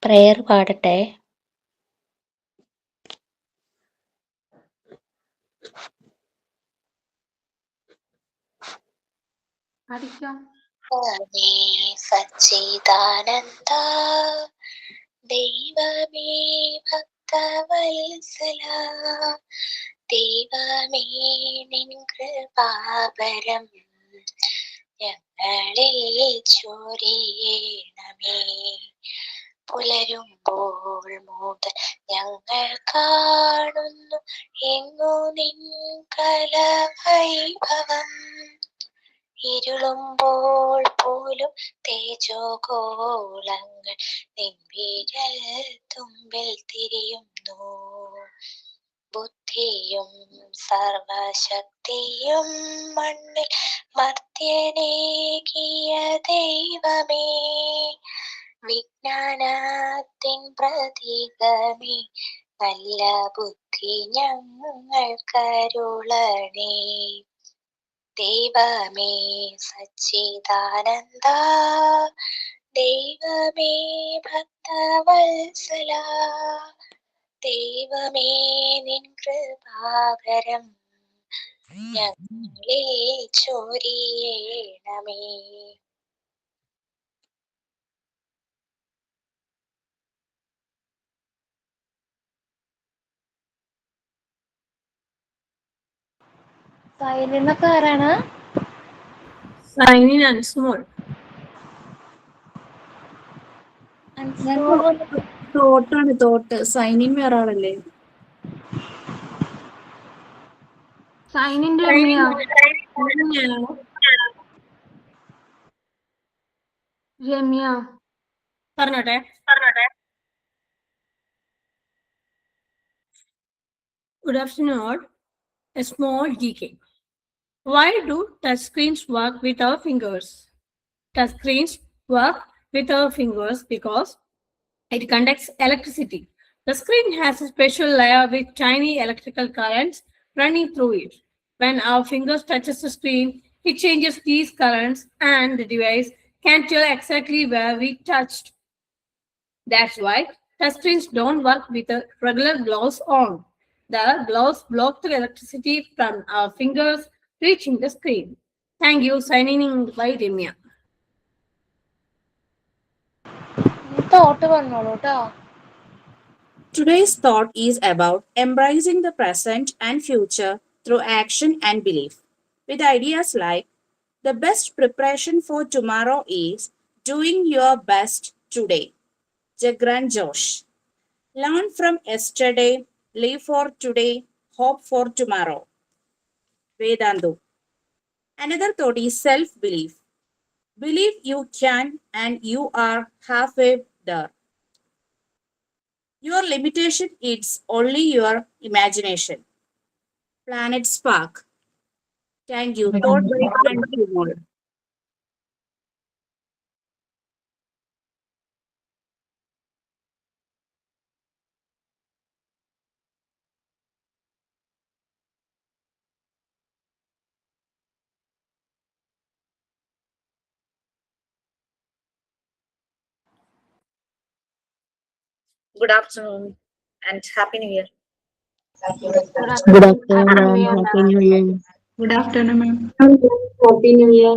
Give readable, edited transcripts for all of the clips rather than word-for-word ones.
Prayer പാടട്ടെ. സച്ചിദാനന്ദ ദൈവമേ ഭക്തവത്സല ദൈവമേ നിൻ കൃപാപരം ഞങ്ങളിൽ ചൊരിയണമേ. പുലരുമ്പോൾ മുതൽ ഞങ്ങൾ കാണുന്നു എങ്ങു നിൻ കലവൈഭവം. ഇരുളുമ്പോൾ പോലും തേജോഗോളങ്ങൾ നിൻ വിരൽ തുമ്പിൽ തിരിയുന്നു. ബുദ്ധിയും സർവശക്തിയും മണ്ണിൽ മർത്യനേകിയ ദൈവമേ, വിജ്ഞാനത്തിൻ പ്രതീകമേ, നല്ല ബുദ്ധി ഞങ്ങൾക്കരുളണേ. ദൈവമേ സച്ചിദാനന്ദ ദൈവമേ ഭക്തവത്സല ദൈവമേ നിൻ കൃപാകരം ഞങ്ങളിൽ ചൊരിയണമേ. സൈനിന്നൊക്കെ ആരാണ്? സൈനിൻ അൻസ്മോൾ. തോട്ടാണ് തോട്ട്. സൈനിൻ വേറെ ആളല്ലേ? സൈനിന്റെ രമ്യ പറഞ്ഞോട്ടെ. Good afternoon. A small GK. Why do touchscreens work with our fingers? Touchscreens work with our fingers because it conducts electricity. The screen has a special layer with tiny electrical currents running through it. When our fingers touches the screen, it changes these currents and the device can tell exactly where we touched. That's why touchscreens don't work with the regular gloves on. The gloves block the electricity from our fingers reaching the screen. Thank you. Signing in by Remya. Today's thought is about embracing the present and future through action and belief, with ideas like the best preparation for tomorrow is doing your best today. Jagran Josh. Learn from yesterday, live for today, hope for tomorrow. Vedantu. Another thought is self-belief. Believe you can and you are halfway there. Your limitation is only your imagination. Planet Spark. Thank you. Thought by Anshul. Good afternoon and Happy New Year. Good afternoon, ma'am. Happy New Year. Good afternoon, ma'am. Happy New Year.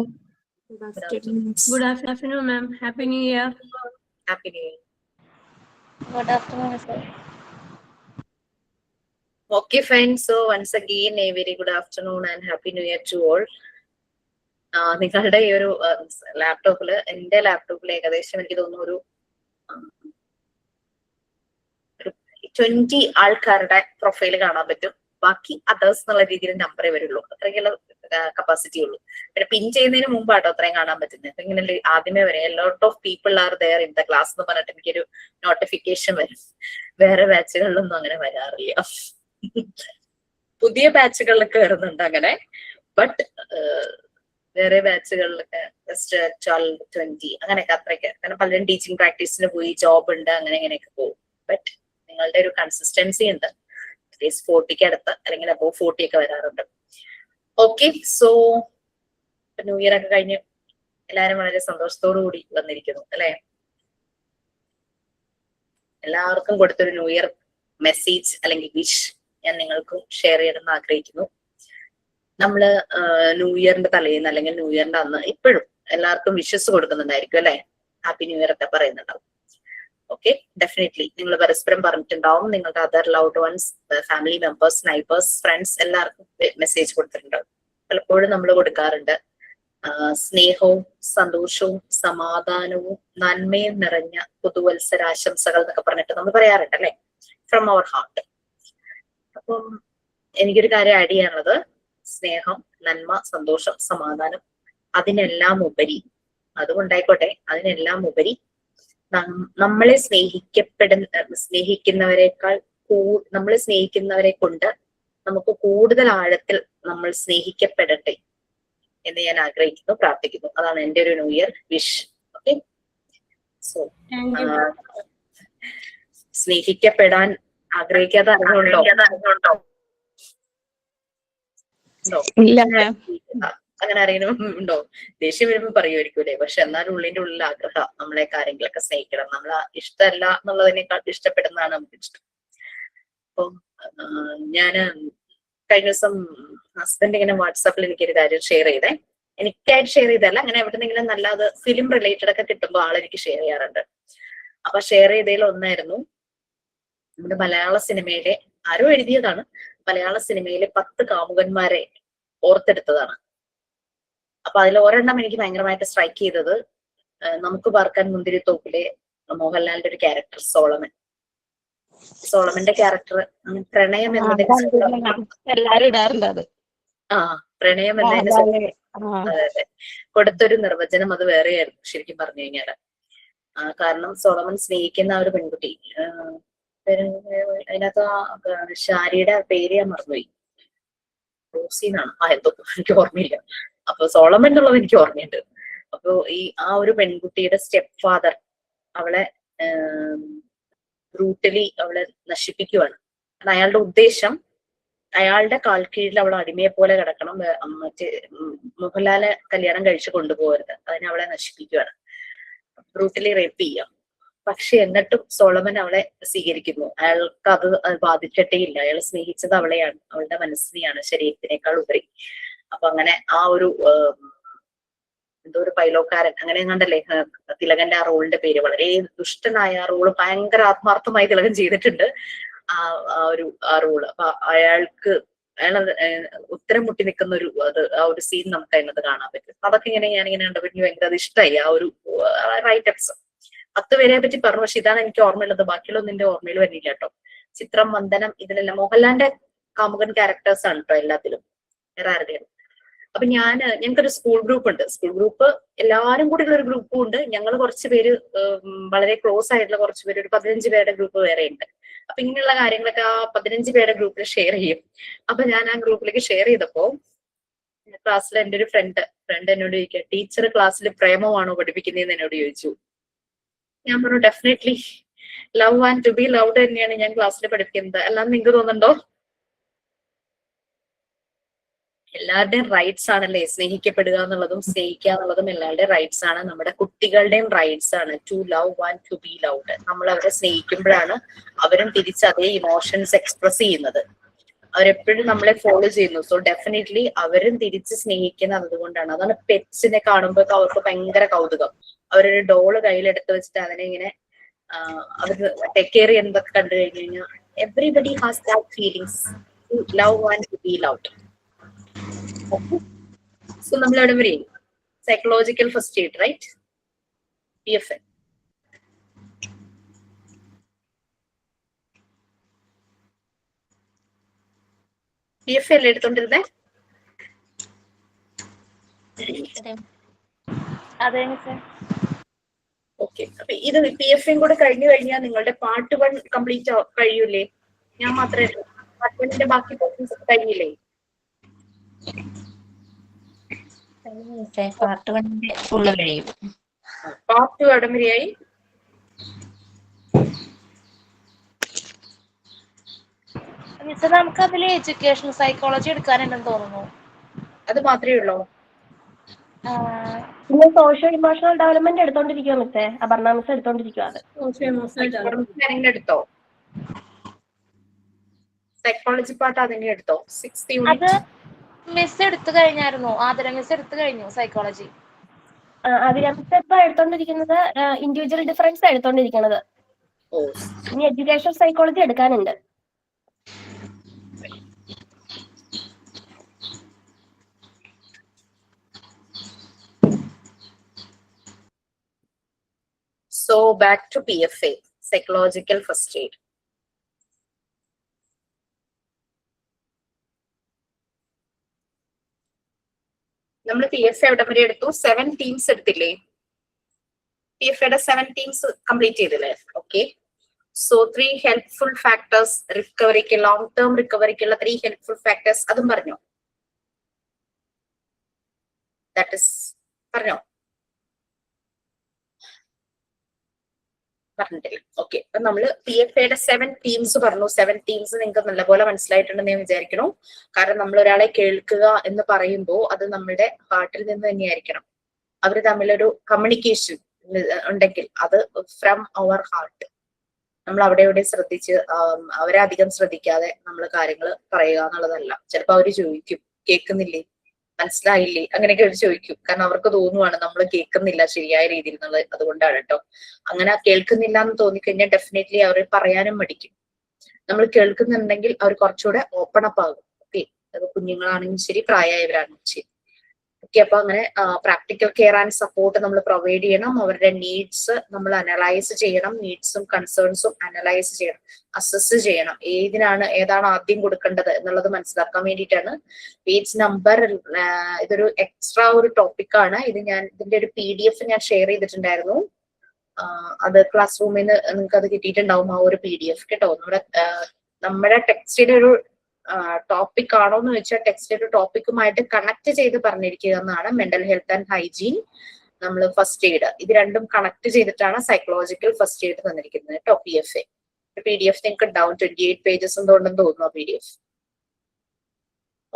Good afternoon. Good afternoon, ma'am. Happy New Year. Happy New Year. Good afternoon, sir. Okay, fine. So once again, a very good afternoon and Happy New Year to all. നിങ്ങളുടെ ഈ ഒരു ലാപ്ടോപ്പില് എന്റെ ലാപ്ടോപ്പിൽ ഏകദേശം എനിക്ക് തോന്നുന്നു ഒരു 20 ആൾക്കാരുടെ പ്രൊഫൈൽ കാണാൻ പറ്റും. ബാക്കി അതേഴ്സ് എന്നുള്ള രീതിയിൽ നമ്പറേ വരുള്ളൂ. അത്രയ്ക്കുള്ള കപ്പാസിറ്റി ഉള്ളൂ. പിന്നെ പിൻ ചെയ്യുന്നതിന് മുമ്പാട്ടോ അത്രയും കാണാൻ പറ്റുന്നത്. അപ്പൊ ഇങ്ങനെ ആദ്യമേ വരെ lot of people are there in the class എന്ന് പറഞ്ഞിട്ട് എനിക്കൊരു നോട്ടിഫിക്കേഷൻ വരും. വേറെ ബാച്ചുകളിലൊന്നും അങ്ങനെ വരാറില്ല. പുതിയ ബാച്ചുകളിലൊക്കെ വരുന്നുണ്ട് അങ്ങനെ. ബട്ട് വേറെ ബാച്ചുകളിലൊക്കെ ജസ്റ്റ് 12, 20 അങ്ങനെയൊക്കെ അത്രയ്ക്ക്. കാരണം പലരും ടീച്ചിങ് പ്രാക്ടീസിന് പോയി, ജോബ് ഉണ്ട്, അങ്ങനെ ഇങ്ങനെയൊക്കെ പോകും. ബട്ട് നിങ്ങളുടെ ഒരു കൺസിസ്റ്റൻസി ഉണ്ട്. 40ക്ക് അടുത്ത് അല്ലെങ്കിൽ അബോവ് 40 ഒക്കെ വരാറുണ്ട്. ഓക്കെ, സോ ന്യൂ ഇയർ ഒക്കെ കഴിഞ്ഞ് എല്ലാവരും വളരെ സന്തോഷത്തോടു കൂടി വന്നിരിക്കുന്നു അല്ലെ? എല്ലാവർക്കും കൊടുത്തൊരു ന്യൂ ഇയർ മെസ്സേജ് അല്ലെങ്കിൽ വിഷ് ഞാൻ നിങ്ങൾക്കും ഷെയർ ചെയ്യണമെന്ന് ആഗ്രഹിക്കുന്നു. നമ്മള് ന്യൂ ഇയറിന്റെ തലേന്ന് അല്ലെങ്കിൽ ന്യൂ ഇയറിന്റെ അന്ന് ഇപ്പോഴും എല്ലാവർക്കും വിഷസ് കൊടുക്കുന്നുണ്ടായിരിക്കും അല്ലെ, ഹാപ്പി ന്യൂ ഇയർ ഒക്കെ പറയുന്നുണ്ടാവും. ഓക്കെ, ഡെഫിനറ്റ്ലി നിങ്ങൾ പരസ്പരം പറഞ്ഞിട്ടുണ്ടാവും. നിങ്ങളുടെ other loved ones, family members, neighbours, friends എല്ലാവർക്കും മെസ്സേജ് കൊടുത്തിട്ടുണ്ടാവും. പലപ്പോഴും നമ്മൾ കൊടുക്കാറുണ്ട് സ്നേഹവും സന്തോഷവും സമാധാനവും നന്മയും നിറഞ്ഞ പുതുവത്സരാശംസകൾ എന്നൊക്കെ പറഞ്ഞിട്ട് നമ്മൾ പറയാറുണ്ട് അല്ലെ, ഫ്രം അവർ ഹാർട്ട്. അപ്പം എനിക്കൊരു കാര്യം ആഡ് ചെയ്യാനുള്ളത്, സ്നേഹം, നന്മ, സന്തോഷം, സമാധാനം, അതിനെല്ലാം ഉപരി, അതുകൊണ്ടായിക്കോട്ടെ, അതിനെല്ലാം ഉപരി നമ്മളെ സ്നേഹിക്കുന്നവരെക്കാൾ നമ്മളെ സ്നേഹിക്കുന്നവരെ കൊണ്ട് നമുക്ക് കൂടുതൽ ആഴത്തിൽ നമ്മൾ സ്നേഹിക്കപ്പെടട്ടെ എന്ന് ഞാൻ ആഗ്രഹിക്കുന്നു, പ്രാർത്ഥിക്കുന്നു. അതാണ് എൻ്റെ ഒരു new year wish. Okay, so സ്നേഹിക്കപ്പെടാൻ ആഗ്രഹിക്കാതെ അറിവുണ്ടോ? അങ്ങനെ അറിയണം ഉണ്ടോ? ദേഷ്യം വരുമ്പോ പറയുമായിരിക്കൂലേ, പക്ഷെ എന്നാലും ഉള്ളിന്റെ ഉള്ളിൽ ആഗ്രഹം നമ്മളെ കാര്യങ്ങളൊക്കെ സ്നേഹിക്കണം. നമ്മളെ ഇഷ്ടമല്ല എന്നുള്ളതിനേക്കാൾ ഇഷ്ടപ്പെടുന്നതാണ് നമുക്ക് ഇഷ്ടം. അപ്പം ഞാന് കഴിഞ്ഞ ദിവസം ഹസ്ബൻഡ് ഇങ്ങനെ വാട്സാപ്പിൽ എനിക്കൊരു കാര്യം ഷെയർ ചെയ്തേ. എനിക്കായിട്ട് ഷെയർ ചെയ്തല്ല, അങ്ങനെ എവിടെന്നെങ്കിലും നല്ല അത് ഫിലിം റിലേറ്റഡ് ഒക്കെ കിട്ടുമ്പോൾ ആളെനിക്ക് ഷെയർ ചെയ്യാറുണ്ട്. അപ്പൊ ഷെയർ ചെയ്തതിൽ ഒന്നായിരുന്നു നമ്മുടെ മലയാള സിനിമയിലെ, ആരോ എഴുതിയതാണ്, മലയാള സിനിമയിലെ 10 കാമുകന്മാരെ ഓർത്തെടുത്തതാണ്. അപ്പൊ അതിൽ ഒരെണ്ണം എനിക്ക് ഭയങ്കരമായിട്ട് സ്ട്രൈക്ക് ചെയ്തത്, നമുക്ക് പാർക്കാൻ മുന്തിരിത്തോപ്പിലെ മോഹൻലാലിന്റെ ഒരു ക്യാരക്ടർ സോളമന്റെ ക്യാരക്ടർ പ്രണയം എന്നതിന് എല്ലാരും ഇടാറുണ്ട് അത്. പ്രണയം എന്നതിന് അതെ കൊടുത്തൊരു നിർവചനം അത് വേറെയായിരുന്നു ശരിക്കും പറഞ്ഞു കഴിഞ്ഞാല്. കാരണം സോളമൻ സ്നേഹിക്കുന്ന ആ ഒരു പെൺകുട്ടി, അതിനകത്ത് ഷാരിയുടെ പേര് ഞാൻ മറന്നുപോയി, റോസീനാണ് എന്തോ, എനിക്ക് ഓർമ്മയില്ല. അപ്പൊ സോളമൻ എന്നുള്ളത് എനിക്ക് ഓർമ്മയുണ്ട്. അപ്പൊ ആ ഒരു പെൺകുട്ടിയുടെ സ്റ്റെപ്പ് ഫാദർ അവളെ ബ്രൂട്ടലി അവളെ നശിപ്പിക്കുവാണ്. അയാളുടെ ഉദ്ദേശം അയാളുടെ കാൽ കീഴിൽ അവൾ അടിമയെ പോലെ കിടക്കണം, മറ്റേ മോഹൻലാലെ കല്യാണം കഴിച്ചു കൊണ്ടുപോകരുത്, അതിനെ അവളെ നശിപ്പിക്കുവാണ്, ബ്രൂട്ടലി റേപ്പ് ചെയ്യാം. പക്ഷെ എന്നിട്ടും സോളമൻ അവളെ സ്വീകരിക്കുന്നു. അയാൾക്ക് അത് ബാധിച്ചിട്ടേ ഇല്ല. അയാൾ സ്നേഹിച്ചത് അവളെയാണ്, അവളുടെ മനസ്സിനെയാണ്, ശരീരത്തിനേക്കാൾ ഉപരി. അപ്പൊ അങ്ങനെ ആ ഒരു എന്തോ ഒരു പൈലോക്കാരൻ അങ്ങനെ എങ്ങാണ്ടല്ലേ തിലകന്റെ ആ റോളിന്റെ പേര്, വളരെ ദുഷ്ടനായ ആ റോള് ഭയങ്കര ആത്മാർത്ഥമായി തിലകൻ ചെയ്തിട്ടുണ്ട് ആ റോള്. അപ്പൊ അയാൾ ഉത്തരം മുട്ടി നിൽക്കുന്ന ഒരു ആ ഒരു സീൻ നമുക്ക് അതിനകത്ത് കാണാൻ പറ്റും. അതൊക്കെ ഇങ്ങനെ ഞാനിങ്ങനെ കണ്ടപ്പോൾ എനിക്ക് ഭയങ്കര അത് ഇഷ്ടമായി. ആ ഒരു റൈറ്റപ്സ് 10 പേരെ പറ്റി പറഞ്ഞു, പക്ഷെ ഇതാണ് എനിക്ക് ഓർമ്മയുള്ളത്, ബാക്കിയുള്ളൊന്നും എന്റെ ഓർമ്മയിൽ വരുന്നില്ല കേട്ടോ. ചിത്രം, വന്ദനം, ഇതിലെല്ലാം മോഹൻലാലിന്റെ കാമുകൻ ക്യാരക്ടേഴ്സ് ആണ് കേട്ടോ എല്ലാത്തിലും, വേറെ ആരുടെയാണ്. അപ്പൊ ഞങ്ങൾക്കൊരു സ്കൂൾ ഗ്രൂപ്പ് ഉണ്ട്. സ്കൂൾ ഗ്രൂപ്പ് എല്ലാവരും കൂടി ഉള്ള ഒരു ഗ്രൂപ്പും ഉണ്ട്. ഞങ്ങൾ കുറച്ച് പേര് വളരെ ക്ലോസ് ആയിട്ടുള്ള കുറച്ച് പേര്, ഒരു 15 പേരുടെ ഗ്രൂപ്പ് വേറെ ഉണ്ട്. അപ്പൊ ഇങ്ങനെയുള്ള കാര്യങ്ങളൊക്കെ ആ 15 പേരുടെ ഗ്രൂപ്പിൽ ഷെയർ ചെയ്യും. അപ്പൊ ഞാൻ ആ ഗ്രൂപ്പിലേക്ക് ഷെയർ ചെയ്തപ്പോ ക്ലാസ്സിൽ എൻ്റെ ഒരു ഫ്രണ്ട് എന്നോട് ചോദിക്കുക, ടീച്ചർ ക്ലാസ്സിൽ പ്രേമമാണോ പഠിപ്പിക്കുന്നതെന്ന് എന്നോട് ചോദിച്ചു. ഞാൻ പറഞ്ഞു, definitely love and to be loved തന്നെയാണ് ഞാൻ ക്ലാസ്സിൽ പഠിപ്പിക്കുന്നത്. അല്ലാന്ന് നിങ്ങൾക്ക് തോന്നുന്നുണ്ടോ? എല്ലാവരുടെയും റൈറ്റ്സ് ആണല്ലേ സ്നേഹിക്കപ്പെടുക എന്നുള്ളതും സ്നേഹിക്കുക എന്നുള്ളതും എല്ലാവരുടെയും റൈറ്റ്സ് ആണ്. നമ്മുടെ കുട്ടികളുടെയും റൈറ്റ്സ് ആണ് to love and to be loved. നമ്മൾ അവരെ സ്നേഹിക്കുമ്പോഴാണ് അവരും തിരിച്ച് അതേ ഇമോഷൻസ് എക്സ്പ്രസ് ചെയ്യുന്നത്. അവരെപ്പോഴും നമ്മളെ ഫോളോ ചെയ്യുന്നു. സോ ഡെഫിനറ്റ്ലി അവരും തിരിച്ച് സ്നേഹിക്കുന്നത് അതുകൊണ്ടാണ്. അതാണ് പെറ്റ്സിനെ കാണുമ്പോൾ അവർക്ക് ഭയങ്കര കൗതുകം. അവരൊരു ഡോള് കയ്യിലെടുത്ത് വെച്ചിട്ട് അതിനെ ഇങ്ങനെ അവർ ടേക്ക് കെയർ ചെയ്യുന്നതൊക്കെ കണ്ടു കഴിഞ്ഞു കഴിഞ്ഞാൽ everybody has that feelings to love and to be loved. So നമ്മൾ എവിടെ വരെ psychological first aid, right? PFN. PFN അല്ലേ എടുത്തോണ്ടിരുന്നേ? ഓക്കെ, അപ്പൊ ഇത് PFN കൂടെ കഴിഞ്ഞു കഴിഞ്ഞാൽ നിങ്ങളുടെ പാർട്ട് 1 കംപ്ലീറ്റ് കഴിയൂലേ? ഞാൻ മാത്രമേ പാർട്ട് 1ന്റെ ബാക്കി പോർഷൻസ് കഴിഞ്ഞില്ലേ? പാർട്ട് 1 ഫുള്ള് കഴിയും. പാർട്ട് 2 എവിടം വരെയായി? നമുക്ക് അതിൽ എഡ്യൂക്കേഷൻ സൈക്കോളജി എടുക്കാനുണ്ടെന്ന് തോന്നുന്നു. അത് മാത്രമേ ഉള്ളൂ? പിന്നെ സോഷ്യോ ഇമോഷണൽ ഡെവലപ്മെന്റ് എടുത്തോണ്ടിരിക്കുക മിസ്സേ, അപർണ മിസ് എടുത്തോണ്ടിരിക്കുക അത്. എടുത്തോ സൈക്കോളജി പാർട്ട് അതിനെ എടുത്തോ 6th അത് യൂണിറ്റ്? മിസ് എടുത്തു കഴിഞ്ഞായിരുന്നു, ആദര മിസ് എടുത്തു കഴിഞ്ഞു സൈക്കോളജി. ആതിര മിസ് ഇപ്പൊ എടുത്തോണ്ടിരിക്കുന്നത് ഇൻഡിവിജ്വൽ ഡിഫറൻസ് എടുത്തോണ്ടിരിക്കുന്നത്. ഇനി എഡ്യൂക്കേഷൻ സൈക്കോളജി എടുക്കാനുണ്ട്. So back to PFA, psychological first aid. നമ്മൾ PFA എവിടെ വരെ എടുത്തു? 7 ടീംസ് എടുത്തില്ലേ? PFAയുടെ 7 ടീംസ് കംപ്ലീറ്റ് ചെയ്തില്ലേ? ഓക്കെ. സോ 3 ഹെൽപ്ഫുൾ ഫാക്ടേഴ്സ് റിക്കവറിക്ക്, ലോങ് ടേം റിക്കവറിക്കുള്ള 3 ഹെൽപ്ഫുൾ ഫാക്ടേഴ്സ് അതും പറഞ്ഞോ? ദാറ്റ് ഇസ് പറഞ്ഞോ? പറഞ്ഞിട്ടില്ല. ഓക്കെ. അപ്പൊ നമ്മള് PFAയുടെ 7 ടീംസ് പറഞ്ഞു. 7 ടീംസ് നിങ്ങൾക്ക് നല്ലപോലെ മനസ്സിലായിട്ടുണ്ടെന്ന് ഞാൻ വിചാരിക്കണം. കാരണം നമ്മൾ ഒരാളെ കേൾക്കുക എന്ന് പറയുമ്പോൾ അത് നമ്മുടെ ഹാർട്ടിൽ നിന്ന് തന്നെയായിരിക്കണം. അവർ തമ്മിലൊരു കമ്മ്യൂണിക്കേഷൻ ഉണ്ടെങ്കിൽ അത് ഫ്രം അവർ ഹാർട്ട്. നമ്മൾ അവിടെ ഇവിടെ ശ്രദ്ധിച്ച് അവരെ അധികം ശ്രദ്ധിക്കാതെ നമ്മൾ കാര്യങ്ങൾ പറയുക എന്നുള്ളതല്ല. ചിലപ്പോൾ അവര് ചോദിക്കും, കേൾക്കുന്നില്ലേ, മനസ്സിലായില്ലേ, അങ്ങനെയൊക്കെ അവർ ചോദിക്കും. കാരണം അവർക്ക് തോന്നുവാണ് നമ്മൾ കേൾക്കുന്നില്ല ശരിയായ രീതിയിൽ എന്നുള്ളത്. അതുകൊണ്ടാണ് കേട്ടോ. അങ്ങനെ കേൾക്കുന്നില്ല എന്ന് തോന്നിക്കഴിഞ്ഞാൽ ഡെഫിനറ്റ്ലി അവർ പറയാനും മടിക്കും. നമ്മൾ കേൾക്കുന്നുണ്ടെങ്കിൽ അവർ കുറച്ചുകൂടെ ഓപ്പൺ അപ്പ് ആകും. ഓക്കെ. അത് കുഞ്ഞുങ്ങളാണെങ്കിലും ശരി, പ്രായമായവരാണെങ്കിലും ശരി. ഓക്കെ. അപ്പൊ അങ്ങനെ പ്രാക്ടിക്കൽ കെയർ ആൻഡ് സപ്പോർട്ട് നമ്മൾ പ്രൊവൈഡ് ചെയ്യണം. അവരുടെ നീഡ്സ് നമ്മൾ അനലൈസ് ചെയ്യണം. നീഡ്സും കൺസേൺസും അനലൈസ് ചെയ്യണം, അസസ് ചെയ്യണം. ഏതാണ് ആദ്യം കൊടുക്കേണ്ടത് എന്നുള്ളത് മനസ്സിലാക്കാൻ വേണ്ടിയിട്ടാണ്. പേജ് നമ്പർ ഇതൊരു എക്സ്ട്രാ ഒരു ടോപ്പിക്കാണ്. ഇതിന്റെ ഒരു PDF ഞാൻ ഷെയർ ചെയ്തിട്ടുണ്ടായിരുന്നു. അത് ക്ലാസ് റൂമിൽ നിന്ന് നിങ്ങൾക്ക് അത് കിട്ടിയിട്ടുണ്ടാവും, ആ ഒരു PDF കേട്ടോ. നമ്മുടെ ടെക്സ്റ്റിന്റെ ഒരു ടോപ്പിക് ആണോ എന്ന് വെച്ചാൽ ടെക്സ്റ്റിന്റെ ഒരു ടോപ്പിക്കുമായിട്ട് കണക്ട് ചെയ്ത് പറഞ്ഞിരിക്കുക എന്നാണ്. മെന്റൽ ഹെൽത്ത് ആൻഡ് ഹൈജീൻ, നമ്മൾ ഫസ്റ്റ് എയ്ഡ്, ഇത് രണ്ടും കണക്ട് ചെയ്തിട്ടാണ് സൈക്കോളജിക്കൽ ഫസ്റ്റ് എയ്ഡ് തന്നിരിക്കുന്നത് കേട്ടോ. PFA PDF നിങ്ങൾക്ക് ഉണ്ടാവും. 28 പേജസ് എന്തുകൊണ്ടെന്ന് തോന്നുന്നു PDF.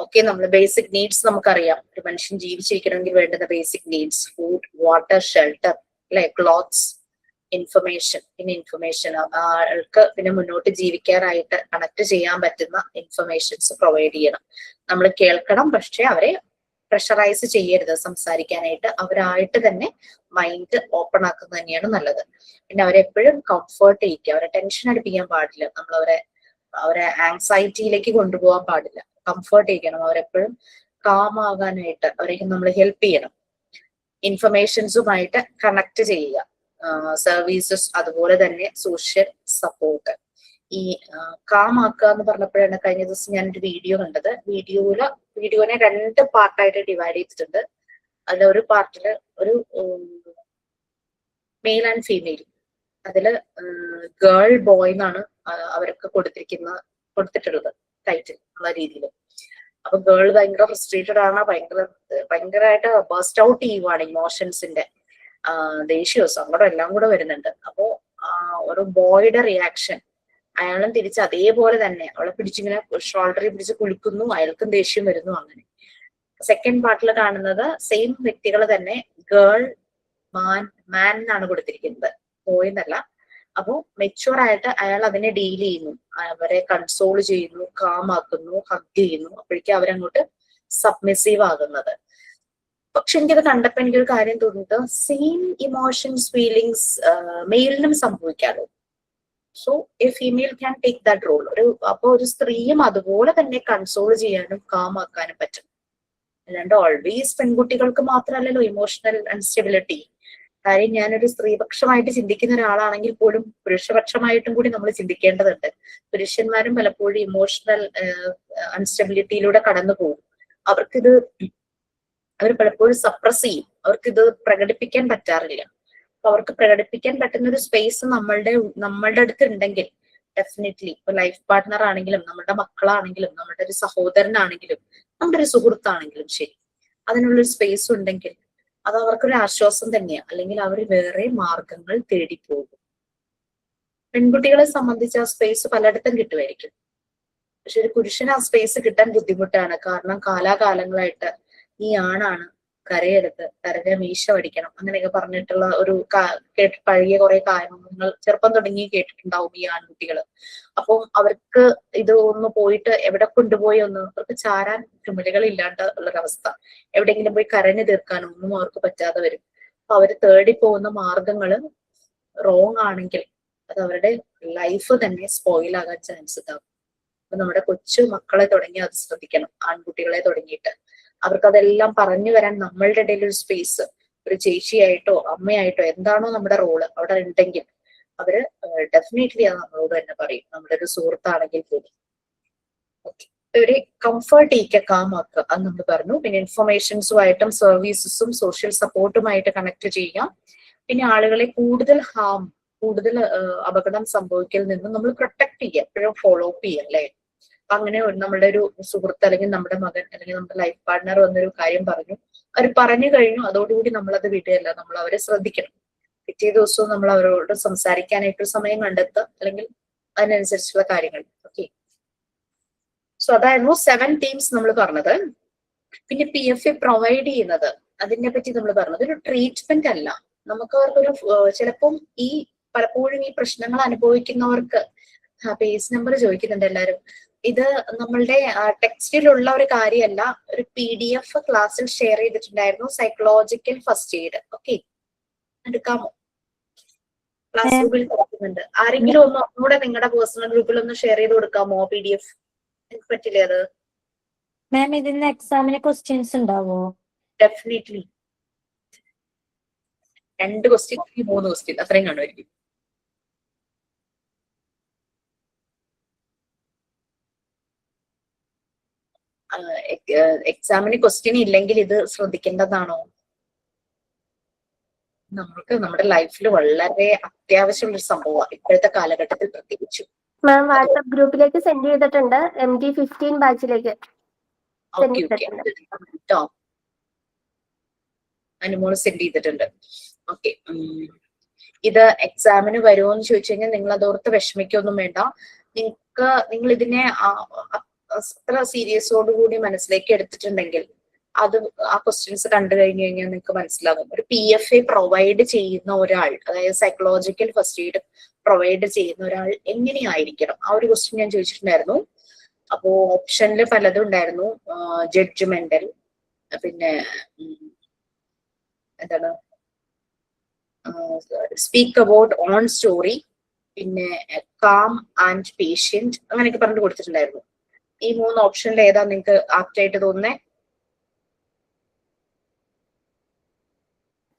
ഓക്കെ. നമ്മൾ ബേസിക് നീഡ്സ് നമുക്കറിയാം. ഒരു മനുഷ്യൻ ജീവിച്ചിരിക്കണമെങ്കിൽ വേണ്ടുന്ന basic needs: food, water, shelter, അല്ലെ, ക്ലോത്ത്സ്, ഇൻഫർമേഷൻ. പിന്നെ ഇൻഫർമേഷൻ ആൾക്ക് പിന്നെ മുന്നോട്ട് ജീവിക്കാനായിട്ട് കണക്ട് ചെയ്യാൻ പറ്റുന്ന ഇൻഫർമേഷൻസ് പ്രൊവൈഡ് ചെയ്യണം. നമ്മൾ കേൾക്കണം, പക്ഷെ അവരെ പ്രഷറൈസ് ചെയ്യരുത് സംസാരിക്കാനായിട്ട്. അവരായിട്ട് തന്നെ മൈൻഡ് ഓപ്പൺ ആക്കുന്നത് തന്നെയാണ് നല്ലത്. പിന്നെ അവരെപ്പോഴും കംഫർട്ട് ചെയ്യിക്കുക. അവരെ ടെൻഷൻ അടിപ്പിക്കാൻ പാടില്ല. നമ്മൾ അവരെ ആങ്സൈറ്റിയിലേക്ക് കൊണ്ടുപോകാൻ പാടില്ല. കംഫർട്ട് ചെയ്യിക്കണം. അവരെപ്പോഴും കാം ആകാനായിട്ട് അവരെ നമ്മൾ ഹെൽപ്പ് ചെയ്യണം. ഇൻഫർമേഷൻസുമായിട്ട് കണക്ട് ചെയ്യുക. സർവീസസ്, അതുപോലെ തന്നെ സോഷ്യൽ സപ്പോർട്ട്. ഈ കാമാക്കുക എന്ന് പറഞ്ഞപ്പോഴാണ് കഴിഞ്ഞ ദിവസം ഞാനൊരു വീഡിയോ കണ്ടത്. വീഡിയോനെ 2 പാർട്ടായിട്ട് ഡിവൈഡ് ചെയ്തിട്ടുണ്ട്. അതിൽ ഒരു പാർട്ടില് ഒരു മെയിൽ ആൻഡ് ഫീമെയിൽ, അതില് ഗേൾ ബോയ് എന്നാണ് അവർക്ക് കൊടുത്തിട്ടുള്ളത് ടൈറ്റിൽ എന്നുള്ള രീതിയിൽ. അപ്പൊ ഗേൾ ഭയങ്കര ഫ്രസ്ട്രേറ്റഡ് ആണ്, ഭയങ്കരമായിട്ട് ബേസ്റ്റ് ഔട്ട് ചെയ്യുവാണ്. ഇമോഷൻസിന്റെ ദേഷ്യവും സങ്കടം എല്ലാം കൂടെ വരുന്നുണ്ട്. അപ്പോ ഒരു ബോയുടെ റിയാക്ഷൻ, അയാളും തിരിച്ച് അതേപോലെ തന്നെ അവളെ പിടിച്ചിങ്ങനെ ഷോൾഡറിൽ പിടിച്ച് കുലുക്കുന്നു, അയാൾക്കും ദേഷ്യം വരുന്നു. അങ്ങനെ സെക്കൻഡ് പാർട്ടിൽ കാണുന്നത് സെയിം വ്യക്തികൾ തന്നെ ഗേൾ, മാൻ എന്നാണ് കൊടുത്തിരിക്കുന്നത്, ബോയ് എന്നല്ല. അപ്പോ മെച്യൂർ ആയിട്ട് അയാൾ അതിനെ ഡീൽ ചെയ്യുന്നു, അവരെ കൺസോൾ ചെയ്യുന്നു, കാമാക്കുന്നു, ഹഗ് ചെയ്യുന്നു. അപ്പോഴേക്കും അവരങ്ങോട്ട് സബ്മിസീവ് ആകുന്നത്. പക്ഷെ എനിക്കത് കണ്ടപ്പോ എനിക്കൊരു കാര്യം തോന്നിയത്, സെയിം ഇമോഷൻസ്, ഫീലിങ്സ് മെയിലിനും സംഭവിക്കാമല്ലോ. So a female can take that role. അപ്പൊ ഒരു സ്ത്രീയും അതുപോലെ തന്നെ കൺസോൾ ചെയ്യാനും കാമാക്കാനും പറ്റും. അല്ലാണ്ട് ഓൾവേസ് പെൺകുട്ടികൾക്ക് മാത്രമല്ലല്ലോ ഇമോഷണൽ അൺസ്റ്റെബിലിറ്റി. കാര്യം ഞാനൊരു സ്ത്രീപക്ഷമായിട്ട് ചിന്തിക്കുന്ന ഒരാളാണെങ്കിൽ പോലും പുരുഷപക്ഷമായിട്ടും കൂടി നമ്മൾ ചിന്തിക്കേണ്ടതുണ്ട്. പുരുഷന്മാരും പലപ്പോഴും ഇമോഷണൽ അൺസ്റ്റെബിലിറ്റിയിലൂടെ കടന്നു പോകും. അവർ പലപ്പോഴും സപ്രസ് ചെയ്യും. അവർക്കിത് പ്രകടിപ്പിക്കാൻ പറ്റാറില്ല. അപ്പൊ അവർക്ക് പ്രകടിപ്പിക്കാൻ പറ്റുന്ന ഒരു സ്പേസ് നമ്മളുടെ അടുത്ത് ഉണ്ടെങ്കിൽ ഡെഫിനറ്റ്ലി ഇപ്പൊ ലൈഫ് പാർട്ട്ണർ ആണെങ്കിലും, നമ്മുടെ മക്കളാണെങ്കിലും, നമ്മുടെ ഒരു സഹോദരനാണെങ്കിലും, നമ്മുടെ ഒരു സുഹൃത്താണെങ്കിലും ശരി, അതിനുള്ളൊരു സ്പേസ് ഉണ്ടെങ്കിൽ അത് അവർക്കൊരു ആശ്വാസം തന്നെയാണ്. അല്ലെങ്കിൽ അവർ വേറെ മാർഗങ്ങൾ തേടിപ്പോകും. പെൺകുട്ടികളെ സംബന്ധിച്ച് ആ സ്പേസ് പലയിടത്തും കിട്ടുമായിരിക്കും. പക്ഷെ ഒരു പുരുഷന് ആ സ്പേസ് കിട്ടാൻ ബുദ്ധിമുട്ടാണ്. കാരണം കാലാകാലങ്ങളായിട്ട് ഈ ആണാണ് കരയരുത്, കരഞ്ഞ മീശ വടിക്കണം, അങ്ങനെയൊക്കെ പറഞ്ഞിട്ടുള്ള ഒരു പഴയ കുറെ കാര്യങ്ങൾ ചെറുപ്പം തുടങ്ങി കേട്ടിട്ടുണ്ടാവും ഈ ആൺകുട്ടികള്. അപ്പം അവർക്ക് ഇത് ഒന്ന് പോയിട്ട് എവിടെ കൊണ്ടുപോയി ഒന്ന് അവർക്ക് ചാരാൻ ചുമലുകൾ ഇല്ലാണ്ട് ഉള്ളൊരവസ്ഥ, എവിടെയെങ്കിലും പോയി കരഞ്ഞു തീർക്കാനൊന്നും അവർക്ക് പറ്റാതെ വരും. അപ്പൊ അവര് തേടി പോകുന്ന മാർഗങ്ങള് റോങ് ആണെങ്കിൽ അത് അവരുടെ ലൈഫ് തന്നെ സ്പോയിൽ ആകാൻ ചാൻസ് ഉണ്ടാവും. അപ്പൊ നമ്മുടെ കൊച്ചു മക്കളെ തുടങ്ങി അത് ശ്രദ്ധിക്കണം, ആൺകുട്ടികളെ തുടങ്ങിയിട്ട് അവർക്കതെല്ലാം പറഞ്ഞു വരാൻ നമ്മളുടെ ഇടയിൽ ഒരു സ്പേസ്, ഒരു ചേച്ചിയായിട്ടോ അമ്മയായിട്ടോ എന്താണോ നമ്മുടെ റോള് അവിടെ ഉണ്ടെങ്കിൽ അവര് ഡെഫിനറ്റ്ലി അത് നമ്മളോട് തന്നെ പറയും, നമ്മുടെ ഒരു സുഹൃത്താണെങ്കിൽ പോലും. ഓക്കെ, ഒരു കംഫർട്ട് കാമാക്കുക അത് നമ്മൾ പറഞ്ഞു. പിന്നെ ഇൻഫർമേഷൻസുമായിട്ടും സർവീസസും സോഷ്യൽ സപ്പോർട്ടുമായിട്ട് കണക്ട് ചെയ്യാം. പിന്നെ ആളുകളെ കൂടുതൽ അപകടം സംഭവിക്കൽ നിന്നും നമ്മൾ പ്രൊട്ടക്ട് ചെയ്യുക, എപ്പോഴും ഫോളോ അപ്പ് ചെയ്യുക അല്ലെ. അപ്പൊ അങ്ങനെ നമ്മുടെ ഒരു സുഹൃത്ത് അല്ലെങ്കിൽ നമ്മുടെ മകൻ അല്ലെങ്കിൽ നമ്മുടെ ലൈഫ് പാർട്ട്ണർ വന്നൊരു കാര്യം പറഞ്ഞു, അവർ പറഞ്ഞു കഴിഞ്ഞു, അതോടുകൂടി നമ്മളത് വിടുകയല്ല, നമ്മൾ അവരെ ശ്രദ്ധിക്കണം. പിറ്റേ ദിവസവും നമ്മൾ അവരോട് സംസാരിക്കാനായിട്ട് സമയം കണ്ടെത്തുക, അല്ലെങ്കിൽ അതിനനുസരിച്ചുള്ള കാര്യങ്ങൾ. ഓക്കെ, സോ അതായിരുന്നു 7 തീംസ് നമ്മൾ പറഞ്ഞത്. പിന്നെ PFA പ്രൊവൈഡ് ചെയ്യുന്നത്, അതിനെ പറ്റി നമ്മൾ പറഞ്ഞത് ഒരു ട്രീറ്റ്മെന്റ് അല്ല. നമുക്ക് അവർക്കൊരു ചിലപ്പം പലപ്പോഴും ഈ പ്രശ്നങ്ങൾ അനുഭവിക്കുന്നവർക്ക് പേജ് നമ്പർ ചോദിക്കുന്നുണ്ട് എല്ലാവരും. ഇത് നമ്മളുടെ ടെക്സ്റ്റിലുള്ള ഒരു കാര്യമല്ല, ഒരു PDF ക്ലാസ്സിൽ ഷെയർ ചെയ്തിട്ടുണ്ടായിരുന്നു, സൈക്കോളജിക്കൽ ഫസ്റ്റ് എയ്ഡ്. ഓക്കെ, എടുക്കാമോ? ക്ലാസ് ഗ്രൂപ്പിൽ കൊടുക്കുന്നുണ്ട്. ആരെങ്കിലും ഒന്നുകൂടെ നിങ്ങളുടെ പേഴ്സണൽ ഗ്രൂപ്പിൽ ഒന്ന് ഷെയർ ചെയ്ത് കൊടുക്കാമോ PDF? എനിക്ക് പറ്റില്ലേ അത്? മാം, ഇതിന് എക്സാമിന് ക്വസ്റ്റ്യൻസ് ഉണ്ടാവോ? ഡെഫിനറ്റ്ലി 2 ക്വസ്റ്റ്യൻ 3 ക്വസ്റ്റ്യൻ അത്രയും കാണുമായിരിക്കും. എക്സാമിന് ക്വസ്റ്റ്യൻ ഇല്ലെങ്കിൽ ഇത് ശ്രദ്ധിക്കേണ്ടതാണോ? നമ്മൾക്ക് നമ്മുടെ ലൈഫിൽ വളരെ അത്യാവശ്യമുള്ള ഒരു സംഭവമാണ് ഇപ്പോഴത്തെ കാലഘട്ടത്തിൽ പ്രത്യേകിച്ചു. മാം, വാട്സ്ആപ്പ് ഗ്രൂപ്പിലേക്ക് സെൻഡ് ചെയ്തിട്ടുണ്ട്, MD15 ബാച്ചിലേക്ക്. അനുമോള് സെൻഡ് ചെയ്തിട്ടുണ്ട്. ഓക്കെ, ഇത് എക്സാമിന് വരുമോ എന്ന് ചോദിച്ചു കഴിഞ്ഞാൽ നിങ്ങൾ അതോർത്ത് വിഷമിക്കൊന്നും വേണ്ട. നിങ്ങൾ ഇതിനെ അത്ര സീരിയസോടുകൂടി മനസ്സിലേക്ക് എടുത്തിട്ടുണ്ടെങ്കിൽ അത് ആ ക്വസ്റ്റ്യൻസ് കണ്ടു കഴിഞ്ഞു കഴിഞ്ഞാൽ നിങ്ങൾക്ക് മനസ്സിലാകും. ഒരു PFA പ്രൊവൈഡ് ചെയ്യുന്ന ഒരാൾ, അതായത് സൈക്കോളജിക്കൽ ഫസ്റ്റ് എയ്ഡ് പ്രൊവൈഡ് ചെയ്യുന്ന ഒരാൾ എങ്ങനെയായിരിക്കണം, ആ ഒരു ക്വസ്റ്റ്യൻ ഞാൻ ചോദിച്ചിട്ടുണ്ടായിരുന്നു. അപ്പോ ഓപ്ഷനിൽ പലതും ഉണ്ടായിരുന്നു. ജഡ്ജ്മെന്റൽ, പിന്നെ എന്താണ്, സ്പീക്ക് അബൌട്ട് ഓൺ സ്റ്റോറി, പിന്നെ കാം ആൻഡ് പേഷ്യന്റ്, അങ്ങനെയൊക്കെ പറഞ്ഞു കൊടുത്തിട്ടുണ്ടായിരുന്നു. ഈ 3 ഓപ്ഷനിൽ ഏതാ നിങ്ങൾക്ക് ആപ്റ്റ് ആയിട്ട് തോന്നുന്നേ?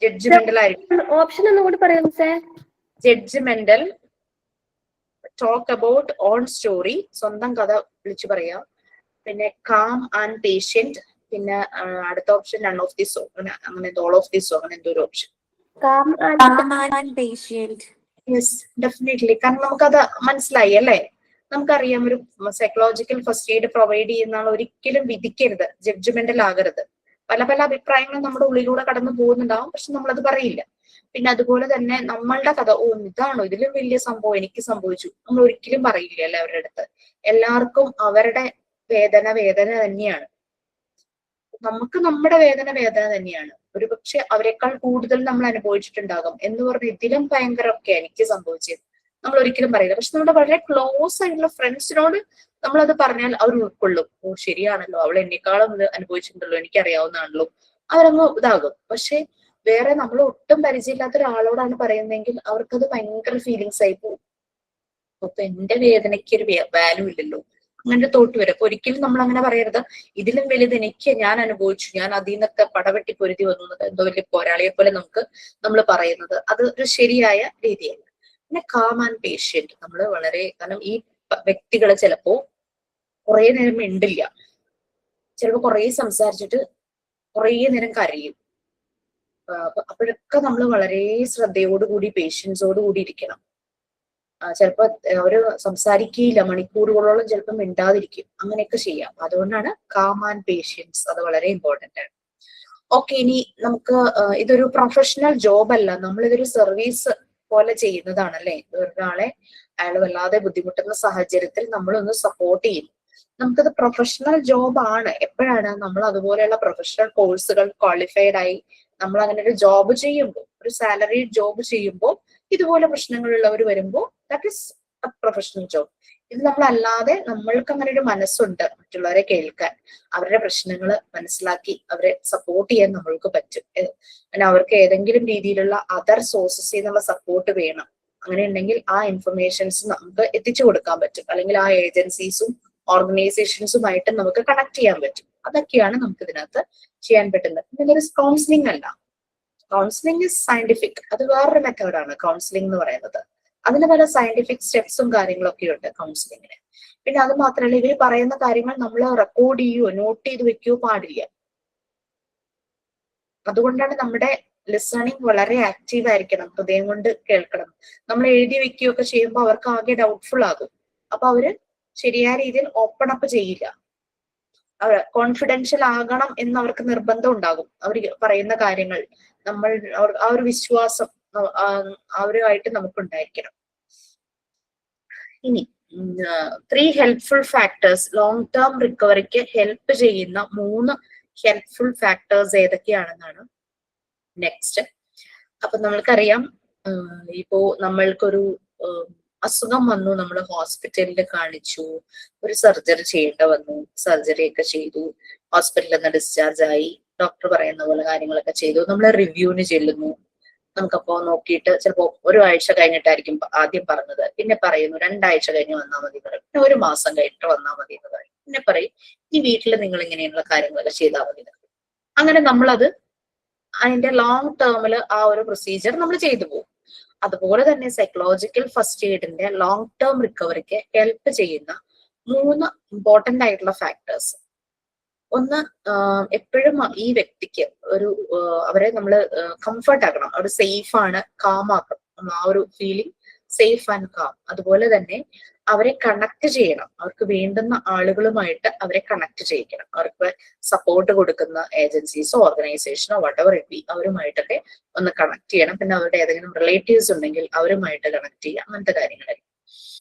ജഡ്ജ്മെന്റൽ ആയിരിക്കും. ഓപ്ഷൻ ഒന്നുകൂടി പറയാം sir. Judgemental, talk about on story, സ്വന്തം കഥ വിളിച്ചു പറയാം, പിന്നെ കാം ആൻഡ് പേഷ്യന്റ്, പിന്നെ അടുത്ത option none of the so, അങ്ങനെ ഓൾ ഓഫ് ദി സോ, അങ്ങനെ എന്തോ ഒരു ഓപ്ഷൻ. Yes, definitely. കാരണം നമുക്കത് മനസ്സിലായി അല്ലേ? നമുക്കറിയാം, ഒരു സൈക്കോളജിക്കൽ ഫസ്റ്റ് എയ്ഡ് പ്രൊവൈഡ് ചെയ്യുന്ന ആൾ ഒരിക്കലും വിധിക്കരുത്, ജഡ്ജ്മെന്റൽ ആകരുത്. പല പല അഭിപ്രായങ്ങളും നമ്മുടെ ഉള്ളിലൂടെ കടന്നു പോകുന്നുണ്ടാവും, പക്ഷെ നമ്മളത് പറയില്ല. പിന്നെ അതുപോലെ തന്നെ നമ്മളുടെ കഥ, ഇതാണോ, ഇതിലും വലിയ സംഭവം എനിക്ക് സംഭവിച്ചു, നമ്മൾ ഒരിക്കലും പറയില്ല എല്ലാവരുടെ അടുത്ത്. എല്ലാവർക്കും അവരുടെ വേദന തന്നെയാണ്. നമുക്ക് നമ്മുടെ വേദന തന്നെയാണ്. ഒരു പക്ഷെ അവരെക്കാൾ കൂടുതൽ നമ്മൾ അനുഭവിച്ചിട്ടുണ്ടാകും എന്ന് പറഞ്ഞ് ഇതിലും ഭയങ്കരമൊക്കെ എനിക്ക് സംഭവിച്ചത് നമ്മൾ ഒരിക്കലും പറയില്ല. പക്ഷെ നമ്മുടെ വളരെ ക്ലോസ് ആയിട്ടുള്ള ഫ്രണ്ട്സിനോട് നമ്മളത് പറഞ്ഞാൽ അവർ ഉൾക്കൊള്ളും. ശരിയാണല്ലോ, അവൾ എന്നെക്കാളും ഇത് അനുഭവിച്ചിട്ടുണ്ടല്ലോ, എനിക്കറിയാവുന്നതാണല്ലോ, അവരങ്ങ് ഇതാകും. പക്ഷെ വേറെ നമ്മൾ ഒട്ടും പരിചയമില്ലാത്ത ഒരാളോടാണ് പറയുന്നതെങ്കിൽ അവർക്കത് ഭയങ്കര ഫീലിങ്സ് ആയി പോകും. അപ്പൊ എന്റെ വേദനയ്ക്ക് ഒരു വാല്യൂ ഇല്ലല്ലോ, അങ്ങനെ തോട്ട് വരും. അപ്പൊ ഒരിക്കലും നമ്മൾ അങ്ങനെ പറയരുത്, ഇതിലും വലുത് ഞാൻ അനുഭവിച്ചു, ഞാൻ അതിൽ നിന്നൊക്കെ പടവെട്ടി പൊരുതി വന്നു, എന്തോ വലിയ പോരാളിയെ പോലെ നമ്മൾ പറയുന്നത് അത് ഒരു ശരിയായ രീതിയല്ല. പിന്നെ കാം ആൻഡ് പേഷ്യന്റ്, നമ്മൾ വളരെ, കാരണം ഈ വ്യക്തികള് ചിലപ്പോ കുറെ നേരം മിണ്ടില്ല, ചിലപ്പോ കുറെ സംസാരിച്ചിട്ട് കുറെ നേരം കരയും. അപ്പോഴൊക്കെ നമ്മൾ വളരെ ശ്രദ്ധയോടുകൂടി പേഷ്യൻസോടുകൂടി ഇരിക്കണം. ചിലപ്പോ അവര് സംസാരിക്കുകയില്ല, മണിക്കൂറുകളോളം ചിലപ്പോൾ മിണ്ടാതിരിക്കും, അങ്ങനെയൊക്കെ ചെയ്യാം. അതുകൊണ്ടാണ് കാം ആൻഡ് പേഷ്യൻസ്, അത് വളരെ ഇമ്പോർട്ടന്റ് ആണ്. ഓക്കെ, ഇനി നമുക്ക് ഇതൊരു പ്രൊഫഷണൽ ജോബ് അല്ല, നമ്മളിതൊരു സർവീസ് പോലെ ചെയ്യുന്നതാണ് അല്ലെ. ഒരാളെ അയാൾ വല്ലാതെ ബുദ്ധിമുട്ടുന്ന സാഹചര്യത്തിൽ നമ്മളൊന്ന് സപ്പോർട്ട് ചെയ്യും. നമുക്കത് പ്രൊഫഷണൽ ജോബ് ആണ്. എപ്പോഴാണ് നമ്മൾ അതുപോലെയുള്ള പ്രൊഫഷണൽ കോഴ്സുകൾ ക്വാളിഫൈഡ് ആയി നമ്മൾ അങ്ങനെ ഒരു ജോബ് ചെയ്യുമ്പോൾ, ഒരു സാലറി ജോബ് ചെയ്യുമ്പോൾ ഇതുപോലെ പ്രശ്നങ്ങളുള്ളവർ വരുമ്പോൾ that is A professional job. ഇത് നമ്മളല്ലാതെ നമ്മൾക്ക് അങ്ങനെ ഒരു മനസ്സുണ്ട് മറ്റുള്ളവരെ കേൾക്കാൻ, അവരുടെ പ്രശ്നങ്ങൾ മനസ്സിലാക്കി അവരെ സപ്പോർട്ട് ചെയ്യാൻ നമ്മൾക്ക് പറ്റും. അങ്ങനെ അവർക്ക് ഏതെങ്കിലും രീതിയിലുള്ള അതർ സോഴ്സസിൽ നിന്നുള്ള സപ്പോർട്ട് വേണം. അങ്ങനെ ഉണ്ടെങ്കിൽ ആ ഇൻഫർമേഷൻസ് നമുക്ക് എത്തിച്ചു കൊടുക്കാൻ പറ്റും, അല്ലെങ്കിൽ ആ ഏജൻസീസും ഓർഗനൈസേഷൻസുമായിട്ട് നമുക്ക് കണക്ട് ചെയ്യാൻ പറ്റും. അതൊക്കെയാണ് നമുക്ക് ഇതിനകത്ത് ചെയ്യാൻ പറ്റുന്നത്. ഇതൊരു കൗൺസിലിംഗ് അല്ല. കൗൺസിലിംഗ് ഇസ് സയന്റിഫിക്, അത് വേറൊരു മെത്തേഡാണ് കൗൺസിലിംഗ് എന്ന് പറയുന്നത്. അതിന് പല സയന്റിഫിക് സ്റ്റെപ്സും കാര്യങ്ങളൊക്കെ ഉണ്ട് കൗൺസിലിങ്ങിന്. പിന്നെ അത് മാത്രമല്ല, ഇവർ പറയുന്ന കാര്യങ്ങൾ നമ്മൾ റെക്കോർഡ് ചെയ്യുകയോ നോട്ട് ചെയ്ത് വെക്കുകയോ പാടില്ല. അതുകൊണ്ടാണ് നമ്മുടെ ലിസണിങ് വളരെ ആക്റ്റീവ് ആയിരിക്കണം, ഹൃദയം കൊണ്ട് കേൾക്കണം. നമ്മൾ എഴുതി വെക്കുകയൊക്കെ ചെയ്യുമ്പോൾ അവർക്ക് ആകെ ഡൗട്ട്ഫുൾ ആകും. അപ്പൊ അവര് ശരിയായ രീതിയിൽ ഓപ്പൺ അപ്പ് ചെയ്യില്ല. കോൺഫിഡൻഷ്യൽ ആകണം എന്ന് അവർക്ക് നിർബന്ധം ഉണ്ടാകും. അവർ പറയുന്ന കാര്യങ്ങൾ നമ്മൾ ആ ഒരു വിശ്വാസം അവരുമായിട്ട് നമുക്കുണ്ടായിരിക്കണം. ഇനി 3 ഹെൽപ്ഫുൾ ഫാക്ടേഴ്സ്, ലോങ് ടേം റിക്കവറിക്ക് ഹെൽപ്പ് ചെയ്യുന്ന 3 ഹെൽപ്ഫുൾ ഫാക്ടേഴ്സ് ഏതൊക്കെയാണെന്നാണ് നെക്സ്റ്റ്. അപ്പൊ നമ്മൾക്കറിയാം, ഇപ്പോ നമ്മൾക്കൊരു അസുഖം വന്നു, നമ്മൾ ഹോസ്പിറ്റലിൽ കാണിച്ചു, ഒരു സർജറി ചെയ്യേണ്ട വന്നു, സർജറി ഒക്കെ ചെയ്തു, ഹോസ്പിറ്റലിൽ നിന്ന് ഡിസ്ചാർജ് ആയി, ഡോക്ടർ പറയുന്ന പോലെ കാര്യങ്ങളൊക്കെ ചെയ്തു, നമ്മൾ റിവ്യൂവിന് ചെല്ലുന്നു. നമുക്കപ്പോ നോക്കിയിട്ട് ചിലപ്പോ 1 ആഴ്ച കഴിഞ്ഞിട്ടായിരിക്കും ആദ്യം പറഞ്ഞത്, പിന്നെ പറയുന്നു 2 ആഴ്ച കഴിഞ്ഞ് വന്നാൽ മതി എന്ന് പറയും, പിന്നെ 1 മാസം കഴിഞ്ഞിട്ട് വന്നാൽ മതി എന്ന് പറയും, പിന്നെ പറയും ഈ വീട്ടിൽ നിങ്ങൾ ഇങ്ങനെയുള്ള കാര്യങ്ങളൊക്കെ ചെയ്താൽ മതി. അങ്ങനെ നമ്മളത് അതിന്റെ ലോങ് ടേമിൽ ആ ഒരു പ്രൊസീജിയർ നമ്മൾ ചെയ്തു പോകും. അതുപോലെ തന്നെ സൈക്കോളജിക്കൽ ഫസ്റ്റ് എയ്ഡിന്റെ ലോങ് ടേം റിക്കവറിക്ക് ഹെൽപ്പ് ചെയ്യുന്ന 3 ഇമ്പോർട്ടന്റ് ആയിട്ടുള്ള ഫാക്ടേഴ്സ്. ഒന്ന്, എപ്പോഴും ഈ വ്യക്തിക്ക് അവരെ നമ്മൾ കംഫർട്ട് ആക്കണം, അവർ സേഫ് ആണ്, കാം ആക്കണം, ആ ഒരു ഫീലിംഗ് സേഫ് ആൻഡ് കാം. അതുപോലെ തന്നെ അവരെ കണക്ട് ചെയ്യണം, അവർക്ക് വേണ്ടുന്ന ആളുകളുമായിട്ട് അവരെ കണക്ട് ചെയ്യിക്കണം. അവർക്ക് സപ്പോർട്ട് കൊടുക്കുന്ന ഏജൻസീസോ ഓർഗനൈസേഷനോ വട്ടെവർ ഇറ്റ് ബി, അവരുമായിട്ടൊക്കെ ഒന്ന് കണക്ട് ചെയ്യണം. പിന്നെ അവരുടെ ഏതെങ്കിലും റിലേറ്റീവ്സ് ഉണ്ടെങ്കിൽ അവരുമായിട്ട് കണക്ട് ചെയ്യുക, അങ്ങനത്തെ കാര്യങ്ങളായിരിക്കും.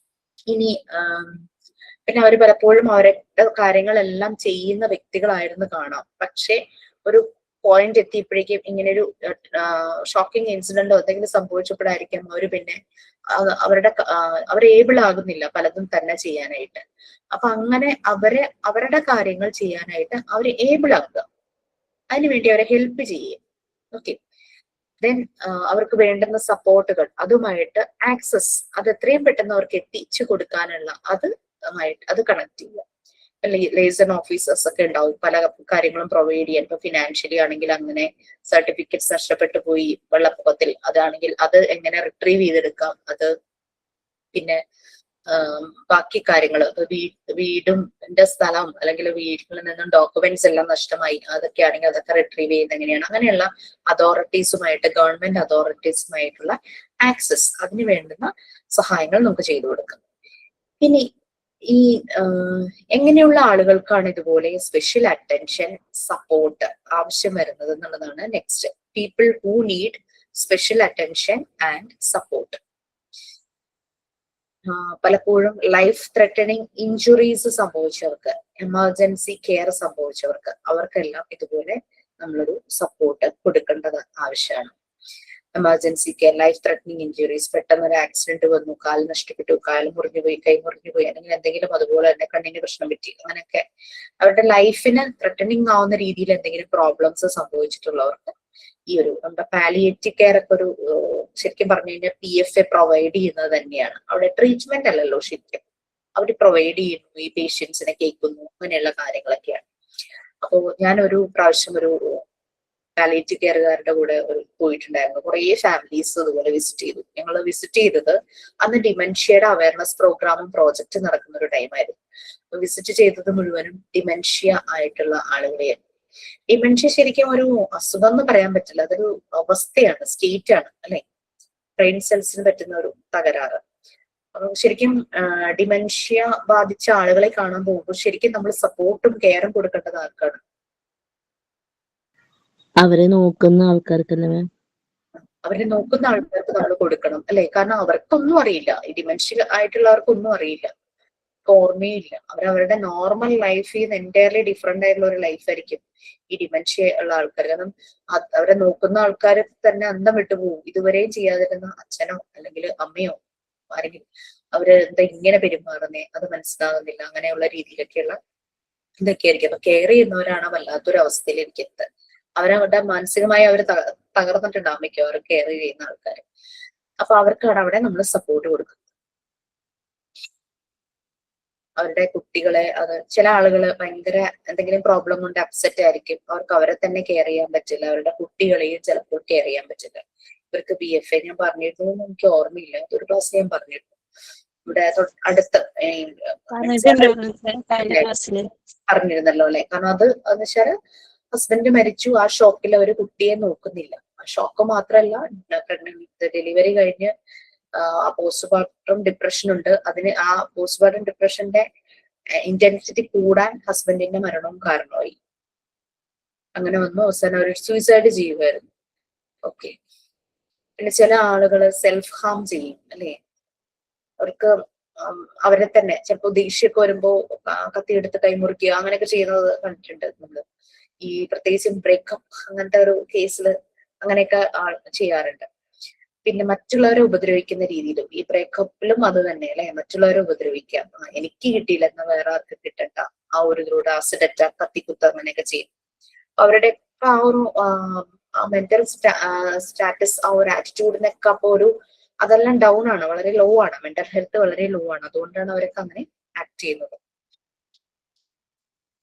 ഇനി പിന്നെ അവർ പലപ്പോഴും അവരുടെ കാര്യങ്ങളെല്ലാം ചെയ്യുന്ന വ്യക്തികളായിരുന്നു കാണാം, പക്ഷെ ഒരു പോയിന്റ് എത്തിയപ്പോഴേക്കും ഇങ്ങനെയൊരു ഷോക്കിംഗ് ഇൻസിഡന്റോ എന്തെങ്കിലും സംഭവിച്ചപ്പോഴായിരിക്കും അവർ പിന്നെ അവർ ഏബിൾ ആകുന്നില്ല പലതും തന്നെ ചെയ്യാനായിട്ട്. അപ്പൊ അങ്ങനെ അവരുടെ കാര്യങ്ങൾ ചെയ്യാനായിട്ട് അവർ ഏബിൾ ആക്കുക, അതിനുവേണ്ടി അവരെ ഹെൽപ്പ് ചെയ്യുക. ഓക്കെ, ദെൻ അവർക്ക് വേണ്ടുന്ന സപ്പോർട്ടുകൾ, അതുമായിട്ട് ആക്സസ്, അത് എത്രയും പെട്ടെന്ന് അവർക്ക് എത്തിച്ചു കൊടുക്കാനുള്ള അത് കണക്ട് ചെയ്യുക. ലേസൺ ഓഫീസേഴ്സ് ഒക്കെ ഉണ്ടാവും, പല കാര്യങ്ങളും പ്രൊവൈഡ് ചെയ്യാൻ. ഇപ്പൊ ഫിനാൻഷ്യലി ആണെങ്കിൽ അങ്ങനെ സർട്ടിഫിക്കറ്റ്സ് നഷ്ടപ്പെട്ടു പോയി വെള്ളപ്പൊക്കത്തിൽ, അതാണെങ്കിൽ അത് എങ്ങനെ റിട്രീവ് ചെയ്തെടുക്കാം, അത് പിന്നെ ബാക്കി കാര്യങ്ങൾ, വീടും സ്ഥലം അല്ലെങ്കിൽ വീട്ടിൽ നിന്നും ഡോക്യുമെന്റ്സ് എല്ലാം നഷ്ടമായി, അതൊക്കെ ആണെങ്കിൽ അതൊക്കെ റിട്രീവ് ചെയ്യുന്നത് എങ്ങനെയാണ്, അങ്ങനെയുള്ള അതോറിറ്റീസുമായിട്ട്, ഗവൺമെന്റ് അതോറിറ്റീസുമായിട്ടുള്ള ആക്സസ്, അതിന് വേണ്ടുന്ന സഹായങ്ങൾ നമുക്ക് ചെയ്തു കൊടുക്കാം. ഇനി ഈ എങ്ങനെയുള്ള ആളുകൾക്കാണ് ഇതുപോലെ സ്പെഷ്യൽ അറ്റൻഷൻ സപ്പോർട്ട് ആവശ്യം വരുന്നത് എന്നുള്ളതാണ് next. People who need special attention and support. പലപ്പോഴും ലൈഫ് ത്രെറ്റനിങ് ഇഞ്ചുറീസ് സംഭവിച്ചവർക്ക്, എമർജൻസി കെയർ സംഭവിച്ചവർക്ക്, അവർക്കെല്ലാം ഇതുപോലെ നമ്മളൊരു സപ്പോർട്ട് കൊടുക്കേണ്ടത് ആവശ്യമാണ്. Emergency care, life threatening injuries, പെട്ടെന്ന് ഒരു ആക്സിഡന്റ് വന്നു, കാല് നഷ്ടപ്പെട്ടു, കാല് മുറിഞ്ഞുപോയി, കൈ മുറിഞ്ഞുപോയി, അല്ലെങ്കിൽ എന്തെങ്കിലും അതുപോലെ തന്നെ കണ്ണിന് പ്രശ്നം പറ്റി, അങ്ങനെയൊക്കെ അവരുടെ ലൈഫിന് ത്രെറ്റനിങ് ആവുന്ന രീതിയിൽ എന്തെങ്കിലും പ്രോബ്ലംസ് സംഭവിച്ചിട്ടുള്ളവർക്ക് ഈ ഒരു നമ്മുടെ പാലിയേറ്റീവ് കെയർ ഒക്കെ ഒരു ശരിക്കും പറഞ്ഞു കഴിഞ്ഞാൽ PFA പ്രൊവൈഡ് ചെയ്യുന്നത് തന്നെയാണ്. അവിടെ ട്രീറ്റ്മെന്റ് അല്ലല്ലോ ശരിക്കും, അവർ പ്രൊവൈഡ് ചെയ്യുന്നു, ഈ പേഷ്യൻസിനെ കേൾക്കുന്നു, അങ്ങനെയുള്ള കാര്യങ്ങളൊക്കെയാണ്. അപ്പോ ഞാൻ ഒരു പ്രാവശ്യം ഒരു പാലിയേറ്റീവ് കെയറുകാരുടെ കൂടെ പോയിട്ടുണ്ടായിരുന്നു. കുറേ ഫാമിലീസ് അതുപോലെ വിസിറ്റ് ചെയ്തു. ഞങ്ങൾ വിസിറ്റ് ചെയ്തത് അന്ന് ഡിമെൻഷ്യയുടെ അവയർനെസ് പ്രോഗ്രാമും പ്രോജക്റ്റ് നടക്കുന്ന ഒരു ടൈമായിരുന്നു. വിസിറ്റ് ചെയ്തത് മുഴുവനും ഡിമെൻഷ്യ ആയിട്ടുള്ള ആളുകളെയാണ്. ഡിമെൻഷ്യ ശരിക്കും ഒരു അസുഖം എന്ന് പറയാൻ പറ്റില്ല, അതൊരു അവസ്ഥയാണ്, സ്റ്റേറ്റ് ആണ് അല്ലെ, ബ്രെയിൻ സെൽസിന് പറ്റുന്ന ഒരു തകരാറ്. ശരിക്കും ഡിമെൻഷ്യ ബാധിച്ച ആളുകളെ കാണാൻ പോകുമ്പോൾ ശരിക്കും നമ്മൾ സപ്പോർട്ടും കെയറും കൊടുക്കേണ്ടത് ആർക്കാണ്? അവരെ നോക്കുന്ന ആൾക്കാർക്കല്ലേ മാം? അവരെ നോക്കുന്ന ആൾക്കാർക്ക് നമ്മൾ കൊടുക്കണം അല്ലെ, കാരണം അവർക്കൊന്നും അറിയില്ല, ഈ ഡിമെൻഷ്യ ആയിട്ടുള്ളവർക്കൊന്നും അറിയില്ല. ഓർമ്മയില്ല. അവരവരുടെ നോർമൽ ലൈഫിൽ നിന്ന് എൻറ്റയർലി ഡിഫറെന്റ് ആയിട്ടുള്ള ഒരു ലൈഫായിരിക്കും ഈ ഡിമെൻഷ്യ ഉള്ള ആൾക്കാർ. കാരണം അവരെ നോക്കുന്ന ആൾക്കാർ തന്നെ അന്തം വിട്ടുപോകും. ഇതുവരെയും ചെയ്യാതിരുന്ന അച്ഛനോ അല്ലെങ്കിൽ അമ്മയോ ആരെങ്കിലും അവര് എന്താ ഇങ്ങനെ പെരുമാറുന്നേ അത് മനസ്സിലാകുന്നില്ല. അങ്ങനെയുള്ള രീതിയിലൊക്കെയുള്ള ഇതൊക്കെ ആയിരിക്കും. അപ്പൊ കെയർ ചെയ്യുന്നവരാണ് വല്ലാത്തൊരു അവസ്ഥയിലേക്ക് എത്തുന്നത്. അവരവരുടെ മാനസികമായി അവർ തകർന്നിട്ടുണ്ടാവും മിക്കവാറും കെയർ ചെയ്യുന്ന ആൾക്കാർ. അപ്പൊ അവർക്കാണ് അവിടെ നമ്മൾ സപ്പോർട്ട് കൊടുക്കുന്നത്. അവരുടെ കുട്ടികളെ, അത് ചില ആളുകൾ ഭയങ്കര എന്തെങ്കിലും പ്രോബ്ലം കൊണ്ട് അപ്സെറ്റ് ആയിരിക്കും, അവർക്ക് അവരെ തന്നെ കെയർ ചെയ്യാൻ പറ്റില്ല, അവരുടെ കുട്ടികളെയും ചിലപ്പോൾ കെയർ ചെയ്യാൻ പറ്റില്ല. ഇവർക്ക് BFA ഞാൻ പറഞ്ഞിരുന്നു, എനിക്ക് ഓർമ്മയില്ല, ഒരു ക്ലാസ് ഞാൻ പറഞ്ഞിരുന്നു ഇവിടെ അടുത്ത് പറഞ്ഞിരുന്നല്ലോ അല്ലെ. കാരണം അത് എന്ന് വെച്ചാല് ഹസ്ബൻഡ് മരിച്ചു, ആ ഷോക്കിൽ അവര് കുട്ടിയെ നോക്കുന്നില്ല. ആ ഷോക്ക് മാത്രല്ല, ഡെലിവറി കഴിഞ്ഞ് പോസ്റ്റ്മോർട്ടം ഡിപ്രഷൻ ഉണ്ട്. അതിന് ആ പോസ്റ്റ്മോർട്ടം ഡിപ്രഷന്റെ ഇന്റൻസിറ്റി കൂടാൻ ഹസ്ബൻഡിന്റെ മരണവും കാരണമായി. അങ്ങനെ വന്നു അവസാനം അവർ സൂയിസൈഡ് ചെയ്യുമായിരുന്നു. ഓക്കെ. പിന്നെ ചില ആളുകൾ സെൽഫ് ഹാം ചെയ്യും അല്ലെ. അവർക്ക് അവരെ തന്നെ ചിലപ്പോൾ ദേഷ്യമൊക്കെ വരുമ്പോ കത്തിയെടുത്ത് കൈമുറിക്കുക അങ്ങനെയൊക്കെ ചെയ്യുന്നത് കണ്ടിട്ടുണ്ട് നമ്മള്. ഈ പ്രത്യേകിച്ച് ബ്രേക്കപ്പ് അങ്ങനത്തെ ഒരു കേസിൽ അങ്ങനെയൊക്കെ ചെയ്യാറുണ്ട്. പിന്നെ മറ്റുള്ളവരെ ഉപദ്രവിക്കുന്ന രീതിയിലും ഈ ബ്രേക്കപ്പിലും അത് തന്നെ അല്ലെ, മറ്റുള്ളവരെ ഉപദ്രവിക്കാം. എനിക്ക് കിട്ടിയില്ല എന്നാ വേറെ ആർക്ക് കിട്ടണ്ട, ആ ഒരു ഇതിലൂടെ ആസിഡറ്റ കത്തിക്കുത്ത അങ്ങനെയൊക്കെ ചെയ്യും. അവരുടെ ആ ഒരു മെന്റൽ സ്റ്റാറ്റസ്, ആ ഒരു ആറ്റിറ്റ്യൂഡിനൊക്കെ അപ്പൊ ഒരു അതെല്ലാം ഡൗൺ ആണ്, വളരെ ലോ ആണ്, മെന്റൽ ഹെൽത്ത് വളരെ ലോ ആണ്. അതുകൊണ്ടാണ് അവരൊക്കെ അങ്ങനെ ആക്ട് ചെയ്യുന്നത്.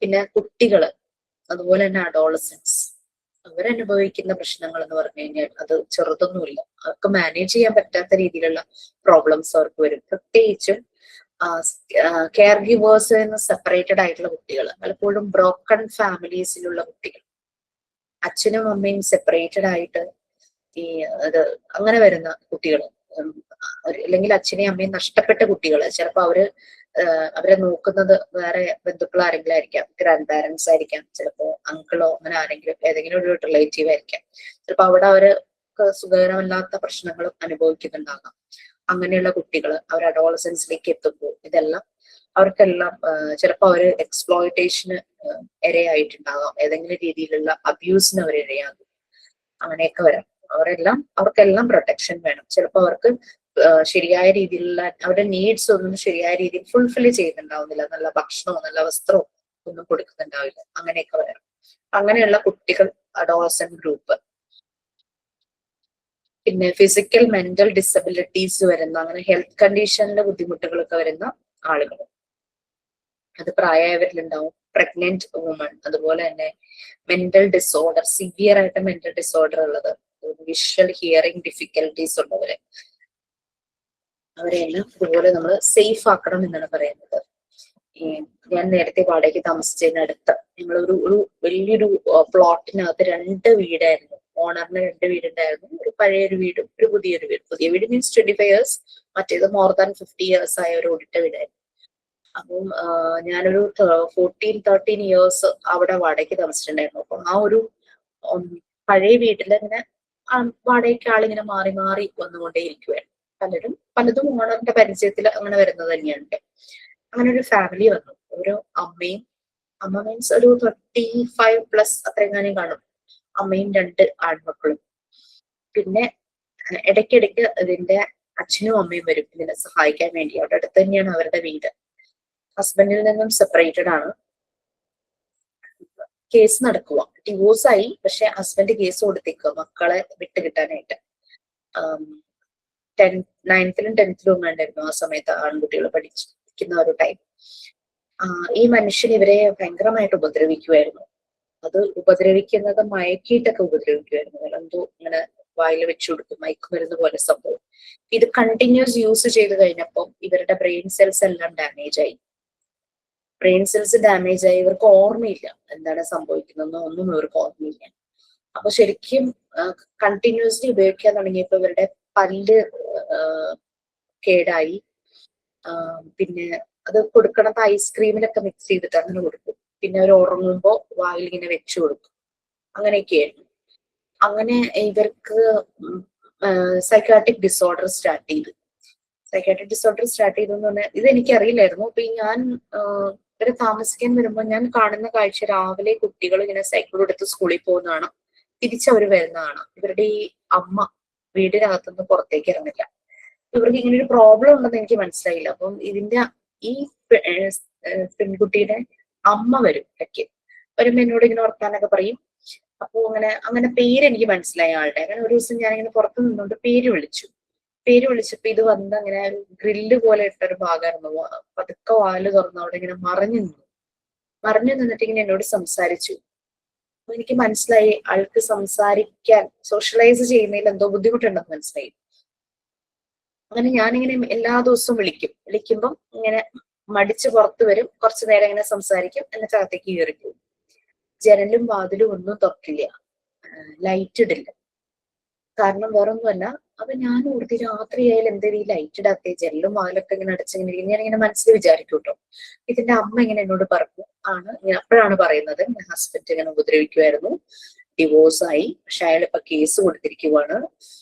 പിന്നെ കുട്ടികള്, അതുപോലെ തന്നെ അഡോളസൻസ്, അവരനുഭവിക്കുന്ന പ്രശ്നങ്ങൾ എന്ന് പറഞ്ഞു കഴിഞ്ഞാൽ അത് ചെറുതൊന്നുമില്ല. അവർക്ക് മാനേജ് ചെയ്യാൻ പറ്റാത്ത രീതിയിലുള്ള പ്രോബ്ലംസ് അവർക്ക് വരും. പ്രത്യേകിച്ചും കെയർ ഗിവേഴ്സ് എന്ന് സെപ്പറേറ്റഡ് ആയിട്ടുള്ള കുട്ടികൾ, പലപ്പോഴും ബ്രോക്കൺ ഫാമിലീസിലുള്ള കുട്ടികൾ, അച്ഛനും അമ്മയും സെപ്പറേറ്റഡ് ആയിട്ട് ഈ അത് അങ്ങനെ വരുന്ന കുട്ടികൾ, അല്ലെങ്കിൽ അച്ഛനെയും അമ്മയും നഷ്ടപ്പെട്ട കുട്ടികൾ, ചിലപ്പോൾ അവരെ നോക്കുന്നത് വേറെ ബന്ധുക്കൾ ആരെങ്കിലും ആയിരിക്കാം, ഗ്രാൻഡ് പാരന്റ്സ് ആയിരിക്കാം, ചിലപ്പോ അങ്കിളോ അങ്ങനെ ആരെങ്കിലും, ഏതെങ്കിലും ഒരു റിലേറ്റീവ് ആയിരിക്കാം. ചിലപ്പോ അവിടെ അവർക്ക് സുഖകരമല്ലാത്ത പ്രശ്നങ്ങളും അനുഭവിക്കുന്നുണ്ടാകാം. അങ്ങനെയുള്ള കുട്ടികൾ അവർ അഡോളസൻസിലേക്ക് എത്തുമ്പോൾ ഇതെല്ലാം അവർക്കെല്ലാം ചിലപ്പോൾ അവര് എക്സ്പ്ലോയിറ്റേഷന് ഇരയായിട്ടുണ്ടാകാം, ഏതെങ്കിലും രീതിയിലുള്ള അബ്യൂസിന് അവർ ഇരയാകും. അങ്ങനെയൊക്കെ വരാം. അവർക്കെല്ലാം പ്രൊട്ടക്ഷൻ വേണം. ചിലപ്പോൾ അവർക്ക് ശരിയായ രീതിയിലുള്ള അവരുടെ നീഡ്സ് ഒന്നും ശരിയായ രീതിയിൽ ഫുൾഫിൽ ചെയ്യുന്നുണ്ടാവുന്നില്ല, നല്ല ഭക്ഷണവും നല്ല വസ്ത്രവും ഒന്നും കൊടുക്കുന്നുണ്ടാവില്ല. അങ്ങനെയൊക്കെ വരാം. അങ്ങനെയുള്ള കുട്ടികൾ അഡോളസന്റ് ഗ്രൂപ്പ്. പിന്നെ ഫിസിക്കൽ മെന്റൽ ഡിസബിലിറ്റീസ് വരുന്ന, അങ്ങനെ ഹെൽത്ത് കണ്ടീഷനിലെ ബുദ്ധിമുട്ടുകളൊക്കെ വരുന്ന ആളുകൾ, അത് പ്രായമായവരിലുണ്ടാവും. പ്രഗ്നന്റ് വുമൺ, അതുപോലെ തന്നെ മെന്റൽ ഡിസോർഡർ, സിവിയർ ആയിട്ട് മെന്റൽ ഡിസോർഡർ ഉള്ളത്, വിഷ്വൽ ഹിയറിംഗ് ഡിഫിക്കൽട്ടീസ് ഉള്ളവര്, അവരെല്ലാം ഇതുപോലെ നമ്മൾ സേഫ് ആക്കണം എന്നാണ് പറയുന്നത്. ഞാൻ നേരത്തെ വാടകയ്ക്ക് താമസിച്ചതിനടുത്ത് ഞങ്ങളൊരു വലിയൊരു പ്ലോട്ടിനകത്ത് 2 വീടായിരുന്നു. ഓണറിന് 2 വീടുണ്ടായിരുന്നു. ഒരു പഴയൊരു വീടും ഒരു പുതിയൊരു വീട്. പുതിയ വീട് മീൻസ് 25 years, മറ്റേത് മോർ ദാൻ 50 years ആയ ഒരു ഓടിട്ട വീടായിരുന്നു. അപ്പം ഞാനൊരു 14-13 years അവിടെ വാടകയ്ക്ക് താമസിച്ചിട്ടുണ്ടായിരുന്നു. അപ്പൊ ആ ഒരു പഴയ വീട്ടിൽ ഇങ്ങനെ വാടകയ്ക്ക് ആളിങ്ങനെ മാറി മാറി വന്നുകൊണ്ടേ ഇരിക്കുവായിരുന്നു. പലതും ഓണറിന്റെ പരിചയത്തിൽ അങ്ങനെ വരുന്നത് തന്നെയാണ്. അങ്ങനെ ഒരു ഫാമിലി വന്നു. ഒരു അമ്മ മീൻസ് ഒരു 35+ അത്രയെങ്ങാനും കാണും. അമ്മയും 2 ആൺമക്കളും. പിന്നെ ഇടയ്ക്കിടയ്ക്ക് ഇതിന്റെ അച്ഛനും അമ്മയും വരും ഇതിനെ സഹായിക്കാൻ വേണ്ടി. അവിടെ അടുത്ത് തന്നെയാണ് അവരുടെ വീട്. ഹസ്ബൻഡിൽ നിന്നും സെപ്പറേറ്റഡ് ആണ്. കേസ് നടക്കുക, ഡിവോഴ്സായി, പക്ഷെ ഹസ്ബൻഡ് കേസ് കൊടുത്തേക്കുക മക്കളെ വിട്ട് കിട്ടാനായിട്ട്. 9th-ലും 10th-ലും ഉണ്ടായിരുന്നു ആ സമയത്ത് ആൺകുട്ടികൾ പഠിക്കുന്ന ഒരു ടൈം. ഈ മനുഷ്യൻ ഇവരെ ഭയങ്കരമായിട്ട് ഉപദ്രവിക്കുമായിരുന്നു. അത് ഉപദ്രവിക്കുന്നത് മയക്കിയിട്ടൊക്കെ ഉപദ്രവിക്കുമായിരുന്നു. എന്തോ ഇങ്ങനെ വായിൽ വെച്ചു കൊടുക്കും, മയക്കുമരുന്ന് പോലെ സംഭവം. ഇത് കണ്ടിന്യൂസ് യൂസ് ചെയ്ത് കഴിഞ്ഞപ്പോൾ ഇവരുടെ ബ്രെയിൻ സെൽസ് എല്ലാം ഡാമേജ് ആയി. ഇവർക്ക് ഓർമ്മയില്ല എന്താണ് സംഭവിക്കുന്നതെന്നോ ഒന്നും ഇവർക്ക് ഓർമ്മയില്ല. അപ്പൊ ശരിക്കും കണ്ടിന്യൂസ്ലി ഉപയോഗിക്കാൻ തുടങ്ങിയപ്പോ ഇവരുടെ പല്ല് കേടായി. പിന്നെ അത് കൊടുക്കണത് ഐസ്ക്രീമിലൊക്കെ മിക്സ് ചെയ്തിട്ട് അങ്ങനെ കൊടുക്കും. പിന്നെ അവർ ഉറങ്ങുമ്പോ വായിൽ ഇങ്ങനെ വെച്ചു കൊടുക്കും. അങ്ങനെയൊക്കെയായിരുന്നു. അങ്ങനെ ഇവർക്ക് സൈക്കാട്രിക് ഡിസോർഡർ സ്റ്റാർട്ട് ചെയ്തു. സൈക്കാട്രിക് ഡിസോർഡർ സ്റ്റാർട്ട് ചെയ്തു എന്ന് പറഞ്ഞാൽ ഇത് എനിക്കറിയില്ലായിരുന്നു. അപ്പൊ ഈ ഞാൻ ഇവരെ താമസിക്കാൻ വരുമ്പോൾ ഞാൻ കാണുന്ന കാഴ്ച, രാവിലെ കുട്ടികൾ ഇങ്ങനെ സൈക്കിൾ എടുത്ത് സ്കൂളിൽ പോകുന്നതാണ്, തിരിച്ചവർ വരുന്നതാണ്. ഇവരുടെ ഈ അമ്മ വീടിനകത്തുനിന്ന് പുറത്തേക്ക് ഇറങ്ങില്ല. ഇവർക്ക് ഇങ്ങനെ ഒരു പ്രോബ്ലം ഉണ്ടെന്ന് എനിക്ക് മനസ്സിലായില്ല. അപ്പം ഇതിന്റെ ഈ പെൺകുട്ടിയുടെ അമ്മ വരും ഇടയ്ക്ക് വരുമ്പോ എന്നോട് ഇങ്ങനെ വർത്താനൊക്കെ പറയും. അപ്പൊ അങ്ങനെ പേര് എനിക്ക് മനസ്സിലായ ആളുടെ. അങ്ങനെ ഒരു ദിവസം ഞാനിങ്ങനെ പുറത്ത് നിന്നുകൊണ്ട് പേര് വിളിച്ചപ്പോ ഇത് വന്ന് അങ്ങനെ ഒരു ഗ്രില്ല് പോലെ ഇട്ടൊരു ഭാഗമായിരുന്നു. പതുക്കെ വാല് തുറന്ന് അവിടെ ഇങ്ങനെ മറഞ്ഞു നിന്നിട്ട് ഇങ്ങനെ എന്നോട് സംസാരിച്ചു. അപ്പൊ എനിക്ക് മനസ്സിലായി ആൾക്ക് സംസാരിക്കാൻ, സോഷ്യലൈസ് ചെയ്യുന്നതിൽ എന്തോ ബുദ്ധിമുട്ടുണ്ടെന്ന് മനസ്സിലായി. അങ്ങനെ ഞാനിങ്ങനെ എല്ലാ ദിവസവും വിളിക്കുമ്പം ഇങ്ങനെ മടിച്ച് പുറത്ത് വരും, കുറച്ചു നേരം ഇങ്ങനെ സംസാരിക്കും, എന്നിട്ട് അകത്തേക്ക് കയറിപ്പോകും. ജനലും വാതിലും ഒന്നും തുറക്കില്ല, ലൈറ്റ് ഇടില്ല. കാരണം വേറൊന്നുമല്ല, അപ്പൊ ഞാൻ ഓർത്തി രാത്രിയായാലും എന്തെങ്കിലും ഈ ലൈറ്റ് ഇടാത്ത, ജനലും വാതിലൊക്കെ ഇങ്ങനെ അടച്ചിങ്ങനെ ഇരിക്കും. ഞാനിങ്ങനെ മനസ്സിൽ വിചാരിക്കും കേട്ടോ. ഇതിന്റെ അമ്മ ഇങ്ങനെ എന്നോട് പറഞ്ഞു അപ്പോഴാണ് പറയുന്നത് ഹസ്ബൻഡ് ഇങ്ങനെ ഉപദ്രവിക്കുമായിരുന്നു, ഡിവോഴ്സായി, പക്ഷെ അയാൾ ഇപ്പൊ കേസ് കൊടുത്തിരിക്കുവാണ്,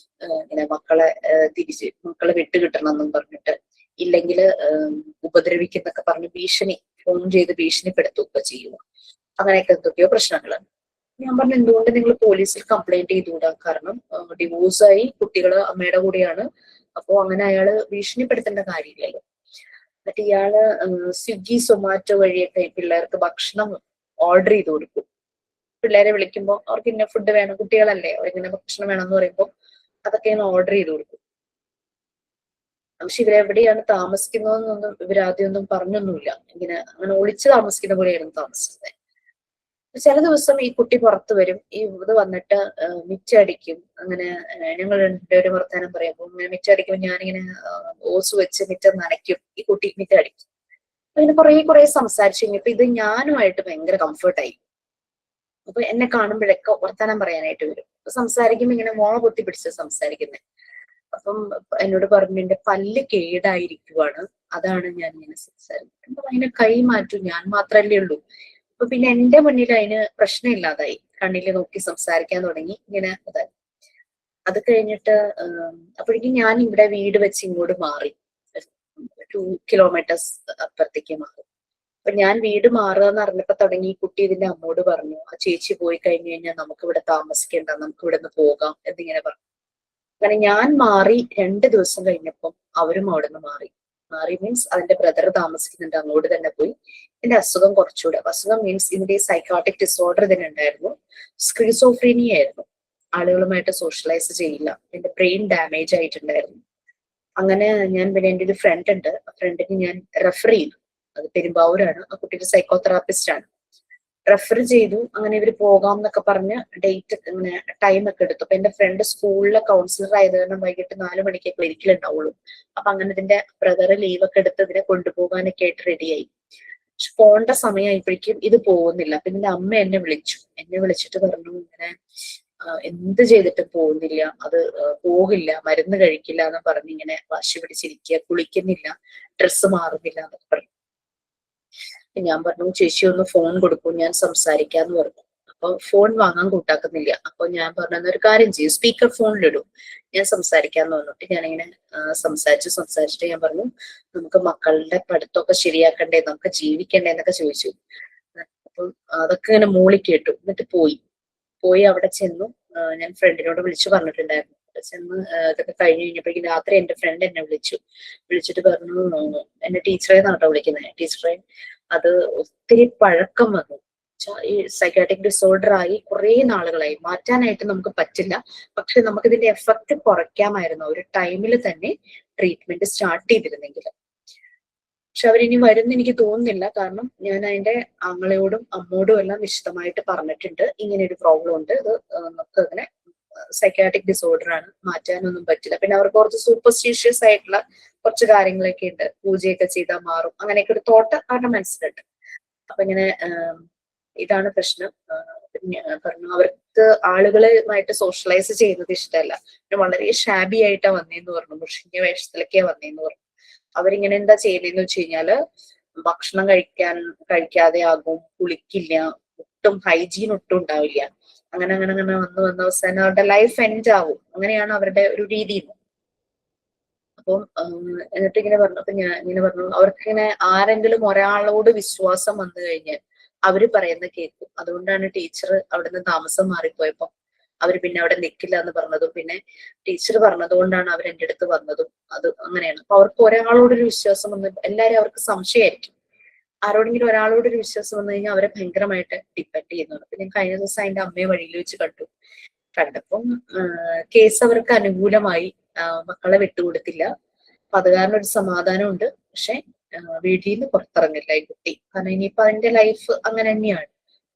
ഇങ്ങനെ മക്കളെ വിട്ടുകിട്ടണം എന്നും പറഞ്ഞിട്ട്, ഇല്ലെങ്കിൽ ഉപദ്രവിക്കുന്നൊക്കെ പറഞ്ഞ് ഫോൺ ചെയ്ത് ഭീഷണിപ്പെടുത്തുകയൊക്കെ ചെയ്യുക. അങ്ങനെയൊക്കെ എന്തൊക്കെയോ പ്രശ്നങ്ങളാണ്. ഞാൻ പറഞ്ഞു എന്തുകൊണ്ട് നിങ്ങൾ പോലീസിൽ കംപ്ലൈന്റ് ചെയ്തുകൂടാ, കാരണം ഡിവോഴ്സായി, കുട്ടികള് അമ്മയുടെ കൂടെയാണ്, അപ്പോ അങ്ങനെ അയാള് ഭീഷണിപ്പെടുത്തേണ്ട കാര്യമില്ലല്ലോ. എന്നിട്ട് ഇയാള് സ്വിഗ്ഗി സൊമാറ്റോ വഴിയൊക്കെ പിള്ളേർക്ക് ഭക്ഷണം ഓർഡർ ചെയ്ത് കൊടുക്കും. പിള്ളേരെ വിളിക്കുമ്പോൾ അവർക്ക് ഇന്ന ഫുഡ് വേണം, കുട്ടികളല്ലേ, ഇങ്ങനെ ഭക്ഷണം വേണമെന്ന് പറയുമ്പോൾ അതൊക്കെ ഓർഡർ ചെയ്ത് കൊടുക്കും. പക്ഷെ ഇവരെവിടെയാണ് താമസിക്കുന്നതെന്നൊന്നും ഇവരാദ്യമൊന്നും പറഞ്ഞൊന്നുമില്ല. അങ്ങനെ ഒളിച്ചു താമസിക്കുന്ന പോലെയായിരുന്നു താമസിക്കുന്നത്. ചില ദിവസം ഈ കുട്ടി പുറത്തു വരും, ഇത് വന്നിട്ട് മിറ്റടിക്കും. അങ്ങനെ ഞങ്ങൾ രണ്ടുപേരും വർത്താനം പറയുമ്പോൾ ഇങ്ങനെ മിറ്റടിക്കുമ്പോൾ ഞാനിങ്ങനെ ഓസ് വെച്ച് മിറ്റം നനയ്ക്കും, ഈ കുട്ടി മിറ്റടിക്കും. അങ്ങനെ കുറെ സംസാരിച്ചു കഴിഞ്ഞപ്പോ ഇത് ഞാനുമായിട്ട് ഭയങ്കര കംഫർട്ടായി. അപ്പൊ എന്നെ കാണുമ്പോഴൊക്കെ വർത്താനം പറയാനായിട്ട് വരും. സംസാരിക്കുമ്പോ ഇങ്ങനെ മോള പൊത്തി പിടിച്ച് സംസാരിക്കുന്നത്. അപ്പം എന്നോട് പറഞ്ഞു എന്റെ പല്ല് കേടായിരിക്കുവാണ്, അതാണ് ഞാൻ ഇങ്ങനെ സംസാരിക്കുന്നത്. അതിനെ കൈ മാറ്റും, ഞാൻ മാത്രല്ലേ ഉള്ളൂ. അപ്പൊ പിന്നെ എന്റെ മുന്നിൽ അതിന് പ്രശ്നമില്ലാതായി, കണ്ണില് നോക്കി സംസാരിക്കാൻ തുടങ്ങി. ഇങ്ങനെ അതായി. അത് കഴിഞ്ഞിട്ട് അപ്പോഴേക്കും ഞാൻ ഇവിടെ വീട് വെച്ച് ഇങ്ങോട്ട് മാറി, 2 കിലോമീറ്റേഴ്സ് അപ്പുറത്തേക്ക് മാറി. അപ്പൊ ഞാൻ വീട് മാറുകയെന്ന് അറിഞ്ഞപ്പോ തുടങ്ങി ഈ കുട്ടി ഇതിന്റെ അമ്മോട് പറഞ്ഞു, ആ ചേച്ചി പോയി കഴിഞ്ഞു കഴിഞ്ഞാൽ നമുക്ക് ഇവിടെ താമസിക്കണ്ട, നമുക്ക് ഇവിടെ നിന്ന് പോകാം എന്നിങ്ങനെ പറഞ്ഞു. അങ്ങനെ ഞാൻ മാറി 2 ദിവസം കഴിഞ്ഞപ്പം അവരും അവിടെ നിന്ന് മാറി മീൻസ് അതിന്റെ ബ്രദർ താമസിക്കുന്നുണ്ട്, അങ്ങോട്ട് തന്നെ പോയി. എന്റെ അസുഖം കുറച്ചുകൂടെ, അസുഖം മീൻസ് ഇതിന്റെ സൈക്കാട്രിക് ഡിസോർഡർ ഇതിനുണ്ടായിരുന്നു, സ്ക്രിസോഫ്രീനിയ ആയിരുന്നു, ആളുകളുമായിട്ട് സോഷ്യലൈസ് ചെയ്യില്ല, എന്റെ ബ്രെയിൻ ഡാമേജ് ആയിട്ടുണ്ടായിരുന്നു. അങ്ങനെ ഞാൻ പിന്നെ എൻ്റെ ഒരു ഫ്രണ്ട് ഉണ്ട്, ആ ഫ്രണ്ടിന് ഞാൻ റെഫർ ചെയ്തു. അത് പെരുമ്പാവൂരാണ്, ആ കുട്ടിക്ക് സൈക്കോതെറാപ്പിസ്റ്റ് ആണ്. റെഫർ ചെയ്തു. അങ്ങനെ ഇവര് പോകാം എന്നൊക്കെ പറഞ്ഞ് ഡേറ്റ് ഇങ്ങനെ ടൈം ഒക്കെ എടുത്തു. അപ്പൊ എന്റെ ഫ്രണ്ട് സ്കൂളിലെ കൗൺസിലർ ആയത് കാരണം വൈകിട്ട് 4 മണിക്ക് ക്ലിനിക്കിൽ ഉണ്ടാവുള്ളൂ. അപ്പൊ അങ്ങനെ ഇതിന്റെ ബ്രദർ ലീവ് ഒക്കെ എടുത്ത് ഇതിനെ കൊണ്ടുപോകാനൊക്കെ ആയിട്ട് റെഡിയായി. പക്ഷെ പോകേണ്ട സമയമായപ്പോഴേക്കും ഇത് പോകുന്നില്ല. അപ്പൊ ഇതിന്റെ അമ്മ എന്നെ വിളിച്ചിട്ട് പറഞ്ഞു ഇങ്ങനെ എന്ത് ചെയ്തിട്ടും പോകുന്നില്ല, അത് പോകില്ല, മരുന്ന് കഴിക്കില്ല എന്ന് പറഞ്ഞ് ഇങ്ങനെ വാശി പിടിച്ചിരിക്കുക, കുളിക്കുന്നില്ല, ഡ്രസ്സ് മാറുന്നില്ല എന്നൊക്കെ പറഞ്ഞു. ഞാൻ പറഞ്ഞു ചേച്ചി ഒന്ന് ഫോൺ കൊടുക്കൂ, ഞാൻ സംസാരിക്കാന്ന് പറഞ്ഞു. അപ്പൊ ഫോൺ വാങ്ങാൻ കൂട്ടാക്കുന്നില്ല. അപ്പൊ ഞാൻ പറഞ്ഞു ഒരു കാര്യം ചെയ്യും, സ്പീക്കർ ഫോണിലിടും, ഞാൻ സംസാരിക്കാന്ന് പറഞ്ഞിട്ട് ഞാനിങ്ങനെ സംസാരിച്ചിട്ട് ഞാൻ പറഞ്ഞു നമുക്ക് മക്കളുടെ പഠിത്തമൊക്കെ ശരിയാക്കണ്ടേ, നമുക്ക് ജീവിക്കണ്ടേ എന്നൊക്കെ ചോദിച്ചു. അപ്പൊ അതൊക്കെ ഇങ്ങനെ മൂളി കേട്ടു. എന്നിട്ട് പോയി അവിടെ ചെന്നു. ഞാൻ ഫ്രണ്ടിനോട് വിളിച്ചു പറഞ്ഞിട്ടുണ്ടായിരുന്നു. ചെന്ന് ഇതൊക്കെ കഴിഞ്ഞ് കഴിഞ്ഞപ്പോഴേക്കും രാത്രി എന്റെ ഫ്രണ്ട് എന്നെ വിളിച്ചിട്ട് പറഞ്ഞു, എന്നെ ടീച്ചറെ നാട്ടോ വിളിക്കുന്നത്, ടീച്ചറെ അത് ഒത്തിരി പഴക്കം വന്നു, ഈ സൈക്കാട്രിക് ഡിസോർഡർ ആയി കുറെ നാളുകളായി, മാറ്റാനായിട്ട് നമുക്ക് പറ്റില്ല, പക്ഷെ നമുക്ക് ഇതിന്റെ എഫക്ട് കുറയ്ക്കാമായിരുന്നു ഒരു ടൈമിൽ തന്നെ ട്രീറ്റ്മെന്റ് സ്റ്റാർട്ട് ചെയ്തിരുന്നെങ്കിൽ. പക്ഷെ അവരിനി വരുന്ന എനിക്ക് തോന്നുന്നില്ല, കാരണം ഞാൻ അതിന്റെ ആങ്ങളയോടും അമ്മോടും എല്ലാം വിശദമായിട്ട് പറഞ്ഞിട്ടുണ്ട്, ഇങ്ങനെ ഒരു പ്രോബ്ലം ഉണ്ട്, ഇത് നമുക്ക് അങ്ങനെ സൈക്കാട്രിക് ഡിസോർഡർ ആണ്, മാറ്റാനൊന്നും പറ്റില്ല. പിന്നെ അവർക്ക് കുറച്ച് സൂപ്പർസ്റ്റീഷ്യസ് ആയിട്ടുള്ള കുറച്ച് കാര്യങ്ങളൊക്കെ ഉണ്ട്, പൂജയൊക്കെ ചെയ്താൽ മാറും, അങ്ങനെയൊക്കെ ഒരു തോട്ട് അവരുടെ മനസ്സിലുണ്ട്. അപ്പൊ ഇങ്ങനെ ഇതാണ് പ്രശ്നം. പറഞ്ഞു അവർക്ക് ആളുകളുമായിട്ട് സോഷ്യലൈസ് ചെയ്യുന്നത് ഇഷ്ടമല്ല, പിന്നെ വളരെ ഷാബി ആയിട്ടാ വന്നേന്ന് പറഞ്ഞു, മുഷിഞ്ഞ വേഷത്തിലൊക്കെയാ വന്നേന്ന് പറഞ്ഞു. അവരിങ്ങനെ എന്താ ചെയ്യുന്നതെന്ന് വെച്ച് കഴിഞ്ഞാല് ഭക്ഷണം കഴിക്കാതെ ആകും, കുളിക്കില്ല, ഒട്ടും ഹൈജീൻ ഒട്ടും ഉണ്ടാവില്ല, അങ്ങനെ വന്ന് അവസാനം അവരുടെ ലൈഫ് എൻഡ് ആവും. അങ്ങനെയാണ് അവരുടെ ഒരു രീതി. അപ്പം എന്നിട്ട് ഇങ്ങനെ പറഞ്ഞു, അപ്പൊ ഞാൻ ഇങ്ങനെ പറഞ്ഞു, അവർക്കിങ്ങനെ ആരെങ്കിലും ഒരാളോട് വിശ്വാസം വന്നു കഴിഞ്ഞാൽ അവര് പറയുന്ന കേൾക്കും. അതുകൊണ്ടാണ് ടീച്ചർ അവിടുന്ന് താമസം മാറിപ്പോയപ്പോ അവര് പിന്നെ അവിടെ നിൽക്കില്ല എന്ന് പറഞ്ഞതും, പിന്നെ ടീച്ചർ പറഞ്ഞതുകൊണ്ടാണ് അവർ എൻ്റെ അടുത്ത് വന്നതും. അത് അങ്ങനെയാണ്. അപ്പൊ അവർക്ക് ഒരാളോടൊരു വിശ്വാസം വന്ന് എല്ലാരും അവർക്ക് സംശയമായിരിക്കും. ആരോടെങ്കിലും ഒരാളോടൊരു വിശ്വാസം വന്നു കഴിഞ്ഞാൽ അവരെ ഭയങ്കരമായിട്ട് ഡിപ്പെൻഡ് ചെയ്യുന്നുണ്ട്. അപ്പൊ ഞാൻ കഴിഞ്ഞ ദിവസം അതിന്റെ അമ്മയെ വഴിയിൽ വെച്ച് കണ്ടപ്പം കേസ് അവർക്ക് അനുകൂലമായി. മക്കളെ വിട്ടുകൊടുത്തില്ല. അപ്പൊ അത് കാരണം ഒരു സമാധാനമുണ്ട്. പക്ഷെ വീട്ടിൽ നിന്ന് പുറത്തിറങ്ങില്ല ഈ കുട്ടി. കാരണം ഇനിയിപ്പോ അതിന്റെ ലൈഫ് അങ്ങനെ തന്നെയാണ്.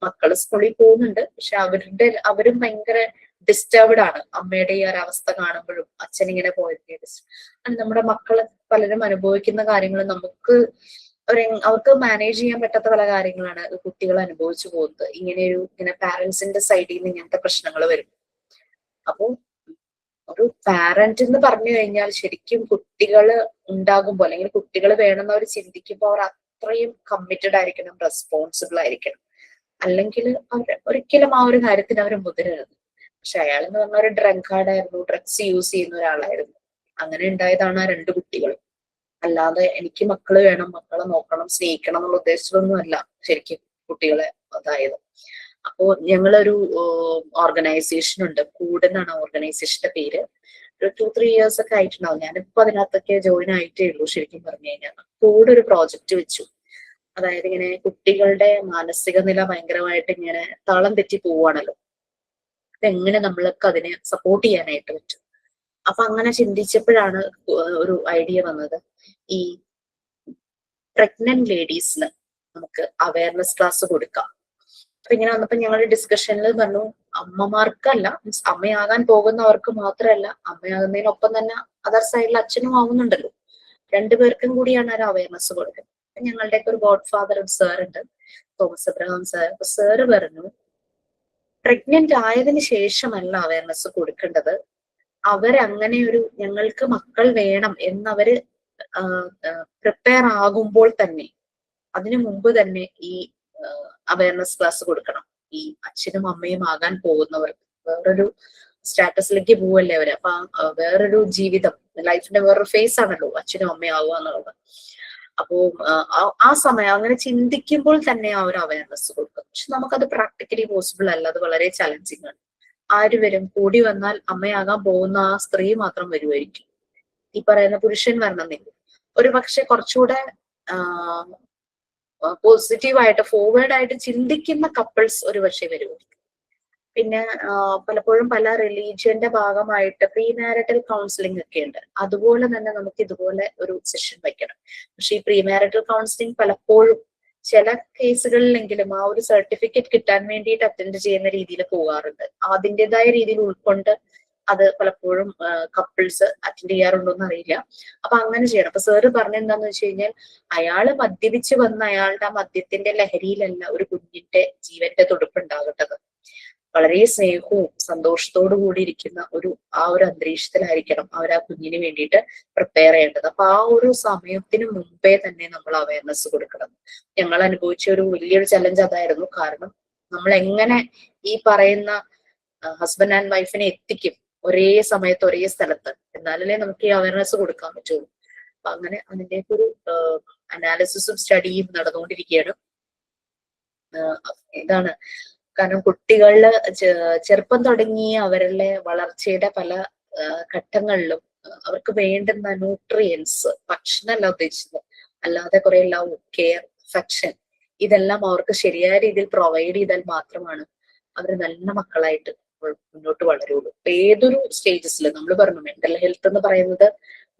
മക്കള് സ്കൂളിൽ പോകുന്നുണ്ട്, പക്ഷെ അവരും ഭയങ്കര ഡിസ്റ്റർബ്ഡ് ആണ്. അമ്മയുടെ ഈ ഒരവസ്ഥ കാണുമ്പോഴും അച്ഛൻ ഇങ്ങനെ പോയത് നമ്മുടെ മക്കള് പലരും അനുഭവിക്കുന്ന കാര്യങ്ങൾ അവർക്ക് മാനേജ് ചെയ്യാൻ പറ്റാത്ത പല കാര്യങ്ങളാണ് കുട്ടികൾ അനുഭവിച്ചു പോകുന്നത്. ഇങ്ങനെ പാരന്റ്സിന്റെ സൈഡിൽ നിന്ന് ഇങ്ങനത്തെ പ്രശ്നങ്ങൾ വരും. അപ്പൊ ഒരു പാരന്റ് എന്ന് പറഞ്ഞു കഴിഞ്ഞാൽ ശരിക്കും കുട്ടികൾ ഉണ്ടാകുമ്പോൾ അല്ലെങ്കിൽ കുട്ടികൾ വേണമെന്ന് അവർ ചിന്തിക്കുമ്പോൾ അവർ അത്രയും കമ്മിറ്റഡ് ആയിരിക്കണം, റെസ്പോൺസിബിൾ ആയിരിക്കണം. അല്ലെങ്കിൽ അവർ ഒരിക്കലും ആ ഒരു കാര്യത്തിന് അവർ മുതിരരുത്. പക്ഷെ അയാൾ എന്ന് പറഞ്ഞ ഒരു ഡ്രങ്കാർഡായിരുന്നു, ഡ്രഗ്സ് യൂസ് ചെയ്യുന്ന ഒരാളായിരുന്നു. അങ്ങനെ ഉണ്ടായതാണ് ആ 2 കുട്ടികളും. അല്ലാതെ എനിക്ക് മക്കള് വേണം, മക്കളെ നോക്കണം, സ്നേഹിക്കണം എന്നുള്ള ഉദ്ദേശത്തിലൊന്നും അല്ല ശരിക്കും കുട്ടികളെ അതായത്. അപ്പോ ഞങ്ങളൊരു ഓർഗനൈസേഷൻ ഉണ്ട്, കൂട് എന്നാണ് ഓർഗനൈസേഷന്റെ പേര്. ഒരു 2-3 years ഒക്കെ ആയിട്ടുണ്ടാവും. ഞാനിപ്പോ അതിനകത്തൊക്കെ ജോയിൻ ആയിട്ടേ ഉള്ളൂ ശരിക്കും പറഞ്ഞു കഴിഞ്ഞാൽ. കൂടെ ഒരു പ്രോജക്റ്റ് വെച്ചു. അതായത് ഇങ്ങനെ കുട്ടികളുടെ മാനസിക നില ഭയങ്കരമായിട്ട് ഇങ്ങനെ താളം തെറ്റി പോവാണല്ലോ. അതെങ്ങനെ നമ്മൾക്ക് അതിനെ സപ്പോർട്ട് ചെയ്യാനായിട്ട് പറ്റും. അപ്പൊ അങ്ങനെ ചിന്തിച്ചപ്പോഴാണ് ഒരു ഐഡിയ വന്നത്. ഈ പ്രഗ്നന്റ് ലേഡീസിന് നമുക്ക് അവയർനെസ് ക്ലാസ് കൊടുക്കാം. അപ്പൊ ഇങ്ങനെ വന്നപ്പോ ഞങ്ങളുടെ ഡിസ്കഷനിൽ പറഞ്ഞു, അമ്മമാർക്കല്ല, മീൻസ് അമ്മയാകാൻ പോകുന്നവർക്ക് മാത്രമല്ല, അമ്മയാകുന്നതിനൊപ്പം തന്നെ അതർ സൈഡിൽ അച്ഛനും ആവുന്നുണ്ടല്ലോ. 2 പേർക്കും കൂടിയാണ് ഒരു അവയർനെസ് കൊടുക്കുന്നത്. ഞങ്ങളുടെയൊക്കെ ഒരു ഗോഡ് ഫാദർ സാർ ഉണ്ട്, തോമസ് അബ്രഹാം സാർ. അപ്പൊ സാറ് പറഞ്ഞു, പ്രഗ്നന്റ് ആയതിനു ശേഷമല്ല അവയർനെസ് കൊടുക്കേണ്ടത്. അവരങ്ങനെ ഞങ്ങൾക്ക് മക്കൾ വേണം എന്നവര് പ്രിപ്പയർ ആകുമ്പോൾ തന്നെ, അതിനു മുമ്പ് തന്നെ ഈ അവയർനെസ് ക്ലാസ് കൊടുക്കണം. ഈ അച്ഛനും അമ്മയും ആകാൻ പോകുന്നവർക്ക് വേറൊരു സ്റ്റാറ്റസിലേക്ക് പോവല്ലേ അവര്. അപ്പൊ വേറൊരു ജീവിതം, ലൈഫിന്റെ വേറൊരു ഫേസ് ആണല്ലോ അച്ഛനും അമ്മയും ആവുക എന്നുള്ളത്. അപ്പോ ആ സമയം അങ്ങനെ ചിന്തിക്കുമ്പോൾ തന്നെ ആ ഒരു അവയർനെസ് കൊടുക്കും. പക്ഷെ നമുക്കത് പ്രാക്ടിക്കലി പോസിബിൾ അല്ല, അത് വളരെ ചലഞ്ചിങ് ആണ്. ആര് വരും? കൂടി വന്നാൽ അമ്മയാകാൻ പോകുന്ന ആ സ്ത്രീ മാത്രം വരുമായിരിക്കും. ഈ പറയുന്ന പുരുഷൻ വരണമെന്നില്ല. ഒരു പക്ഷെ കുറച്ചുകൂടെ പോസിറ്റീവായിട്ട് ഫോർവേഡ് ആയിട്ട് ചിന്തിക്കുന്ന കപ്പിൾസ് ഒരു പക്ഷെ വരുമായിരിക്കും. പിന്നെ പലപ്പോഴും പല റിലീജിയന്റെ ഭാഗമായിട്ട് പ്രീ മാരിറ്റൽ കൗൺസിലിംഗ് ഒക്കെ ഉണ്ട്. അതുപോലെ തന്നെ നമുക്ക് ഇതുപോലെ ഒരു സെഷൻ വയ്ക്കണം. പക്ഷെ ഈ പ്രീ മാരിറ്റൽ കൗൺസിലിംഗ് പലപ്പോഴും ചില കേസുകളിലെങ്കിലും ആ ഒരു സർട്ടിഫിക്കറ്റ് കിട്ടാൻ വേണ്ടിയിട്ട് അറ്റൻഡ് ചെയ്യുന്ന രീതിയിൽ പോകാറുണ്ട്. അതിൻ്റെതായ രീതിയിൽ ഉൾക്കൊണ്ട് അത് പലപ്പോഴും കപ്പിൾസ് അറ്റൻഡ് ചെയ്യാറുണ്ടോന്ന് അറിയില്ല. അപ്പൊ അങ്ങനെ ചെയ്യണം. അപ്പൊ സാറ് പറഞ്ഞെന്താന്ന് വെച്ച് കഴിഞ്ഞാൽ, അയാള് മദ്യപിച്ച് വന്ന അയാളുടെ ആ മദ്യത്തിന്റെ ലഹരിയിലല്ല ഒരു കുഞ്ഞിന്റെ ജീവന്റെ തുടുപ്പ് ഉണ്ടാകേണ്ടത്. വളരെ സ്നേഹവും സന്തോഷത്തോടു കൂടി ഇരിക്കുന്ന ആ ഒരു അന്തരീക്ഷത്തിലായിരിക്കണം അവർ ആ കുഞ്ഞിന് വേണ്ടിയിട്ട് പ്രിപ്പയർ ചെയ്യേണ്ടത്. അപ്പൊ ആ ഒരു സമയത്തിന് മുമ്പേ തന്നെ നമ്മൾ അവയർനെസ് കൊടുക്കണം. ഞങ്ങൾ അനുഭവിച്ച ഒരു വലിയൊരു ചലഞ്ച് അതായിരുന്നു. കാരണം നമ്മൾ എങ്ങനെ ഈ പറയുന്ന ഹസ്ബൻഡ് ആൻഡ് വൈഫിനെ എത്തിക്കും ഒരേ സമയത്ത് ഒരേ സ്ഥലത്ത്, എന്നാലല്ലേ നമുക്ക് ഈ അവയർനെസ് കൊടുക്കാൻ പറ്റുള്ളൂ. അപ്പൊ അങ്ങനെ അതിന്റെയൊക്കെ ഒരു അനാലിസിസും സ്റ്റഡിയും നടന്നുകൊണ്ടിരിക്കുകയാണ്. ഇതാണ് കാരണം കുട്ടികളില് ചെറുപ്പം തുടങ്ങി അവരുടെ വളർച്ചയുടെ പല ഘട്ടങ്ങളിലും അവർക്ക് വേണ്ടുന്ന ന്യൂട്രിയൻസ്, ഭക്ഷണമല്ല ഉദ്ദേശിച്ചത്, അല്ലാതെ കുറെ ലവ്, കെയർ, അഫെക്ഷൻ, ഇതെല്ലാം അവർക്ക് ശരിയായ രീതിയിൽ പ്രൊവൈഡ് ചെയ്താൽ മാത്രമാണ് അവർ നല്ല മക്കളായിട്ട് മുന്നോട്ട് വളരുള്ളൂ. ഏതൊരു സ്റ്റേജസിൽ നമ്മൾ പറഞ്ഞു, മെന്റൽ ഹെൽത്ത് എന്ന് പറയുന്നത്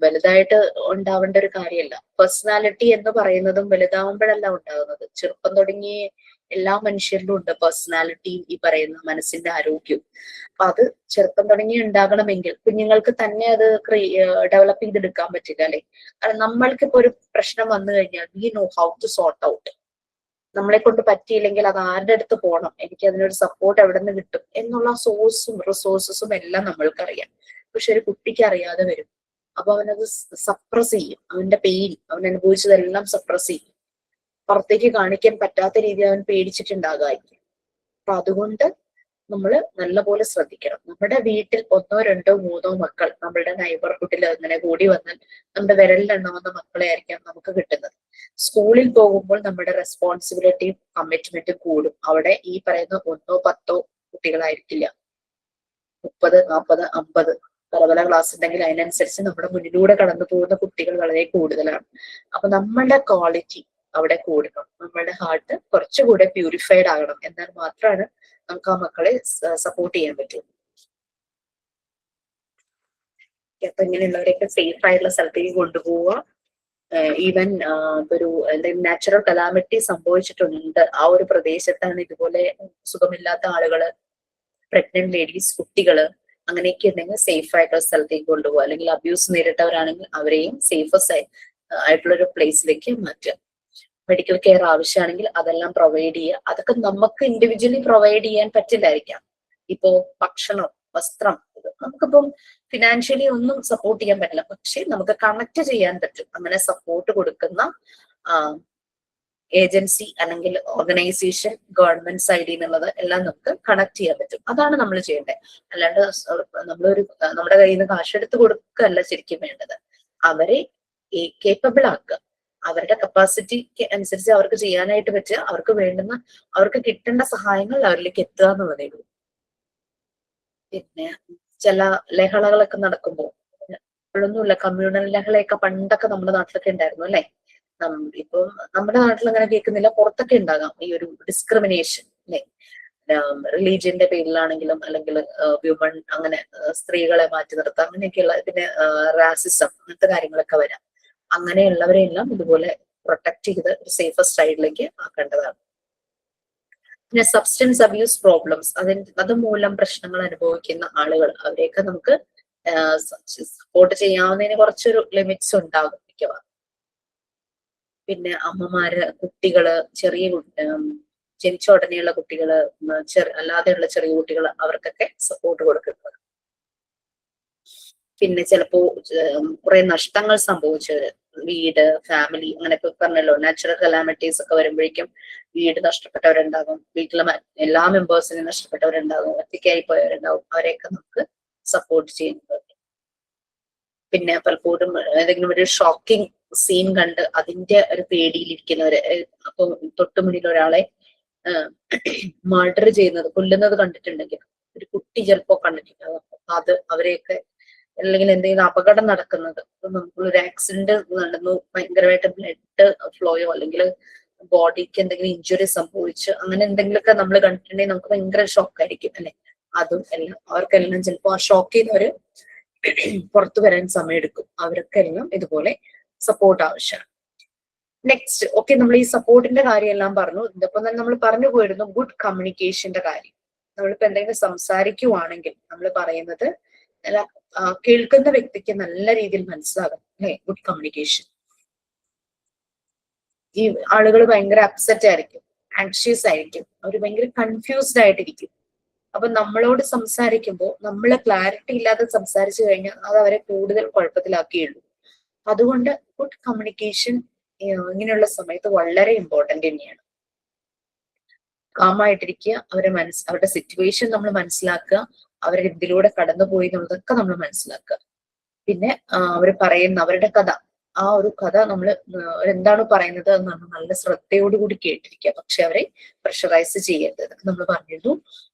വലുതായിട്ട് ഉണ്ടാവേണ്ട ഒരു കാര്യമല്ല. പേഴ്സണാലിറ്റി എന്ന് പറയുന്നതും വലുതാവുമ്പോഴല്ല ഉണ്ടാകുന്നത്. ചെറുപ്പം തുടങ്ങി എല്ലാ മനുഷ്യരിലും ഉണ്ട് പേഴ്സണാലിറ്റി, ഈ പറയുന്ന മനസ്സിന്റെ ആരോഗ്യവും. അപ്പൊ അത് ചെറുപ്പം തുടങ്ങി ഉണ്ടാകണമെങ്കിൽ കുഞ്ഞുങ്ങൾക്ക് തന്നെ അത് ഡെവലപ്പ് ചെയ്തെടുക്കാൻ പറ്റില്ല, അല്ലെ? കാരണം നമ്മൾക്കിപ്പോ ഒരു പ്രശ്നം വന്നു കഴിഞ്ഞാൽ we know how to sort out. നമ്മളെ കൊണ്ട് പറ്റിയില്ലെങ്കിൽ അത് ആരുടെ അടുത്ത് പോകണം, എനിക്ക് അതിനൊരു സപ്പോർട്ട് എവിടെ നിന്ന് കിട്ടും എന്നുള്ള സോഴ്സും റിസോഴ്സസും എല്ലാം നമ്മൾക്കറിയാം. പക്ഷെ ഒരു കുട്ടിക്ക് അറിയാതെ വരും. അപ്പൊ അവനത് സപ്രസ് ചെയ്യും. അവന്റെ പെയിൻ, അവൻ അനുഭവിച്ചതെല്ലാം സപ്രസ് ചെയ്യും. പുറത്തേക്ക് കാണിക്കാൻ പറ്റാത്ത രീതിയിൽ അവൻ പേടിച്ചിട്ടുണ്ടാകായിരിക്കും. അപ്പൊ അതുകൊണ്ട് നമ്മൾ നല്ലപോലെ ശ്രദ്ധിക്കണം. നമ്മുടെ വീട്ടിൽ 1, 2, 3 മക്കൾ നമ്മളുടെ നൈബർഹുഡിൽ അങ്ങനെ കൂടി വന്നാൽ നമ്മുടെ വിരലിലെണ്ണാവുന്ന മക്കളെ ആയിരിക്കാം നമുക്ക് കിട്ടുന്നത്. സ്കൂളിൽ പോകുമ്പോൾ നമ്മുടെ റെസ്പോൺസിബിലിറ്റിയും കമ്മിറ്റ്മെന്റും കൂടും. അവിടെ ഈ പറയുന്ന 1, 10 കുട്ടികളായിരിക്കില്ല, 30, 40, 50 പല പല ക്ലാസ് ഉണ്ടെങ്കിൽ അതിനനുസരിച്ച് നമ്മുടെ മുന്നിലൂടെ കടന്നു പോകുന്ന കുട്ടികൾ വളരെ കൂടുതലാണ്. അപ്പൊ നമ്മളുടെ ക്വാളിറ്റി അവിടെ കൂടണം, നമ്മളുടെ ഹാർട്ട് കുറച്ചുകൂടെ പ്യൂരിഫൈഡ് ആകണം. എന്നാൽ മാത്രമാണ് നമുക്ക് ആ മക്കളെ സപ്പോർട്ട് ചെയ്യാൻ പറ്റും. അപ്പൊ ഇങ്ങനെയുള്ളവരെയൊക്കെ സേഫ് ആയിട്ടുള്ള സ്ഥലത്തേക്ക് കൊണ്ടുപോവുക. ഈവൻ ഒരു നാച്ചുറൽ കലാമിറ്റി സംഭവിച്ചിട്ടുണ്ട്, ആ ഒരു പ്രദേശത്താണ് ഇതുപോലെ സുഖമില്ലാത്ത ആളുകള്, പ്രഗ്നന്റ് ലേഡീസ്, കുട്ടികള് അങ്ങനെയൊക്കെ ഉണ്ടെങ്കിൽ സേഫ് ആയിട്ടുള്ള സ്ഥലത്തേക്ക് കൊണ്ടുപോകുക. അല്ലെങ്കിൽ അബ്യൂസ് നേരിട്ടവരാണെങ്കിൽ അവരെയും സേഫസ്റ്റ് ആയിട്ടുള്ള ഒരു പ്ലേസിലേക്ക് മാറ്റുക. മെഡിക്കൽ കെയർ ആവശ്യമാണെങ്കിൽ അതെല്ലാം പ്രൊവൈഡ് ചെയ്യുക. അതൊക്കെ നമുക്ക് ഇൻഡിവിജ്വലി പ്രൊവൈഡ് ചെയ്യാൻ പറ്റില്ലായിരിക്കാം. ഇപ്പോ ഭക്ഷണം, വസ്ത്രം, നമുക്കിപ്പം ഫിനാൻഷ്യലി ഒന്നും സപ്പോർട്ട് ചെയ്യാൻ പറ്റില്ല, പക്ഷെ നമുക്ക് കണക്ട് ചെയ്യാൻ പറ്റും. അങ്ങനെ സപ്പോർട്ട് കൊടുക്കുന്ന ഏജൻസി അല്ലെങ്കിൽ ഓർഗനൈസേഷൻ, ഗവൺമെന്റ് സൈഡിൽ നിന്നുള്ളത് എല്ലാം നമുക്ക് കണക്ട് ചെയ്യാൻ പറ്റും. അതാണ് നമ്മൾ ചെയ്യേണ്ടത്. അല്ലാണ്ട് നമ്മുടെ കയ്യിൽ നിന്ന് കാശെടുത്ത് കൊടുക്കുകയല്ല ശരിക്കും വേണ്ടത്. അവരെ കേപ്പബിൾ ആക്കുക, അവരുടെ കപ്പാസിറ്റിക്ക് അനുസരിച്ച് അവർക്ക് ചെയ്യാനായിട്ട് പറ്റുക, അവർക്ക് വേണ്ടുന്ന, അവർക്ക് കിട്ടേണ്ട സഹായങ്ങൾ അവരിലേക്ക് എത്തുക എന്നുള്ളതേ ഉള്ളൂ. പിന്നെ ചില ലഹളകളൊക്കെ നടക്കുമ്പോൾ, ഇപ്പോഴൊന്നുമില്ല, കമ്മ്യൂണൽ ലഹളയൊക്കെ പണ്ടൊക്കെ നമ്മുടെ നാട്ടിലൊക്കെ ഉണ്ടായിരുന്നു അല്ലെ. ഇപ്പം നമ്മുടെ നാട്ടിൽ അങ്ങനെ കേൾക്കുന്നില്ല, പുറത്തൊക്കെ ഉണ്ടാകാം ഈ ഒരു ഡിസ്ക്രിമിനേഷൻ അല്ലെ. റിലീജിയന്റെ പേരിലാണെങ്കിലും അല്ലെങ്കിൽ വ്യൂമൺ, അങ്ങനെ സ്ത്രീകളെ മാറ്റി നിർത്താം, അങ്ങനെയൊക്കെയുള്ള, പിന്നെ റാസിസം, അങ്ങനത്തെ കാര്യങ്ങളൊക്കെ വരാം. അങ്ങനെയുള്ളവരെയെല്ലാം ഇതുപോലെ പ്രൊട്ടക്ട് ചെയ്ത് ഒരു സേഫസ്റ്റ് സൈഡിലേക്ക് ആക്കേണ്ടതാണ്. പിന്നെ സബ്സ്റ്റൻസ് അബ്യൂസ് പ്രോബ്ലംസ്, അതുമൂലം പ്രശ്നങ്ങൾ അനുഭവിക്കുന്ന ആളുകൾ, അവരെയൊക്കെ നമുക്ക് സപ്പോർട്ട് ചെയ്യാവുന്നതിന് കുറച്ചൊരു ലിമിറ്റ്സ് ഉണ്ടാകും മിക്കവാറും. പിന്നെ അമ്മമാര്, കുട്ടികള്, ജനിച്ച ഉടനെയുള്ള കുട്ടികള്, അല്ലാതെയുള്ള ചെറിയ കുട്ടികൾ, അവർക്കൊക്കെ സപ്പോർട്ട് കൊടുക്കുന്നത്. പിന്നെ ചിലപ്പോ കുറെ നഷ്ടങ്ങൾ സംഭവിച്ചവര്, വീട്, ഫാമിലി, അങ്ങനെയൊക്കെ പറഞ്ഞല്ലോ, നാച്ചുറൽ കലാമിറ്റീസ് ഒക്കെ വരുമ്പോഴേക്കും വീട് നഷ്ടപ്പെട്ടവരുണ്ടാകും, വീട്ടിലെ എല്ലാ മെമ്പേഴ്സിനും നഷ്ടപ്പെട്ടവരുണ്ടാകും, ഒറ്റയ്ക്കായി പോയവരുണ്ടാകും. അവരെയൊക്കെ നമുക്ക് സപ്പോർട്ട് ചെയ്യുന്നത്. പിന്നെ പലപ്പോഴും ഏതെങ്കിലും ഒരു ഷോക്കിംഗ് സീൻ കണ്ട് അതിന്റെ ഒരു പേടിയിലിരിക്കുന്നവര്, അപ്പൊ തൊട്ടുമുന്നിൽ ഒരാളെ മർഡർ ചെയ്യുന്നത്, കൊല്ലുന്നത് കണ്ടിട്ടുണ്ടെങ്കിൽ, ഒരു കുട്ടി ചിലപ്പോ കണ്ടിട്ടുണ്ടാകും, അത് അവരെയൊക്കെ, അല്ലെങ്കിൽ എന്തെങ്കിലും അപകടം നടക്കുന്നത്, നമുക്കൊരു ആക്സിഡന്റ് നടന്നു, ഭയങ്കരമായിട്ട് ബ്ലഡ് ഫ്ലോയോ അല്ലെങ്കിൽ ബോഡിക്ക് എന്തെങ്കിലും ഇഞ്ചുറി സംഭവിച്ച് അങ്ങനെ എന്തെങ്കിലുമൊക്കെ നമ്മൾ കണ്ടിട്ടുണ്ടെങ്കിൽ നമുക്ക് ഭയങ്കര ഷോക്കായിരിക്കും അല്ലെ. അതും എല്ലാം അവർക്കെല്ലാം ചിലപ്പോൾ ആ ഷോക്കിൽ നിന്ന് ഒരു പുറത്തു വരാൻ സമയമെടുക്കും. അവരൊക്കെ എല്ലാം ഇതുപോലെ സപ്പോർട്ട് ആവശ്യമാണ്. നെക്സ്റ്റ്, ഓക്കെ, നമ്മൾ ഈ സപ്പോർട്ടിന്റെ കാര്യം എല്ലാം പറഞ്ഞു. ഇതിപ്പം തന്നെ നമ്മൾ പറഞ്ഞു പോയിരുന്നു ഗുഡ് കമ്മ്യൂണിക്കേഷന്റെ കാര്യം. നമ്മളിപ്പോ എന്തെങ്കിലും സംസാരിക്കുവാണെങ്കിൽ നമ്മൾ പറയുന്നത് കേൾക്കുന്ന വ്യക്തിക്ക് നല്ല രീതിയിൽ മനസ്സിലാകും അല്ലെ. Good communication. ഈ ആളുകൾ ഭയങ്കര അപ്സെറ്റ് ആയിരിക്കും, ആങ്ഷ്യസ് ആയിരിക്കും, അവർ ഭയങ്കര കൺഫ്യൂസ്ഡ് ആയിട്ടിരിക്കും. അപ്പൊ നമ്മളോട് സംസാരിക്കുമ്പോൾ നമ്മളെ ക്ലാരിറ്റി ഇല്ലാതെ സംസാരിച്ചു കഴിഞ്ഞാൽ അത് അവരെ കൂടുതൽ കുഴപ്പത്തിലാക്കിയുള്ളൂ. അതുകൊണ്ട് ഗുഡ് കമ്മ്യൂണിക്കേഷൻ ഇങ്ങനെയുള്ള സമയത്ത് വളരെ ഇമ്പോർട്ടന്റ് തന്നെയാണ്. കാമായിട്ടിരിക്കുക, അവരുടെ സിറ്റുവേഷൻ നമ്മൾ മനസ്സിലാക്കുക, അവരെന്തിലൂടെ കടന്നുപോയി എന്നുള്ളതൊക്കെ നമ്മൾ മനസ്സിലാക്കുക. പിന്നെ അവർ പറയുന്ന അവരുടെ കഥ, ആ ഒരു കഥ നമ്മൾ എന്താണ് പറയുന്നത് എന്നാണ് നല്ല ശ്രദ്ധയോടുകൂടി കേട്ടിരിക്കുക. പക്ഷെ അവരെ പ്രഷറൈസ് ചെയ്യരുത്. അതൊക്കെ നമ്മൾ പറഞ്ഞിരുന്നു.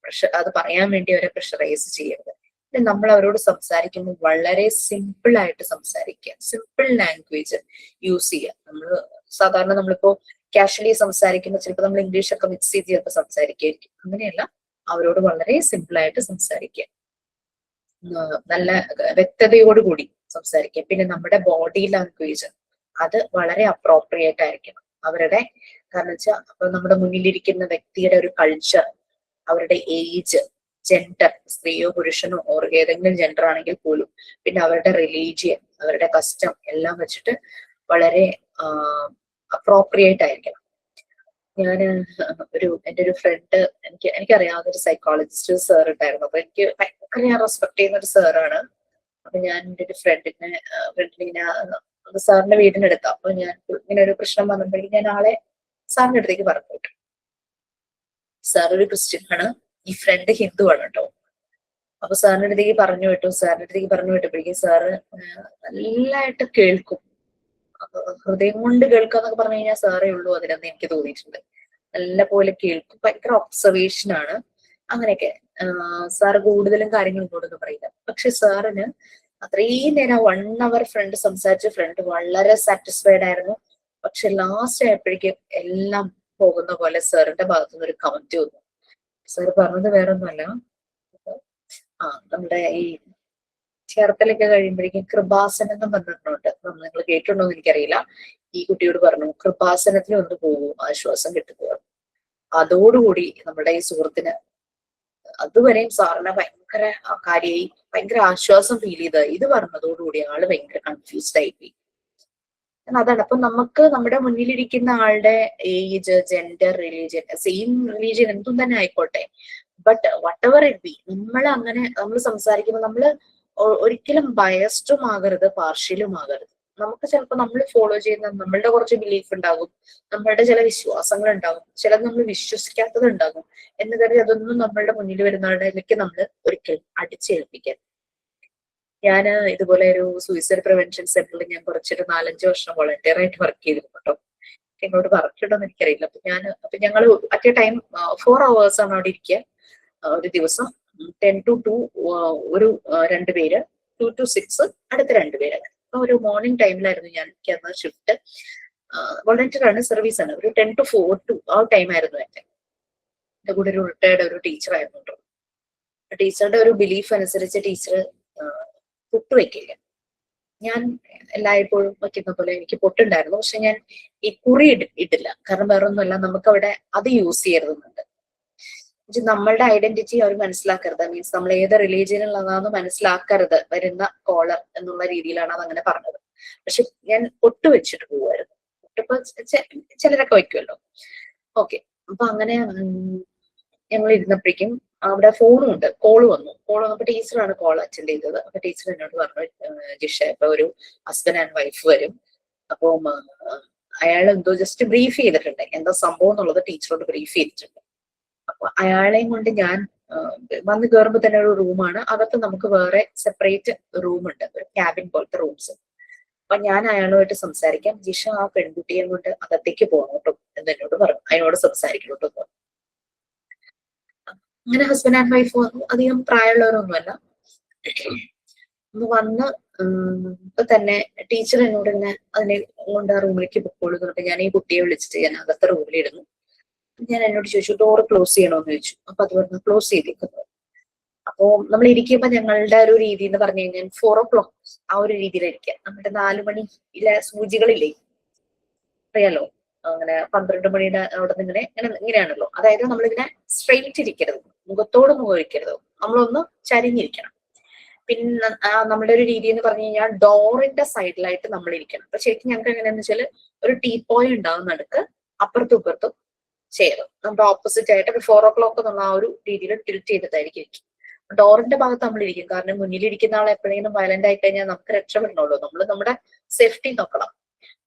അത് പറയാൻ വേണ്ടി അവരെ പ്രഷറൈസ് ചെയ്യരുത്. പിന്നെ നമ്മൾ അവരോട് സംസാരിക്കുമ്പോൾ വളരെ സിമ്പിൾ ആയിട്ട് സംസാരിക്കുക, സിമ്പിൾ ലാംഗ്വേജ് യൂസ് ചെയ്യുക. സാധാരണ നമ്മളിപ്പോ കാഷ്വലി സംസാരിക്കുമ്പോൾ ചിലപ്പോൾ നമ്മൾ ഇംഗ്ലീഷൊക്കെ മിക്സ് ചെയ്ത് ചിലപ്പോൾ സംസാരിക്കുകയായിരിക്കും. അങ്ങനെയല്ല, അവരോട് വളരെ സിമ്പിൾ ആയിട്ട് സംസാരിക്കുക, നല്ല വ്യക്തതയോടുകൂടി സംസാരിക്കുക. പിന്നെ നമ്മുടെ ബോഡി ലാംഗ്വേജ് അത് വളരെ അപ്രോപ്രിയേറ്റ് ആയിരിക്കണം അവരുടെ. കാരണം വെച്ചാൽ അപ്പൊ നമ്മുടെ മുന്നിലിരിക്കുന്ന വ്യക്തിയുടെ ഒരു കൾച്ചർ, അവരുടെ ഏജ്, ജെൻഡർ, സ്ത്രീയോ പുരുഷനോ ഓർ ഏതെങ്കിലും ജെൻഡർ ആണെങ്കിൽ പോലും, പിന്നെ അവരുടെ റിലീജിയൻ, അവരുടെ കസ്റ്റം എല്ലാം വെച്ചിട്ട് വളരെ അപ്രോപ്രിയേറ്റ് ആയിരിക്കണം. ഞാൻ എൻ്റെ ഒരു ഫ്രണ്ട്, എനിക്കറിയാവുന്ന ഒരു സൈക്കോളജിസ്റ്റ് സാർ ഉണ്ടായിരുന്നു. അപ്പൊ എനിക്ക് ഭയങ്കര ഞാൻ റെസ്പെക്ട് ചെയ്യുന്ന ഒരു സാറാണ്. അപ്പൊ ഞാൻ എൻ്റെ ഒരു ഫ്രണ്ടിനെ ഇങ്ങനെ സാറിന്റെ വീടിനെടുത്തു. അപ്പൊ ഞാൻ ഇങ്ങനെ ഒരു പ്രശ്നം വന്നപ്പോഴേക്കും ഞാൻ ആളെ സാറിന്റെ അടുത്തേക്ക് പറഞ്ഞു. സാർ ഒരു ക്രിസ്ത്യൻ ആണ്, ഈ ഫ്രണ്ട് ഹിന്ദു ആണ് കേട്ടോ. അപ്പൊ സാറിന്റെ അടുത്തേക്ക് പറഞ്ഞു വിട്ടപ്പോഴേക്കും സാറ് നല്ലതായിട്ട് കേൾക്കും. ഹൃദയം കൊണ്ട് കേൾക്കുക എന്നൊക്കെ പറഞ്ഞു കഴിഞ്ഞാൽ സാറേ ഉള്ളൂ അതിനെന്ന് എനിക്ക് തോന്നിയിട്ടുണ്ട്. നല്ല പോലെ കേൾക്കും, ഭയങ്കര ഒബ്സർവേഷൻ ആണ്. അങ്ങനെയൊക്കെ സാറ് കൂടുതലും കാര്യങ്ങൾ ഇങ്ങോട്ടൊന്നും പറയില്ല. പക്ഷെ സാറിന് അത്രയും നേരം 1 hour ഫ്രണ്ട് സംസാരിച്ച് ഫ്രണ്ട് വളരെ സാറ്റിസ്ഫൈഡ് ആയിരുന്നു. പക്ഷെ ലാസ്റ്റ് ആയപ്പോഴേക്കും എല്ലാം പോകുന്ന പോലെ സാറിന്റെ ഭാഗത്തുനിന്ന് ഒരു കമന്റ് വന്നു. സാർ പറഞ്ഞത് വേറെ ഒന്നുമല്ല, നമ്മുടെ ഈ ചേർത്തലൊക്കെ കഴിയുമ്പോഴേക്കും കൃപാസനം എന്ന് പറഞ്ഞിട്ടുണ്ട്. നിങ്ങൾ കേട്ടിട്ടുണ്ടോ എന്ന് എനിക്കറിയില്ല. ഈ കുട്ടിയോട് പറഞ്ഞു കൃപാസനത്തിൽ ഒന്ന് പോകും, ആശ്വാസം കിട്ടുക. അതോടുകൂടി നമ്മുടെ ഈ സുഹൃത്തിന് അതുവരെയും സാറിനെ ഭയങ്കര കാര്യമായി ഭയങ്കര ആശ്വാസം ഫീൽ ചെയ്ത് ഇത് പറഞ്ഞതോടുകൂടി ആള് ഭയങ്കര കൺഫ്യൂസ്ഡ് ആയിപ്പോയി. അതാണ്. അപ്പൊ നമുക്ക് നമ്മുടെ മുന്നിലിരിക്കുന്ന ആളുടെ age, gender, religion, same religion എന്തും തന്നെ ആയിക്കോട്ടെ, but what ever it be, നമ്മൾ സംസാരിക്കുമ്പോൾ നമ്മൾ ഒരിക്കലും ബയസ്ഡും ആകരുത്, പാർഷ്യലും ആകരുത്. നമുക്ക് ചിലപ്പോൾ നമ്മൾ ഫോളോ ചെയ്യുന്ന നമ്മളുടെ കുറച്ച് ബിലീഫ് ഉണ്ടാകും, നമ്മളുടെ ചില വിശ്വാസങ്ങൾ ഉണ്ടാകും, ചിലത് നമ്മൾ വിശ്വസിക്കാത്തത് ഉണ്ടാകും എന്ന് കരുതി അതൊന്നും നമ്മളുടെ മുന്നിൽ വരുന്നതിലേക്ക് നമ്മൾ ഒരിക്കലും അടിച്ചേൽപ്പിക്കാൻ. ഞാൻ ഇതുപോലെ ഒരു സൂയിസൈഡ് പ്രിവെൻഷൻ സെന്ററിൽ ഞാൻ കുറച്ചൊരു 4-5 വർഷം വോളണ്ടിയർ ആയിട്ട് വർക്ക് ചെയ്തിരുന്നു കേട്ടോ. എന്നോട് പറഞ്ഞിട്ടുണ്ടോന്ന് എനിക്കറിയില്ല. അപ്പൊ ഞങ്ങൾ അറ്റ് എ ടൈം 4 hours ആണ് അവിടെ ഇരിക്കുക. ഒരു ദിവസം 10 to 2 ഒരു 2 പേര്, 2 to 6 അടുത്ത 2 പേര്. അപ്പൊ ഒരു മോർണിംഗ് ടൈമിലായിരുന്നു ഞാൻ അന്ന് ഷിഫ്റ്റ്. വോളണ്ടിയർ ആണ്, സർവീസ് ആണ്. ഒരു 10 to 4 ആ ടൈം ആയിരുന്നു എന്റെ കൂടെ ഒരു റിട്ടയർഡ് ഒരു ടീച്ചർ ആയിരുന്നു കേട്ടോ. ടീച്ചറുടെ ഒരു ബിലീഫ് അനുസരിച്ച് ടീച്ചർ പൊട്ട് വെക്കില്ല. ഞാൻ എല്ലായ്പ്പോഴും വയ്ക്കുന്ന പോലെ എനിക്ക് പൊട്ടുണ്ടായിരുന്നു, പക്ഷെ ഞാൻ ഈ കുറി ഇട്ടില്ല. കാരണം വേറെ ഒന്നുമല്ല, നമുക്ക് അവിടെ അത് യൂസ് ചെയ്യരുതെന്നുണ്ട്. നമ്മളുടെ ഐഡന്റിറ്റി അവർ മനസ്സിലാക്കരുത്, മീൻസ് നമ്മൾ ഏത് റിലീജിയനിലുള്ളതാണെന്ന് മനസ്സിലാക്കരുത് വരുന്ന കോളർ എന്നുള്ള രീതിയിലാണ് അത് അങ്ങനെ പറഞ്ഞത്. പക്ഷെ ഞാൻ പൊട്ട് വെച്ചിട്ട് പോവായിരുന്നു. പൊട്ടിപ്പോ ചിലരൊക്കെ വയ്ക്കുമല്ലോ. ഓക്കെ, അപ്പൊ അങ്ങനെ ഞങ്ങൾ ഇരുന്നപ്പോഴേക്കും അവിടെ ഫോണും ഉണ്ട്. കോള് വന്നപ്പോ ടീച്ചറാണ് കോൾ അറ്റൻഡ് ചെയ്തത്. അപ്പൊ ടീച്ചർ എന്നോട് പറഞ്ഞു, ജിഷ ഇപ്പൊ ഒരു ഹസ്ബൻഡ് ആൻഡ് വൈഫ് വരും, അപ്പൊ അയാൾ എന്തോ ജസ്റ്റ് ബ്രീഫ് ചെയ്തിട്ടുണ്ട്, എന്താ സംഭവം എന്നുള്ളത് ടീച്ചറോട് ബ്രീഫ് ചെയ്തിട്ടുണ്ട്. അപ്പൊ അയാളെയും കൊണ്ട് ഞാൻ വന്ന് കയറുമ്പോ തന്നെ ഒരു റൂമാണ്, അകത്ത് നമുക്ക് വേറെ സെപ്പറേറ്റ് റൂം ഉണ്ട്, ഒരു ക്യാബിൻ പോലത്തെ റൂംസ്. അപ്പൊ ഞാൻ അയാളുമായിട്ട് സംസാരിക്കാം, ജിഷ ആ പെൺകുട്ടിയെ കൊണ്ട് അകത്തേക്ക് പോകണോട്ടോ എന്ന് എന്നോട് പറഞ്ഞു, അതിനോട് സംസാരിക്കണോട്ടോ. അങ്ങനെ ഹസ്ബൻഡ് ആൻഡ് വൈഫ് വന്നു. അധികം പ്രായമുള്ളവരൊന്നുമല്ല. വന്ന് ഇപ്പൊ തന്നെ ടീച്ചർ എന്നോട് ഇങ്ങനെ അതിനെ കൊണ്ട് ആ റൂമിലേക്ക് പൊക്കോളൂ എന്നിട്ട് ഞാൻ ഈ കുട്ടിയെ വിളിച്ചിട്ട് ഞാൻ അകത്തെ റൂമിലിരുന്നു. ഞാൻ എന്നോട് ചോദിച്ചു ഡോർ ക്ലോസ് ചെയ്യണോന്ന് ചോദിച്ചു. അപ്പൊ അത് പറഞ്ഞു ക്ലോസ് ചെയ്തേക്കുന്നു. അപ്പോ നമ്മൾ ഇരിക്കുമ്പോ ഞങ്ങളുടെ ഒരു രീതി എന്ന് പറഞ്ഞു കഴിഞ്ഞാൽ 4 o'clock ആ ഒരു രീതിയിലിരിക്കുക. നമ്മുടെ 4 മണിയിലെ സൂചികളില്ലേ, അറിയാലോ, അങ്ങനെ 12 മണിയുടെ അവിടെ നിന്ന് ഇങ്ങനെയാണല്ലോ. അതായത് നമ്മളിങ്ങനെ സ്ട്രെയിറ്റ് ഇരിക്കരുത്, മുഖത്തോട് മുഖം ഇരിക്കരുത്, നമ്മളൊന്ന് ചരിഞ്ഞിരിക്കണം. പിന്നെ നമ്മുടെ ഒരു രീതി എന്ന് പറഞ്ഞു കഴിഞ്ഞാൽ ഡോറിന്റെ സൈഡിലായിട്ട് നമ്മൾ ഇരിക്കണം. അപ്പൊ ശരിക്കും ഞങ്ങൾക്ക് എങ്ങനെയാന്ന് വെച്ചാൽ ഒരു ടീപ്പോയ് ഉണ്ടാവും നടുക്ക്, അപ്പുറത്തും ഇപ്പുറത്തും ചെയർ, നമ്മുടെ ഓപ്പോസിറ്റ് ആയിട്ട് ഒരു 4 o'clock എന്നുള്ള ആ ഒരു രീതിയിൽ ടിൽറ്റ് ചെയ്തിട്ടായിരിക്കും ഇരിക്കും. ഡോറിന്റെ ഭാഗത്ത് നമ്മൾ ഇരിക്കും. കാരണം മുന്നിലിരിക്കുന്ന ആൾ എപ്പോഴെങ്കിലും വയലന്റ് ആയി കഴിഞ്ഞാൽ നമുക്ക് രക്ഷപ്പെടണമല്ലോ. നമ്മൾ നമ്മുടെ സേഫ്റ്റി നോക്കണം.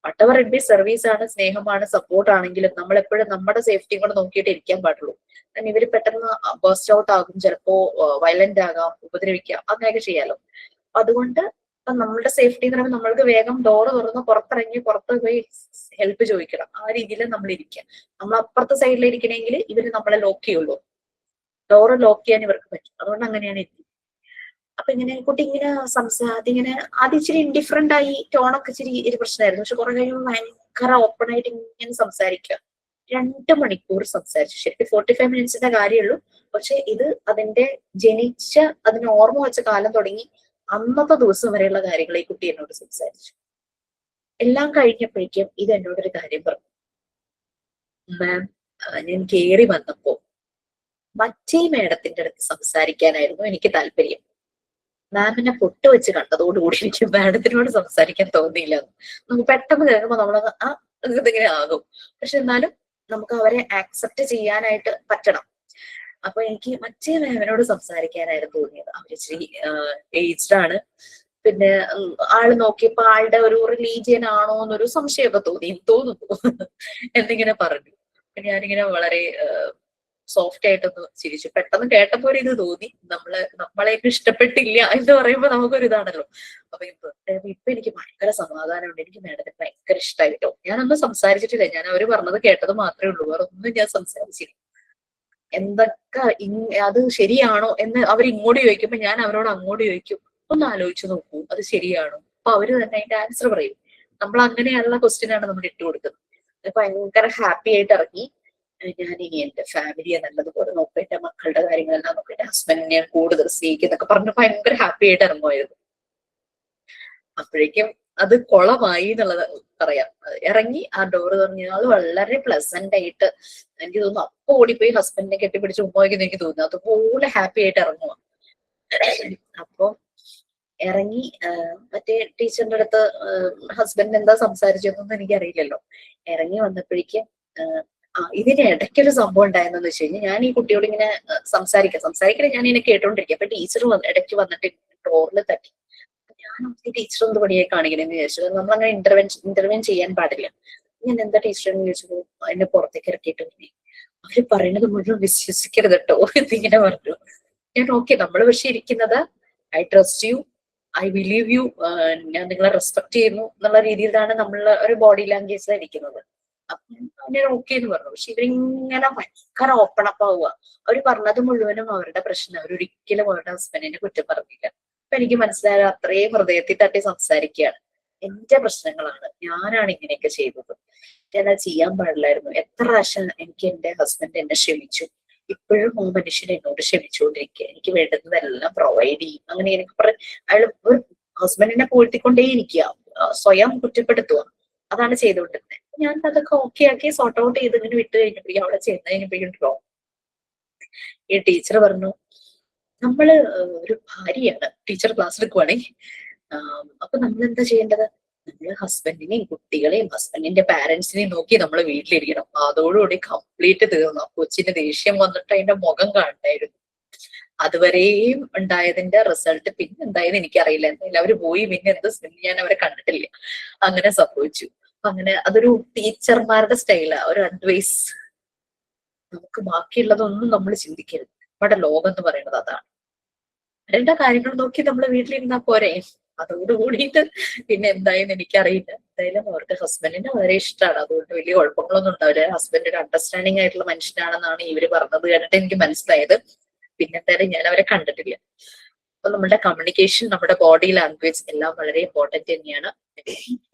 വട്ടെവർ ഇറ്റ് ബി, സർവീസ് ആണ്, സ്നേഹമാണ്, സപ്പോർട്ട് ആണെങ്കിലും നമ്മൾ എപ്പോഴും നമ്മുടെ സേഫ്റ്റിയും കൂടെ നോക്കിയിട്ട് ഇരിക്കാൻ പാടുള്ളൂ. കാരണം ഇവര് പെട്ടെന്ന് ബേസ്റ്റ് ഔട്ട് ആകും, ചിലപ്പോ വയലന്റ് ആകാം, ഉപദ്രവിക്കാം, അങ്ങനെയൊക്കെ ചെയ്യാലോ. അതുകൊണ്ട് നമ്മളുടെ സേഫ്റ്റി എന്ന് പറയുമ്പോൾ നമ്മൾക്ക് വേഗം ഡോറ് തുറന്ന് പുറത്തിറങ്ങി പുറത്ത് പോയി ഹെൽപ്പ് ചോദിക്കണം. ആ രീതിയിൽ നമ്മൾ ഇരിക്കുക. നമ്മൾ അപ്പുറത്തെ സൈഡിൽ ഇരിക്കണമെങ്കിൽ ഇവര് നമ്മളെ ലോക്ക് ചെയ്യുള്ളൂ, ഡോറ് ലോക്ക് ചെയ്യാൻ ഇവർക്ക് പറ്റും. അതുകൊണ്ട് അങ്ങനെയാണ് ഇരിക്കുന്നത്. അപ്പൊ ഇങ്ങനെ കുട്ടി ഇങ്ങനെ അതിങ്ങനെ ആദ്യം ഇച്ചിരി ഇൻഡിഫറന്റ് ആയി, ടോണൊക്കെ ഇച്ചിരി പ്രശ്നമായിരുന്നു. പക്ഷെ കുറെ കഴിയുമ്പോൾ ഭയങ്കര ഓപ്പൺ ആയിട്ട് ഇങ്ങനെ സംസാരിക്കുക. 2 മണിക്കൂർ സംസാരിച്ചു. ശരിക്കും 45 minutesന്റെ കാര്യമുള്ളൂ. പക്ഷെ ഇത് അതിന്റെ അതിന് ഓർമ്മ വെച്ച കാലം തുടങ്ങി അന്നത്തെ ദിവസം വരെയുള്ള കാര്യങ്ങൾ ഈ കുട്ടി എന്നോട് സംസാരിച്ചു. എല്ലാം കഴിഞ്ഞപ്പോഴേക്കും ഇത് എന്നോടൊരു കാര്യം പറഞ്ഞു, മാം ഞാൻ കയറി വന്നപ്പോ മറ്റേ മേഡത്തിന്റെ അടുത്ത് സംസാരിക്കാനായിരുന്നു എനിക്ക് താല്പര്യം. മാമിനെ പൊട്ട് വെച്ച് കണ്ടതോടുകൂടി എനിക്ക് മാഡത്തിനോട് സംസാരിക്കാൻ തോന്നിയില്ല. നമുക്ക് പെട്ടെന്ന് കേൾക്കുമ്പോൾ നമ്മളത് ഇതിങ്ങനെ ആകും. പക്ഷെ എന്നാലും നമുക്ക് അവരെ ആക്സെപ്റ്റ് ചെയ്യാനായിട്ട് പറ്റണം. അപ്പൊ എനിക്ക് മറ്റേ മാമിനോട് സംസാരിക്കാനായിരുന്നു തോന്നിയത്. അവരിച്ചിരി ഏജ്ഡ് ആണ്. പിന്നെ ആള് നോക്കിയപ്പോ ആളുടെ ഒരു റിലീജിയൻ ആണോ എന്നൊരു സംശയമൊക്കെ തോന്നുന്നു എന്നിങ്ങനെ പറഞ്ഞു. ഞാനിങ്ങനെ വളരെ സോഫ്റ്റ് ആയിട്ടൊന്ന് ചിരിച്ചു. പെട്ടെന്ന് കേട്ടപ്പോ ഒരു ഇത് തോന്നി, നമ്മളെയൊക്കെ ഇഷ്ടപ്പെട്ടില്ല എന്ന് പറയുമ്പോ നമുക്കൊരു ഇതാണല്ലോ. അപ്പൊ ഇപ്പൊ എനിക്ക് ഭയങ്കര സമാധാനമുണ്ട്. എനിക്ക് മാഡത്തെ ഭയങ്കര ഇഷ്ടമായി കേട്ടോ. ഞാനൊന്നും സംസാരിച്ചിട്ടില്ല, ഞാൻ അവര് പറഞ്ഞത് കേട്ടത് മാത്രമേ ഉള്ളൂ, വേറെ ഒന്നും ഞാൻ സംസാരിച്ചില്ല. എന്തൊക്കെ അത് ശരിയാണോ എന്ന് അവർ ഇങ്ങോട്ട് ചോദിക്കുമ്പോ ഞാൻ അവരോട് അങ്ങോട്ട് ചോദിക്കും, ഒന്ന് ആലോചിച്ച് നോക്കൂ അത് ശരിയാണോ. അപ്പൊ അവര് തന്നെ അതിന്റെ ആൻസർ പറയും. നമ്മൾ അങ്ങനെയുള്ള ക്വസ്റ്റ്യൻ ആണ് നമ്മൾ ഇട്ട് കൊടുക്കുന്നത്. ഭയങ്കര ഹാപ്പി ആയിട്ട് ഇറങ്ങി. ഞാൻ ഇനി എന്റെ ഫാമിലിയെ നല്ലതുപോലെ നോക്കും, എന്റെ മക്കളുടെ കാര്യങ്ങളെല്ലാം നോക്കും, എന്റെ ഹസ്ബൻഡിനെ ഞാൻ കൂടുതൽ സ്നേഹിക്കുന്നൊക്കെ പറഞ്ഞ് ഭയങ്കര ഹാപ്പി ആയിട്ട് ഇറങ്ങുമായിരുന്നു. അപ്പോഴേക്കും അത് കുളമായി എന്നുള്ളത് പറയാം. ഇറങ്ങി ആ ഡോറ് തുറഞ്ഞ ആള് വളരെ പ്ലസന്റ് ആയിട്ട്, എനിക്ക് തോന്നുന്നു അപ്പൊ ഓടിപ്പോയി ഹസ്ബൻഡിനെ കെട്ടിപ്പിടിച്ച് ഉമ്മ വയ്ക്കുന്ന എനിക്ക് തോന്നുന്നു. അതുപോലെ ഹാപ്പി ആയിട്ട് ഇറങ്ങുക. അപ്പൊ ഇറങ്ങി മറ്റേ ടീച്ചറിന്റെ അടുത്ത് ഹസ്ബൻഡ് എന്താ സംസാരിച്ചതെന്നൊന്നും എനിക്കറിയില്ലല്ലോ. ഇറങ്ങി വന്നപ്പോഴേക്കും ഇതിന് ഇടയ്ക്കൊരു സംഭവം ഉണ്ടായെന്ന് വെച്ച് കഴിഞ്ഞാൽ, ഞാൻ ഈ കുട്ടിയോട് ഇങ്ങനെ സംസാരിക്കണേ ഞാൻ ഇങ്ങനെ കേട്ടോണ്ടിരിക്കും. അപ്പൊ ടീച്ചർ ഇടയ്ക്ക് വന്നിട്ട് ഡോറിൽ തട്ടി. ഞാൻ ടീച്ചർ എന്ത് പണിയായി കാണിക്കണെന്ന് ചോദിച്ചത്. നമ്മളങ്ങനെ ഇന്റർവെൻ ചെയ്യാൻ പാടില്ല. ഞാൻ എന്താ ടീച്ചറെന്ന് ചോദിച്ചത്, എന്നെ പുറത്തേക്ക് ഇറക്കിയിട്ട് അവര് പറയുന്നത് മുഴുവൻ വിശ്വസിക്കരുത് കേട്ടോ എന്നിങ്ങനെ പറഞ്ഞു. ഞാൻ ഓക്കെ, നമ്മൾ പക്ഷെ ഇരിക്കുന്നത് I trust you, I believe you, ഞാൻ നിങ്ങളെ റെസ്പെക്ട് ചെയ്യുന്നു എന്നുള്ള രീതിയിലാണ് നമ്മൾ ഒരു ബോഡി ലാംഗ്വേജിലാണ് ഇരിക്കുന്നത്. അപ്പൊ ഞാൻ ഓക്കെ എന്ന് പറഞ്ഞു. പക്ഷെ ഇവരിങ്ങനെ ഭയങ്കര ഓപ്പൺ അപ്പ് ആവുക. അവര് പറഞ്ഞത് മുഴുവനും അവരുടെ പ്രശ്നം, അവരൊരിക്കലും അവരുടെ ഹസ്ബൻഡിനെ കുറ്റം പറഞ്ഞില്ല. അപ്പൊ എനിക്ക് മനസ്സിലായത് അത്രയും ഹൃദയത്തിൽ തട്ടി സംസാരിക്കുകയാണ്. എന്റെ പ്രശ്നങ്ങളാണ്, ഞാനാണ് ഇങ്ങനെയൊക്കെ ചെയ്തത്, ഞാനത് ചെയ്യാൻ പാടില്ലായിരുന്നു. എത്ര പ്രാവശ്യം എനിക്ക് എന്റെ ഹസ്ബൻഡ് എന്നെ ക്ഷമിച്ചു, ഇപ്പോഴും ആ മനുഷ്യൻ എന്നോട് ക്ഷമിച്ചുകൊണ്ടിരിക്കുക, എനിക്ക് വേണ്ടുന്നതെല്ലാം പ്രൊവൈഡ് ചെയ്യും. അങ്ങനെ എനിക്ക് അയാൾ ഒരു ഹസ്ബൻഡിനെ പൂഴ്ത്തിക്കൊണ്ടേയിരിക്കുക, സ്വയം കുറ്റപ്പെടുത്തുക, അതാണ് ചെയ്തുകൊണ്ടിരുന്നത്. ഞാൻ അതൊക്കെ ഓക്കെ ആക്കി സോർട്ട് ഔട്ട് ചെയ്ത് ഇങ്ങനെ വിട്ട് കഴിഞ്ഞപ്പോഴേക്കും അവിടെ ചെന്ന് കഴിഞ്ഞപ്പോഴേക്കും ഈ ടീച്ചർ പറഞ്ഞു, നമ്മള് ഒരു ഭാര്യയാണ്, ടീച്ചർ ക്ലാസ് എടുക്കുവാണേ. അപ്പൊ നമ്മൾ എന്താ ചെയ്യേണ്ടത്, നമ്മള് ഹസ്ബൻഡിനെയും കുട്ടികളെയും ഹസ്ബൻഡിന്റെ പാരന്റ്സിനെയും നോക്കി നമ്മൾ വീട്ടിലിരിക്കണം. അതോടുകൂടി കംപ്ലീറ്റ് തീർന്നു. കൊച്ചിന് ദേഷ്യം വന്നിട്ട് അതിന്റെ മുഖം കാണണ്ടായിരുന്നു. അതുവരെയും ഉണ്ടായതിന്റെ റിസൾട്ട് പിന്നെ എന്തായത് എനിക്കറിയില്ല. എന്തായാലും അവര് പോയി, പിന്നെ ഞാൻ അവരെ കണ്ടിട്ടില്ല. അങ്ങനെ സംഭവിച്ചു. അങ്ങനെ അതൊരു ടീച്ചർമാരുടെ സ്റ്റൈലാ, ഒരു അഡ്വൈസ്. നമുക്ക് ബാക്കിയുള്ളതൊന്നും നമ്മൾ ചിന്തിക്കരുത്. നമ്മുടെ ലോകം എന്ന് പറയുന്നത് അതാണ്. അവരുടെ കാര്യങ്ങൾ നോക്കി നമ്മൾ വീട്ടിലിരുന്നാ പോരെ. അതോടുകൂടിയിട്ട് പിന്നെ എന്തായെന്ന് എനിക്കറിയില്ല. എന്തായാലും അവർക്ക് ഹസ്ബൻഡിനെ വളരെ ഇഷ്ടമാണ്, അതുകൊണ്ട് വലിയ കുഴപ്പങ്ങളൊന്നും ഉണ്ടാവില്ല. ഹസ്ബൻഡ് ഒരു അണ്ടർസ്റ്റാൻഡിങ് ആയിട്ടുള്ള മനുഷ്യനാണെന്നാണ് ഇവര് പറഞ്ഞത് കേട്ടിട്ട് എനിക്ക് മനസ്സിലായത്. പിന്നെ എന്തായാലും ഞാൻ അവരെ കണ്ടിട്ടില്ല. അപ്പൊ നമ്മുടെ കമ്മ്യൂണിക്കേഷൻ, നമ്മുടെ ബോഡി ലാംഗ്വേജ് എല്ലാം വളരെ ഇമ്പോർട്ടന്റ് തന്നെയാണ്.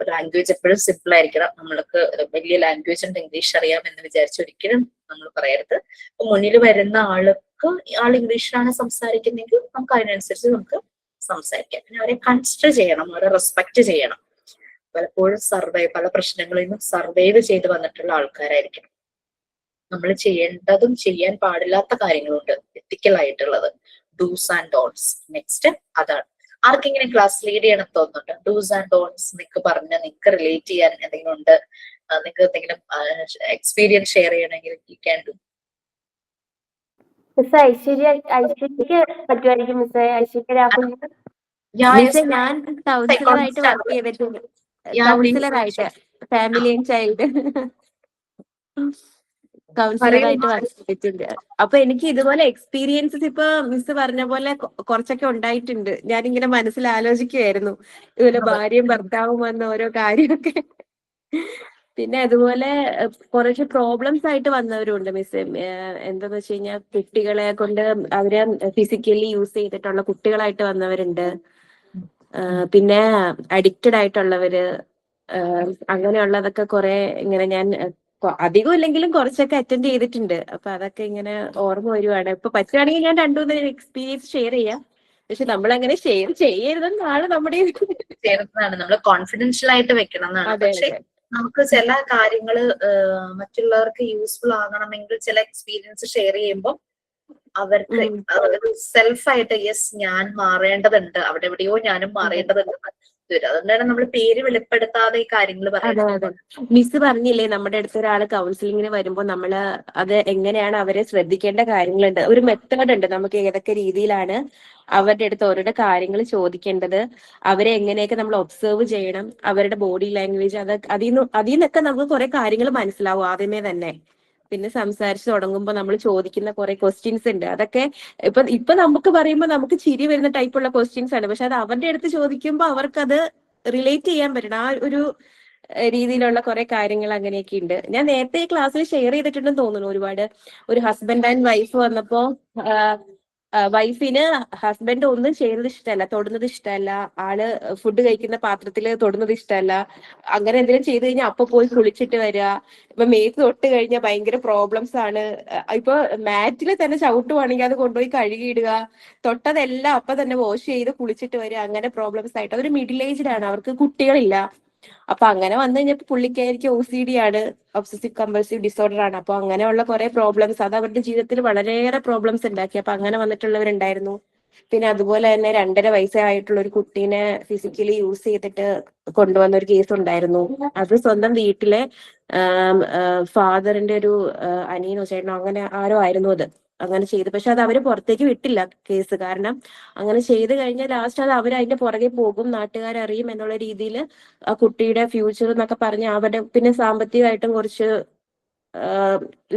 ലാംഗ്വേജ് എപ്പോഴും സിമ്പിൾ ആയിരിക്കണം. നമ്മൾക്ക് വലിയ ലാംഗ്വേജ് ഉണ്ട്, ഇംഗ്ലീഷ് അറിയാമെന്ന് വിചാരിച്ച് ഒരിക്കലും നമ്മൾ പറയരുത്. അപ്പൊ മുന്നിൽ വരുന്ന ആൾ ഇംഗ്ലീഷിലാണ് സംസാരിക്കുന്നെങ്കിൽ നമുക്ക് അതിനനുസരിച്ച് നമുക്ക് സംസാരിക്കാം. പിന്നെ അവരെ കൺസിഡർ ചെയ്യണം, അവരെ റെസ്പെക്ട് ചെയ്യണം. പലപ്പോഴും പല പ്രശ്നങ്ങളിൽ നിന്നും സർവൈവ് ചെയ്ത് വന്നിട്ടുള്ള ആൾക്കാരായിരിക്കണം. നമ്മൾ ചെയ്യേണ്ടതും ചെയ്യാൻ പാടില്ലാത്ത കാര്യങ്ങളുണ്ട്, എത്തിക്കൽ ആയിട്ടുള്ളത്, ഡൂസ് ആൻഡ് ഡോൺസ്. നെക്സ്റ്റ് അതാണ്. ആർക്കെങ്കിലും ക്ലാസ് ലീഡ് ചെയ്യണം തോന്നുന്നുണ്ട്? ഡൂസ് ആൻഡ് ഡോൺസ് നിങ്ങൾക്ക് പറഞ്ഞ് നിങ്ങൾക്ക് റിലേറ്റ് ചെയ്യാൻ എന്തെങ്കിലും ഉണ്ട്, നിങ്ങൾക്ക് എന്തെങ്കിലും എക്സ്പീരിയൻസ് ഷെയർ ചെയ്യണമെങ്കിൽ യു ക്യാൻ ഡു. ഐശ്വര്യക്ക് പറ്റുമായിരിക്കും മിസ്സേ. ഐശ്വര്യ രാഹുൽ. ഞാൻ കൗൺസിലറായിട്ട് വർക്ക് ചെയ്തിട്ടുണ്ട്. കൗൺസിലറായിട്ട് ഫാമിലി ആൻഡ് ചൈൽഡ് കൗൺസിലറായിട്ട് വർക്ക് ചെയ്തിട്ടുണ്ട്. അപ്പൊ എനിക്ക് ഇതുപോലെ എക്സ്പീരിയൻസസ് ഇപ്പൊ മിസ് പറഞ്ഞ പോലെ കുറച്ചൊക്കെ ഉണ്ടായിട്ടുണ്ട്. ഞാനിങ്ങനെ മനസ്സിൽ ആലോചിക്കുമായിരുന്നു ഇതുപോലെ ഭാര്യയും ഭർത്താവും വന്ന ഓരോ കാര്യമൊക്കെ. പിന്നെ അതുപോലെ കുറച്ച് പ്രോബ്ലംസ് ആയിട്ട് വന്നവരുണ്ട് മിസ്. എന്താന്ന് വെച്ച് കഴിഞ്ഞാൽ കുട്ടികളെ കൊണ്ട് അവരെ ഫിസിക്കലി യൂസ് ചെയ്തിട്ടുള്ള കുട്ടികളായിട്ട് വന്നവരുണ്ട്. പിന്നെ അഡിക്റ്റഡ് ആയിട്ടുള്ളവര്, അങ്ങനെയുള്ളതൊക്കെ കുറെ ഇങ്ങനെ ഞാൻ അധികം ഇല്ലെങ്കിലും കുറച്ചൊക്കെ അറ്റൻഡ് ചെയ്തിട്ടുണ്ട്. അപ്പൊ അതൊക്കെ ഇങ്ങനെ ഓർമ്മ വരുവാണ്. ഇപ്പൊ പറ്റുവാണെങ്കിൽ ഞാൻ 2-3 എക്സ്പീരിയൻസ് ഷെയർ ചെയ്യാം. പക്ഷെ നമ്മൾ അങ്ങനെ ഷെയർ ചെയ്യരുതെന്നാണ് നമ്മുടെ ചേർന്നതാണ്, നമ്മൾ കോൺഫിഡൻഷ്യൽ ആയിട്ട് വെക്കണം എന്നാണ്. പക്ഷെ നമുക്ക് ചില കാര്യങ്ങള് മറ്റുള്ളവർക്ക് യൂസ്ഫുൾ ആകണമെങ്കിൽ ചില എക്സ്പീരിയൻസ് ഷെയർ ചെയ്യുമ്പോൾ അവർക്ക് സെൽഫായിട്ട് യെസ് ഞാൻ മാറേണ്ടതുണ്ട്, അവിടെ എവിടെയോ ഞാനും മാറേണ്ടതുണ്ട്. അതുകൊണ്ടാണ് നമ്മൾ പേര് വെളിപ്പെടുത്താതെ ഈ കാര്യങ്ങൾ പറയുന്നത്. മിസ് പറഞ്ഞില്ലേ, നമ്മുടെ അടുത്ത് ഒരാൾ കൗൺസിലിങ്ങിന് വരുമ്പോൾ നമ്മള് അത് എങ്ങനെയാണ് അവരെ ശ്രദ്ധിക്കേണ്ട കാര്യങ്ങളുണ്ട്, ഒരു മെത്തേഡ് ഉണ്ട്. നമുക്ക് ഏതൊക്കെ രീതിയിലാണ് അവരുടെ അടുത്ത് ഓരോരുടെ കാര്യങ്ങൾ ചോദിക്കേണ്ടത്, അവരെ എങ്ങനെയൊക്കെ നമ്മൾ ഒബ്സർവ് ചെയ്യണം, അവരുടെ ബോഡി ലാംഗ്വേജ്, അതിൽ നിന്നൊക്കെ നമുക്ക് കുറെ കാര്യങ്ങൾ മനസ്സിലാവും ആദ്യമേ തന്നെ. പിന്നെ സംസാരിച്ച് തുടങ്ങുമ്പോൾ നമ്മൾ ചോദിക്കുന്ന കുറെ ക്വസ്റ്റ്യൻസ് ഉണ്ട്. അതൊക്കെ ഇപ്പൊ നമുക്ക് പറയുമ്പോൾ നമുക്ക് ചിരി വരുന്ന ടൈപ്പുള്ള ക്വസ്റ്റ്യൻസ് ആണ്. പക്ഷെ അത് അവരുടെ അടുത്ത് ചോദിക്കുമ്പോൾ അവർക്കത് റിലേറ്റ് ചെയ്യാൻ പറ്റണം. ആ ഒരു രീതിയിലുള്ള കുറെ കാര്യങ്ങൾ അങ്ങനെയൊക്കെ ഉണ്ട്. ഞാൻ നേരത്തെ ക്ലാസ്സിൽ ഷെയർ ചെയ്തിട്ടുണ്ടെന്ന് തോന്നുന്നു ഒരുപാട്. ഒരു ഹസ്ബൻഡ് ആൻഡ് വൈഫ് വന്നപ്പോ വൈഫിന് ഹസ്ബൻഡ് ഒന്നും ചെയ്യുന്നത് ഇഷ്ടമല്ല, തൊടുന്നത് ഇഷ്ടമല്ല, ആള് ഫുഡ് കഴിക്കുന്ന പാത്രത്തിൽ തൊടുന്നത് ഇഷ്ടമല്ല. അങ്ങനെ എന്തെങ്കിലും ചെയ്തു കഴിഞ്ഞാൽ അപ്പൊ പോയി കുളിച്ചിട്ട് വരിക. ഇപ്പൊ മേത്ത് തൊട്ട് കഴിഞ്ഞാൽ ഭയങ്കര പ്രോബ്ലംസ് ആണ്. ഇപ്പൊ മാറ്റിൽ തന്നെ ചവിട്ടുവാണെങ്കിൽ അത് കൊണ്ടുപോയി കഴുകിയിടുക, തൊട്ടതെല്ലാം അപ്പൊ തന്നെ വാഷ് ചെയ്ത് കുളിച്ചിട്ട് വരിക. അങ്ങനെ പ്രോബ്ലംസ് ആയിട്ട് അവര് മിഡിൽ ഏജ്ഡ് ആണ്, അവർക്ക് കുട്ടികളില്ല. അപ്പൊ അങ്ങനെ വന്നു കഴിഞ്ഞപ്പോ പുള്ളിക്കാരിക്ക് OCD ആണ്, ഒബ്സസീവ് കമ്പൾസീവ് ഡിസോർഡർ ആണ്. അപ്പൊ അങ്ങനെയുള്ള കുറെ പ്രോബ്ലംസ് അത് അവരുടെ ജീവിതത്തിൽ വളരെയേറെ പ്രോബ്ലംസ് ഉണ്ടാക്കി. അപ്പൊ അങ്ങനെ വന്നിട്ടുള്ളവരുണ്ടായിരുന്നു. പിന്നെ അതുപോലെ തന്നെ 2.5 വയസ്സായിട്ടുള്ള ഒരു കുട്ടീനെ ഫിസിക്കലി യൂസ് ചെയ്തിട്ട് കൊണ്ടുവന്ന ഒരു കേസ് ഉണ്ടായിരുന്നു. അത് സ്വന്തം വീട്ടിലെ ഫാദറിന്റെ ഒരു അനിയനോ ചേട്ടനോ അങ്ങനെ ആരോ ആയിരുന്നു അത് അങ്ങനെ ചെയ്തു. പക്ഷെ അത് അവര് പുറത്തേക്ക് വിട്ടില്ല കേസ്. കാരണം അങ്ങനെ ചെയ്ത് കഴിഞ്ഞാൽ ലാസ്റ്റ് അത് അവർ അതിന്റെ പുറകെ പോകും, നാട്ടുകാരറിയും എന്നുള്ള രീതിയിൽ ആ കുട്ടിയുടെ ഫ്യൂച്ചർ എന്നൊക്കെ പറഞ്ഞ് അവരുടെ പിന്നെ സാമ്പത്തികമായിട്ടും കുറച്ച്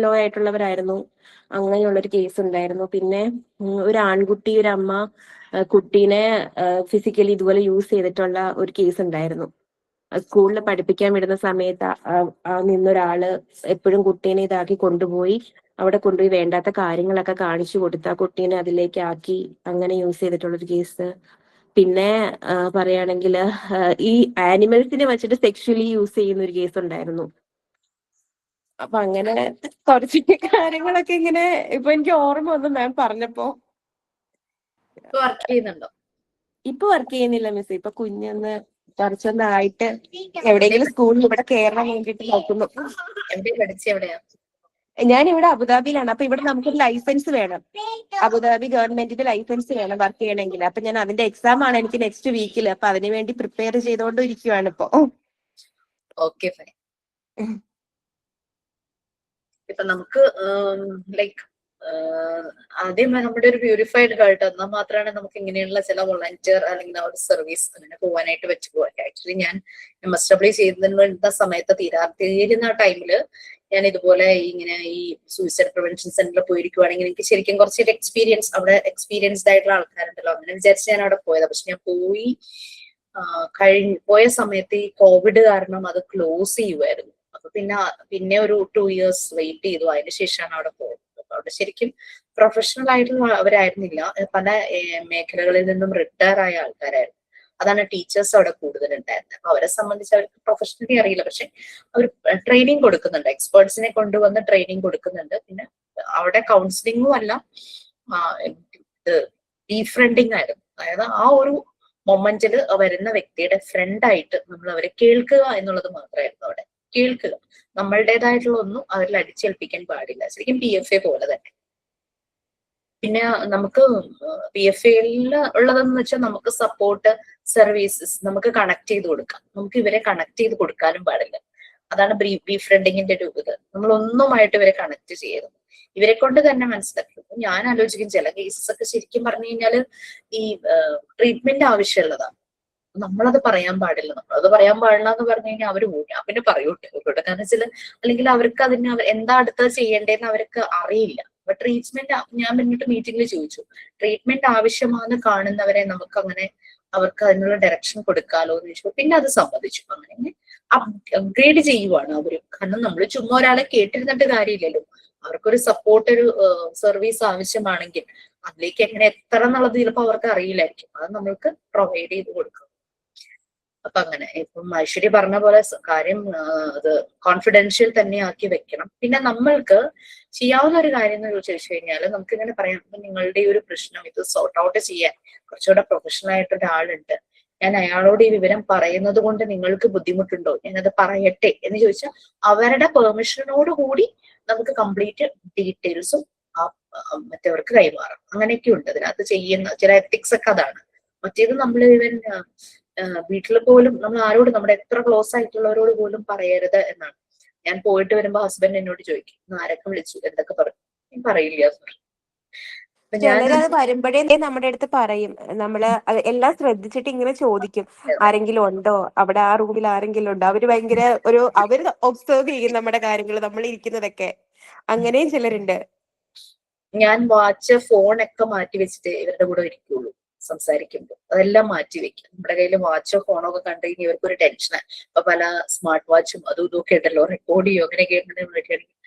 ലോ ആയിട്ടുള്ളവരായിരുന്നു. അങ്ങനെയുള്ളൊരു കേസ് ഉണ്ടായിരുന്നു. പിന്നെ ഒരു ആൺകുട്ടി ഒരു അമ്മ കുട്ടീനെ ഫിസിക്കലി ഇതുപോലെ യൂസ് ചെയ്തിട്ടുള്ള ഒരു കേസ് ഉണ്ടായിരുന്നു. സ്കൂളിൽ പഠിപ്പിക്കാൻ വിടുന്ന സമയത്ത് നിന്നൊരാള് എപ്പോഴും കുട്ടീനെ ഇതാക്കി കൊണ്ടുപോയി അവിടെ കൊണ്ടുപോയി വേണ്ടാത്ത കാര്യങ്ങളൊക്കെ കാണിച്ചു കൊടുത്ത് ആ കുട്ടീനെ അതിലേക്ക് ആക്കി അങ്ങനെ യൂസ് ചെയ്തിട്ടുള്ളൊരു കേസ്. പിന്നെ പറയുകയാണെങ്കിൽ ഈ ആനിമൽസിനെ വെച്ചിട്ട് സെക്ഷലി യൂസ് ചെയ്യുന്ന ഒരു കേസ് ഉണ്ടായിരുന്നു. അപ്പൊ അങ്ങനെ കുറച്ച് കാര്യങ്ങളൊക്കെ ഇങ്ങനെ ഇപ്പൊ എനിക്ക് ഓർമ്മ വന്നു മാം പറഞ്ഞപ്പോ. വർക്ക് ചെയ്യുന്നുണ്ടോ? ഇപ്പൊ വർക്ക് ചെയ്യുന്നില്ല മിസ്. ഇപ്പൊ കുഞ്ഞൊന്ന് കുറച്ചൊന്നായിട്ട് എവിടെയെങ്കിലും സ്കൂളിൽ ഇവിടെ കയറാൻ വേണ്ടിട്ട് നോക്കുന്നു. എവിടെ പഠിച്ച എവിടെയാ? ഞാൻ ഇവിടെ അബുദാബിയിലാണ്. അപ്പൊ ഇവിടെ നമുക്കൊരു ലൈസൻസ് വേണം, അബുദാബി ഗവൺമെന്റിന്റെ ലൈസൻസ് വേണം വർക്ക് ചെയ്യണമെങ്കിൽ. അപ്പൊ ഞാൻ അതിന്റെ എക്സാം ആണ് എനിക്ക് നെക്സ്റ്റ് വീക്കിൽ. അപ്പൊ അതിനു വേണ്ടി പ്രിപ്പയർ ചെയ്തുകൊണ്ടിരിക്കുവാണ് ഇപ്പൊ. Okay fine. ഇപ്പൊ നമുക്ക് ലൈക്ക് ആദ്യം നമ്മുടെ ഒരു പ്യൂരിഫൈഡ് ഹാർട്ട് എന്നാൽ മാത്രമാണ് നമുക്ക് ഇങ്ങനെയുള്ള ചില വോളണ്ടിയർ അല്ലെങ്കിൽ ആ ഒരു സർവീസ് അങ്ങനെ പോകാനായിട്ട് പറ്റുള്ളൂ. ആക്ച്വലി ഞാൻ MSW ചെയ്തിരുന്ന സമയത്ത് തീരുന്ന ടൈമില് ഞാൻ ഇതുപോലെ ഇങ്ങനെ ഈ സൂയിസൈഡ് പ്രിവെൻഷൻ സെന്ററിൽ പോയിരിക്കുവാണെങ്കിൽ എനിക്ക് ശരിക്കും കുറച്ചൊരു എക്സ്പീരിയൻസ്, അവിടെ എക്സ്പീരിയൻസ്ഡ് ആയിട്ടുള്ള ആൾക്കാരുണ്ടല്ലോ, അങ്ങനെ വിചാരിച്ച് ഞാൻ അവിടെ പോയത്. പക്ഷെ ഞാൻ പോയ സമയത്ത് ഈ കോവിഡ് കാരണം അത് ക്ലോസ് ചെയ്യുമായിരുന്നു. അപ്പൊ പിന്നെ ഒരു 2 years വെയിറ്റ് ചെയ്തു. അതിനുശേഷമാണ് അവിടെ പോയത്. അപ്പൊ അവിടെ ശരിക്കും പ്രൊഫഷണൽ ആയിട്ടുള്ള അവരായിരുന്നില്ല, പല മേഖലകളിൽ നിന്നും റിട്ടയർ ആയ ആൾക്കാരായിരുന്നു. അതാണ് ടീച്ചേഴ്സ് അവിടെ കൂടുതൽ ഉണ്ടായിരുന്നത്. അപ്പൊ അവരെ സംബന്ധിച്ച് അവർക്ക് പ്രൊഫഷണലി അറിയില്ല, പക്ഷെ അവർ ട്രെയിനിങ് കൊടുക്കുന്നുണ്ട്, എക്സ്പേർട്സിനെ കൊണ്ടുവന്ന് ട്രെയിനിങ് കൊടുക്കുന്നുണ്ട്. പിന്നെ അവിടെ കൗൺസിലിങ്ങും അല്ല, ഡീഫ്രണ്ടിങ് ആയിരുന്നു. അതായത് ആ ഒരു മൊമെന്റിൽ വരുന്ന വ്യക്തിയുടെ ഫ്രണ്ടായിട്ട് നമ്മൾ അവരെ കേൾക്കുക എന്നുള്ളത് മാത്രമായിരുന്നു അവിടെ. കേൾക്കുക, നമ്മളുടേതായിട്ടുള്ള ഒന്നും അവരിൽ അടിച്ചേൽപ്പിക്കാൻ പാടില്ല. ശരിക്കും PFA പോലെ തന്നെ. പിന്നെ നമുക്ക് PFAയിൽ ഉള്ളതെന്ന് വെച്ചാൽ നമുക്ക് സപ്പോർട്ട് സർവീസസ് നമുക്ക് കണക്ട് ചെയ്ത് കൊടുക്കാം. നമുക്ക് ഇവരെ കണക്ട് ചെയ്ത് കൊടുക്കാനും പാടില്ല. അതാണ് ബീഫ്രണ്ടിങ്ങിന്റെ ഒരു ഇത്. നമ്മൾ ഒന്നുമായിട്ട് ഇവരെ കണക്ട് ചെയ്യരുത്. ഇവരെ കൊണ്ട് തന്നെ മനസ്സിലാക്കും. ഞാൻ ആലോചിക്കും ചില കേസസ് ഒക്കെ ശരിക്കും പറഞ്ഞു കഴിഞ്ഞാല് ഈ ട്രീറ്റ്മെന്റ് ആവശ്യമുള്ളതാണ്. നമ്മളത് പറയാൻ പാടില്ല. നമ്മളത് പറയാൻ പാടില്ല എന്ന് പറഞ്ഞു കഴിഞ്ഞാൽ അവര് പോകും. ഞാൻ പിന്നെ പറയൂട്ടെ അവരോട്. കാരണം വെച്ചാൽ അല്ലെങ്കിൽ അവർക്ക് അതിന് എന്താ അടുത്തത് ചെയ്യേണ്ടതെന്ന് അവർക്ക് അറിയില്ല. അപ്പൊ ട്രീറ്റ്മെന്റ് ഞാൻ പിന്നീട് മീറ്റിംഗിൽ ചോദിച്ചു, ട്രീറ്റ്മെന്റ് ആവശ്യമാണെന്ന് കാണുന്നവരെ നമുക്ക് അങ്ങനെ അവർക്ക് അതിനുള്ള ഡയറക്ഷൻ കൊടുക്കാലോ എന്ന് ചോദിച്ചു. പിന്നെ അത് സമ്മതിച്ചു. അങ്ങനെ അപ്ഗ്രേഡ് ചെയ്യുവാണ് അവര്. കാരണം നമ്മൾ ചുമ്മാ ഒരാളെ കേട്ടിരുന്നിട്ട് കാര്യമില്ലല്ലോ. അവർക്കൊരു സപ്പോർട്ട്, ഒരു സർവീസ് ആവശ്യമാണെങ്കിൽ അതിലേക്ക് എങ്ങനെ എത്ര എന്നുള്ളത് ചിലപ്പോൾ അവർക്ക് അറിയില്ലായിരിക്കും. അത് നമ്മൾക്ക് പ്രൊവൈഡ് ചെയ്ത് കൊടുക്കും. അപ്പൊ അങ്ങനെ ഇപ്പം ഐശ്വര്യ പറഞ്ഞ പോലെ കാര്യം അത് കോൺഫിഡൻഷ്യൽ തന്നെ ആക്കി വെക്കണം. പിന്നെ നമ്മൾക്ക് ചെയ്യാവുന്ന ഒരു കാര്യം എന്ന് ചോദിച്ചു കഴിഞ്ഞാൽ നമുക്ക് ഇങ്ങനെ പറയാം, നിങ്ങളുടെ ഒരു പ്രശ്നം ഇത് സോർട്ട് ഔട്ട് ചെയ്യാൻ കുറച്ചുകൂടെ പ്രൊഫഷണൽ ആയിട്ട് ഒരാളുണ്ട്, ഞാൻ അയാളോട് ഈ വിവരം പറയുന്നത് കൊണ്ട് നിങ്ങൾക്ക് ബുദ്ധിമുട്ടുണ്ടോ, ഞാനത് പറയട്ടെ എന്ന് ചോദിച്ചാൽ അവരുടെ പെർമിഷനോട് കൂടി നമുക്ക് കംപ്ലീറ്റ് ഡീറ്റെയിൽസും മറ്റവർക്ക് കൈമാറാം. അങ്ങനെയൊക്കെ ഉണ്ട് അതിനകത്ത് ചെയ്യുന്ന ചില എത്തിക്സ് ഒക്കെ അതാണ്. മറ്റേത് നമ്മൾ ഇവൻ വീട്ടിൽ പോലും നമ്മൾ ആരോട്, നമ്മുടെ എത്ര ക്ലോസ് ആയിട്ടുള്ളവരോട് പോലും പറയരുത് എന്നാണ്. ഞാൻ പോയിട്ട് വരുമ്പോ ഹസ്ബൻഡ് എന്നോട് ചോദിക്കും ആരൊക്കെ വിളിച്ചു എന്തൊക്കെ പറഞ്ഞു, ഞാൻ പറയില്ല. ചിലരത് വരുമ്പോഴേ നമ്മുടെ അടുത്ത് പറയും. നമ്മള് എല്ലാം ശ്രദ്ധിച്ചിട്ട് ഇങ്ങനെ ചോദിക്കും, ആരെങ്കിലും ഉണ്ടോ അവിടെ, ആ റൂമിൽ ആരെങ്കിലും ഉണ്ടോ. അവര് ഭയങ്കര അവര് ഒബ്സർവ് ചെയ്യും നമ്മുടെ കാര്യങ്ങൾ, നമ്മൾ ഇരിക്കുന്നതൊക്കെ. അങ്ങനെയും ചിലരുണ്ട്. ഞാൻ വാച്ച് ഫോണൊക്കെ മാറ്റി വെച്ചിട്ട് ഇവരുടെ കൂടെ ഇരിക്കുള്ളൂ സംസാരിക്കുമ്പോൾ. അതെല്ലാം മാറ്റി വെക്കും. നമ്മുടെ കയ്യിൽ വാച്ചോ ഫോണോ ഒക്കെ കണ്ടു കഴിഞ്ഞാൽ ഇവർക്കൊരു ടെൻഷനാണ്. ഇപ്പൊ പല സ്മാർട്ട് വാച്ചും അതും ഇതൊക്കെ ഉണ്ടല്ലോ, റെക്കോർഡ് ചെയ്യോ അങ്ങനെയൊക്കെ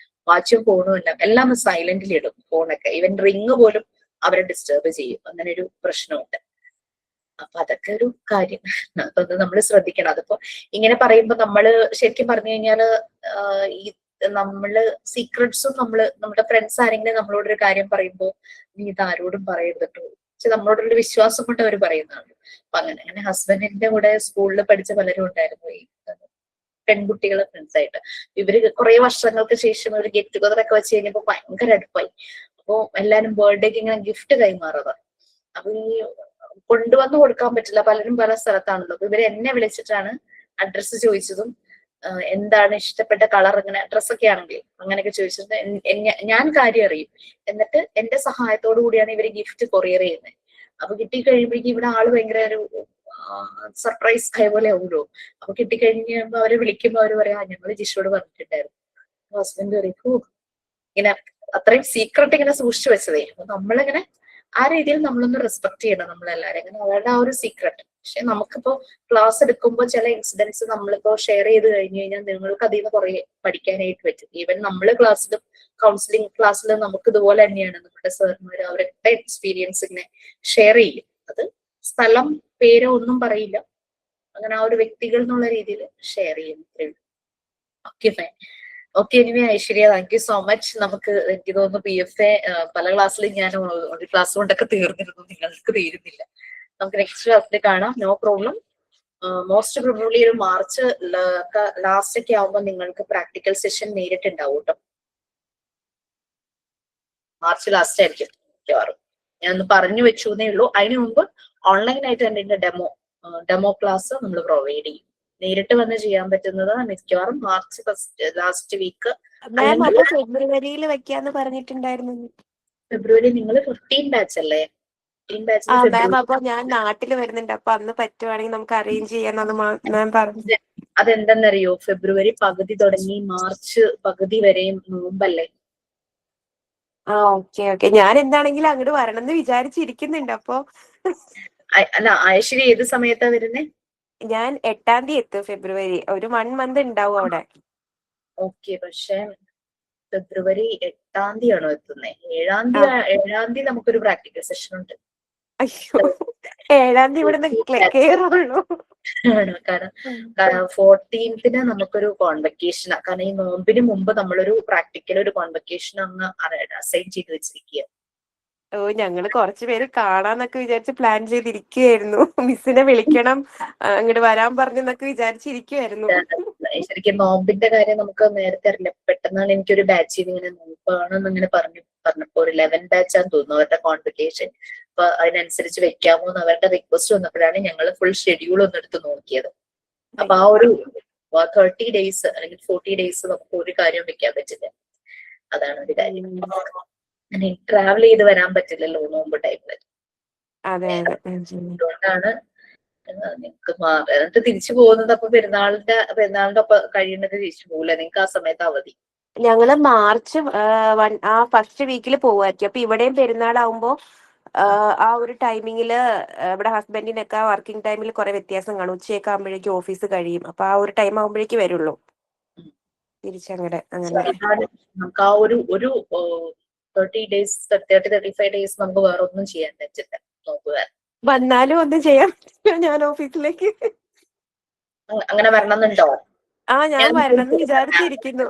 വാച്ചും ഫോണും എല്ലാം സൈലന്റിൽ ഇടും. ഫോണൊക്കെ ഈവൻ റിങ് പോലും അവരെ ഡിസ്റ്റർബ് ചെയ്യും. അങ്ങനെ ഒരു പ്രശ്നമുണ്ട്. അപ്പൊ അതൊക്കെ ഒരു കാര്യം. അപ്പൊ അത് നമ്മൾ ശ്രദ്ധിക്കണം. അതിപ്പോ ഇങ്ങനെ പറയുമ്പോ നമ്മള് ശരിക്കും പറഞ്ഞു കഴിഞ്ഞാല് ഈ നമ്മള് സീക്രട്സും നമ്മുടെ ഫ്രണ്ട്സ് ആരെങ്കിലും നമ്മളോടൊരു കാര്യം പറയുമ്പോ നീ ഇത് ആരോടും പറയരുത് കേട്ടോ, പക്ഷെ നമ്മളോടൊരു വിശ്വാസം കൊണ്ട് അവർ പറയുന്നതാണ്. അപ്പൊ അങ്ങനെ ഹസ്ബൻഡിന്റെ കൂടെ സ്കൂളിൽ പഠിച്ച പലരും ഉണ്ടായിരുന്നു ഈ പെൺകുട്ടികളെ ഫ്രണ്ട്സ് ആയിട്ട്. ഇവര് കുറെ വർഷങ്ങൾക്ക് ശേഷം ഒരു ഗെറ്റ് ടുഗദർ ഒക്കെ വെച്ച് കഴിഞ്ഞപ്പോ ഭയങ്കര അടുപ്പായി. അപ്പൊ എല്ലാരും ബർത്ത്ഡേക്ക് ഇങ്ങനെ ഗിഫ്റ്റ് കൈമാറുക. അപ്പൊ ഈ കൊണ്ടുവന്ന് കൊടുക്കാൻ പറ്റില്ല, പലരും പല സ്ഥലത്താണല്ലോ. അപ്പൊ ഇവര് എന്നെ വിളിച്ചിട്ടാണ് അഡ്രസ്സ് ചോദിച്ചതും എന്താണ് ഇഷ്ടപ്പെട്ട കളർ, ഇങ്ങനെ ഡ്രസ്സൊക്കെ ആണെങ്കിൽ അങ്ങനെയൊക്കെ ചോദിച്ചിട്ട് ഞാൻ കാര്യം അറിയും. എന്നിട്ട് എന്റെ സഹായത്തോടു കൂടിയാണ് ഇവര് ഗിഫ്റ്റ് കൊറിയർ ചെയ്യുന്നത്. അപ്പൊ കിട്ടിക്കഴിയുമ്പോഴേക്കും ഇവിടെ ആള് ഭയങ്കര ഒരു സർപ്രൈസ് ആയ പോലെ ആവുമല്ലോ. അപ്പൊ കിട്ടിക്കഴിഞ്ഞപ്പോ അവരെ വിളിക്കുമ്പോ അവര് പറയാ ഞങ്ങള് ജിഷോട് പറഞ്ഞിട്ടുണ്ടായിരുന്നു. ഹസ്ബൻഡ് പറയും ഇങ്ങനെ അത്രയും സീക്രട്ട് ഇങ്ങനെ സൂക്ഷിച്ചു വെച്ചതേ. അപ്പൊ നമ്മളിങ്ങനെ ആ രീതിയിൽ നമ്മളൊന്ന് റെസ്പെക്ട് ചെയ്യണം നമ്മളെല്ലാരും. അങ്ങനെ അവരുടെ ആ ഒരു സീക്രട്ട്. പക്ഷെ നമുക്കിപ്പോ ക്ലാസ് എടുക്കുമ്പോൾ ചില ഇൻസിഡൻസ് നമ്മളിപ്പോ ഷെയർ ചെയ്ത് കഴിഞ്ഞു കഴിഞ്ഞാൽ നിങ്ങൾക്ക് അതിൽ നിന്ന് കുറെ പഠിക്കാനായിട്ട് പറ്റും. ഈവൻ നമ്മള് ക്ലാസ്സിലും കൗൺസിലിംഗ് ക്ലാസ്സിലും നമുക്ക് ഇതുപോലെ തന്നെയാണ്. നമ്മുടെ സാർമാർ അവരുടെ എക്സ്പീരിയൻസ് ഇങ്ങനെ ഷെയർ ചെയ്യും. അത് സ്ഥലം പേരോ ഒന്നും പറയില്ല, അങ്ങനെ ആ ഒരു വ്യക്തികൾ എന്നുള്ള രീതിയിൽ ഷെയർ ചെയ്യുന്നത്രേ ഉള്ളൂ. Okay fine. Okay, anyway Aishwarya, thank you so much. നമുക്ക് എനിക്ക് തോന്നുന്നു PFA പല ക്ലാസ്സിലും ഞാൻ ഒരു ക്ലാസ് കൊണ്ടൊക്കെ തീർന്നിരുന്നു, നിങ്ങൾക്ക് തീരുന്നില്ല. നമുക്ക് നെക്സ്റ്റ് ക്ലാസ്സിൽ കാണാം, നോ പ്രോബ്ലം. മോസ്റ്റ് പ്രോബബ്ലി ഒരു മാർച്ച് ലാസ്റ്റ് ഒക്കെ ആവുമ്പോൾ നിങ്ങൾക്ക് പ്രാക്ടിക്കൽ സെഷൻ നേരിട്ടുണ്ടാവും കേട്ടോ. മാർച്ച് ലാസ്റ്റ് ആയിരിക്കും മിക്കവാറും. ഞാനൊന്ന് പറഞ്ഞു വെച്ചു എന്നേ ഉള്ളൂ. അതിനു മുമ്പ് ഓൺലൈനായിട്ട് തന്നെ ഡെമോ ക്ലാസ് നമ്മൾ പ്രൊവൈഡ് ചെയ്യും. നേരിട്ട് വന്ന് ചെയ്യാൻ പറ്റുന്നത് മിക്കവാറും മാർച്ച് ലാസ്റ്റ് വീക്ക്. ഫെബ്രുവരിയിൽ വെക്കാന്ന് പറഞ്ഞിട്ടുണ്ടായിരുന്നു. ഫെബ്രുവരി നിങ്ങൾ 15 ബാച്ച് അല്ലേ? 15 ബാച്ച് മാം, അപ്പൊ ഞാൻ നാട്ടിൽ വരുന്നുണ്ട്, അപ്പൊ അന്ന് പറ്റുവാണെങ്കിൽ നമുക്ക് അറേഞ്ച് ചെയ്യാന്ന് മാം പറഞ്ഞു. അതെന്തെന്നറിയോ, ഫെബ്രുവരി പകുതി തുടങ്ങി മാർച്ച് പകുതി വരെയും നോമ്പല്ലേ. ഓക്കെ. ഞാൻ എന്താണെങ്കിലും അങ്ങോട്ട് വരണം എന്ന് വിചാരിച്ചിരിക്കുന്നുണ്ട്. അപ്പൊ അല്ല, ഐശ്വര്യ ഏത് സമയത്താ വരുന്നേ? ഞാൻ 8-ാം തീയതി എത്തും ഫെബ്രുവരി. ഒരു 1 മന്ത് ഉണ്ടാവും അവിടെ. ഓക്കെ, പക്ഷെ ഫെബ്രുവരി 8-ാം തീയതി ആണോ എത്തുന്നത്? 7-ാം തീയതി നമുക്കൊരു പ്രാക്ടിക്കൽ സെഷൻ ഉണ്ട്. അയ്യോ, 7-ാം തീയതി ഇവിടെ കേറുള്ളൂ. കാരണം 14th നമുക്കൊരു കോൺവെക്കേഷനാ. കാരണം ഈ നോമ്പിന് മുമ്പ് നമ്മളൊരു പ്രാക്ടിക്കൽ ഒരു കോൺവെക്കേഷൻ അങ്ങ് അസൈൻ ചെയ്ത് വെച്ചിരിക്കുക. ഞങ്ങള് കുറച്ചുപേര് കാണാന്നൊക്കെ വിചാരിച്ച് പ്ലാൻ ചെയ്തിരിക്കുവായിരുന്നു. മിസ്സിനെ വിളിക്കണം, അങ്ങോട്ട് വരാൻ പറഞ്ഞെന്നൊക്കെ വിചാരിച്ചിരിക്കുവായിരുന്നു. ശരിക്കും നോമ്പിന്റെ കാര്യം നമുക്ക് നേരത്തെ അറിയില്ല. പെട്ടെന്നാണ് എനിക്കൊരു ബാച്ചിൽ ഇങ്ങനെ നോമ്പാണെന്ന് ഇങ്ങനെ പറഞ്ഞപ്പോ ഒരു 11 ബാച്ചാന്ന് തോന്നുന്നു അവരുടെ കോൺവെക്കേഷൻ. അപ്പൊ അതിനനുസരിച്ച് വെക്കാമോ എന്ന് അവരുടെ റിക്വസ്റ്റ് വന്നപ്പോഴാണ് ഞങ്ങൾ ഫുൾ ഷെഡ്യൂൾ ഒന്ന് എടുത്ത് നോക്കിയത്. അപ്പൊ ആ ഒരു 30 days അല്ലെങ്കിൽ 40 days നമുക്ക് ഒരു കാര്യം വെക്കാൻ പറ്റില്ല. അതാണ് ഒരു കാര്യം. ട്രാവൽ ചെയ്ത് വരാൻ പറ്റില്ലല്ലോ നോമ്പ് ടൈമില്. അതുകൊണ്ടാണ് നിങ്ങക്ക് എന്നിട്ട് തിരിച്ചു പോകുന്നത്. അപ്പൊ പെരുന്നാളിന്റെ ഒപ്പം കഴിയുന്നത് തിരിച്ചു പോകില്ല നിങ്ങൾക്ക് ആ സമയത്ത് അവധി? ഞങ്ങള് മാർച്ച് ആ ഫസ്റ്റ് വീക്കിൽ പോവായിരിക്കും. അപ്പൊ ഇവിടെയും പെരുന്നാളാവുമ്പോ ആ ഒരു ടൈമിങ്ങില് ഇവിടെ ഹസ്ബൻഡിനൊക്കെ വർക്കിംഗ് ടൈമിൽ കുറെ വ്യത്യാസം കാണും. ഉച്ചയൊക്കെ ആകുമ്പോഴേക്കും ഓഫീസ് കഴിയും. അപ്പൊ ആ ഒരു ടൈം ആകുമ്പോഴേക്കും വരുള്ളൂ തിരിച്ചങ്ങടെ. അങ്ങനെ നമുക്ക് ആ ഒരു 35 days നമുക്ക് വേറെ ഒന്നും ചെയ്യാൻ പറ്റില്ല. നോക്കുക വന്നാലും ഒന്നും ചെയ്യാൻ പറ്റില്ല. ഞാൻ ഓഫീസിലേക്ക് അങ്ങനെ വരണമെന്നുണ്ടോ? ഞാൻ വരണമെന്ന് വിചാരിച്ചിരിക്കുന്നു.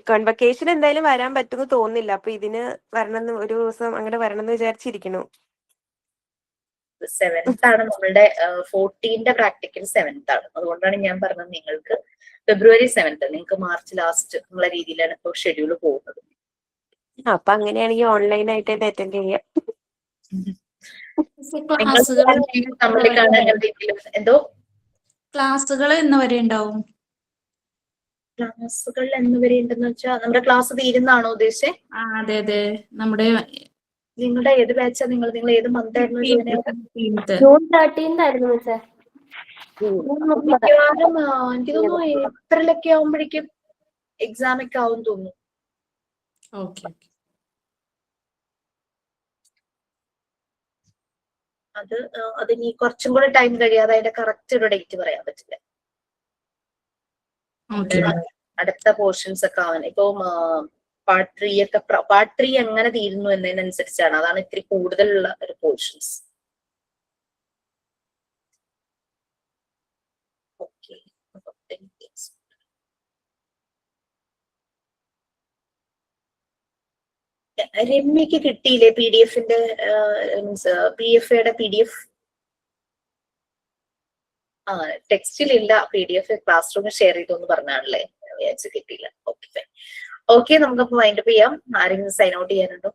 കോൺവെക്കേഷൻ എന്തായാലും വരാൻ പറ്റുമെന്ന് തോന്നുന്നില്ല. അപ്പൊ ഇതിന് വരണമെന്ന് ഒരു ദിവസം അങ്ങനെ വരണമെന്ന് വിചാരിച്ചിരിക്കുന്നു. 7th ആണ് നമ്മളുടെ 14th പ്രാക്ടിക്കൽ 7th ആണ്. അതുകൊണ്ടാണ് ഞാൻ പറഞ്ഞത് നിങ്ങൾക്ക് ഫെബ്രുവരി 7th, നിങ്ങൾക്ക് മാർച്ച് ലാസ്റ്റ് എന്നുള്ള രീതിയിലാണ് ഇപ്പോൾ ഷെഡ്യൂൾ പോകുന്നത്. അപ്പൊ അങ്ങനെയാണെങ്കിൽ ഓൺലൈൻ ആയിട്ട് തന്നെ അറ്റൻഡ് ചെയ്യാം. എന്തോ ക്ലാസ്സുകൾ എന്ന് വരെ ഉണ്ടാവും? ക്ലാസ്സുകൾ എന്ന് വരെ ഉണ്ടെന്ന് വെച്ചാൽ നമ്മുടെ ക്ലാസ് തീരുന്നാണോ ഉദ്ദേശിച്ചത്? അതെ. നമ്മുടെ നിങ്ങളുടെ ഏത് ബാച്ചാ? നിങ്ങൾ ഏത് മന്ത് ആയിരുന്നു? ജൂൺ 13th ആയിരുന്നു മിസ്സേ. മിക്കവാറും എനിക്ക് തോന്നുന്നു ഏപ്രിലൊക്കെ ആവുമ്പോഴേക്കും എക്സാം ഒക്കെ ആവും തോന്നുന്നു. ഓക്കെ അതിനി കുറച്ചും കൂടെ ടൈം കഴിയാതെ അതിന്റെ കറക്റ്റ് ഒരു ഡേറ്റ് പറയാൻ പറ്റില്ല. ഓക്കെ അടുത്ത പോർഷൻസ് ഒക്കെ ആവാൻ ഇപ്പൊ പാർട്ട് 3 ഒക്കെ പാർട്ട് 3 എങ്ങനെ തീരുന്നു എന്നതിനനുസരിച്ചാണ്. അതാണ് ഇത്തിരി കൂടുതലുള്ള ഒരു പോർഷൻസ്. ഓക്കെ, രമ്യക്ക് കിട്ടിയില്ലേ PDF-ന്റെ മീൻസ് PFA-യുടെ PDF? ടെക്സ്റ്റിലില്ല, PDF ക്ലാസ് റൂമിൽ ഷെയർ ചെയ്തു പറഞ്ഞാണല്ലേ, വിചാരിച്ചു കിട്ടിയില്ല. Okay fine. ഓക്കെ, നമുക്കപ്പോ വൈൻഡപ്പ് ചെയ്യാം. ആരെങ്കിലും സൈൻ ഔട്ട് ചെയ്യാനുണ്ടോ?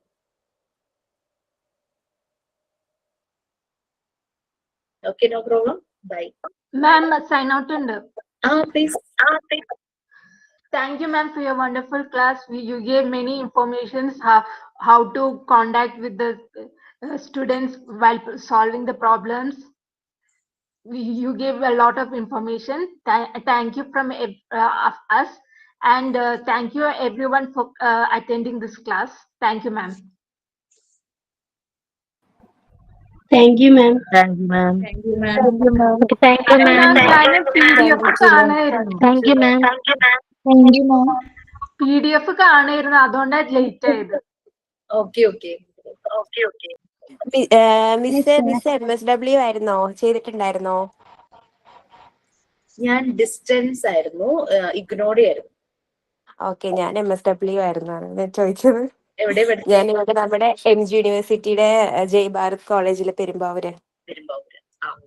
Okay, no problem. Bye. Ma'am sign out ഉണ്ട്. Please. Thank you, ma'am, for your wonderful class. You gave many informations how to contact with the students while solving the problems. You gave a lot of information. Thank you from us, and thank you everyone for attending this class. Thank you, ma'am. Thank you, ma'am. Thank you, ma'am. Thank you ma'am. Thank you, ma'am. PDF Thank you, ma'am. PDF കാണായിരുന്നു, അതുകൊണ്ടാണ് late ആയത്. Okay okay. Miss MSW ആയിരുന്നോ, ചെയ്തിട്ടുണ്ടായിരുന്നോ? ഞാൻ distance ആയിരുന്നു, ignored ആയിരുന്നു. Okay, ഞാൻ MSW ആയിരുന്നു ഞാൻ ചോദിച്ചത്. എവിടെ ഞാൻ ഇവിടെ നമ്മുടെ MG യൂണിവേഴ്സിറ്റിയുടെ ജയ് ഭാരത് കോളേജിലെ പെരുമ്പാവൂര്.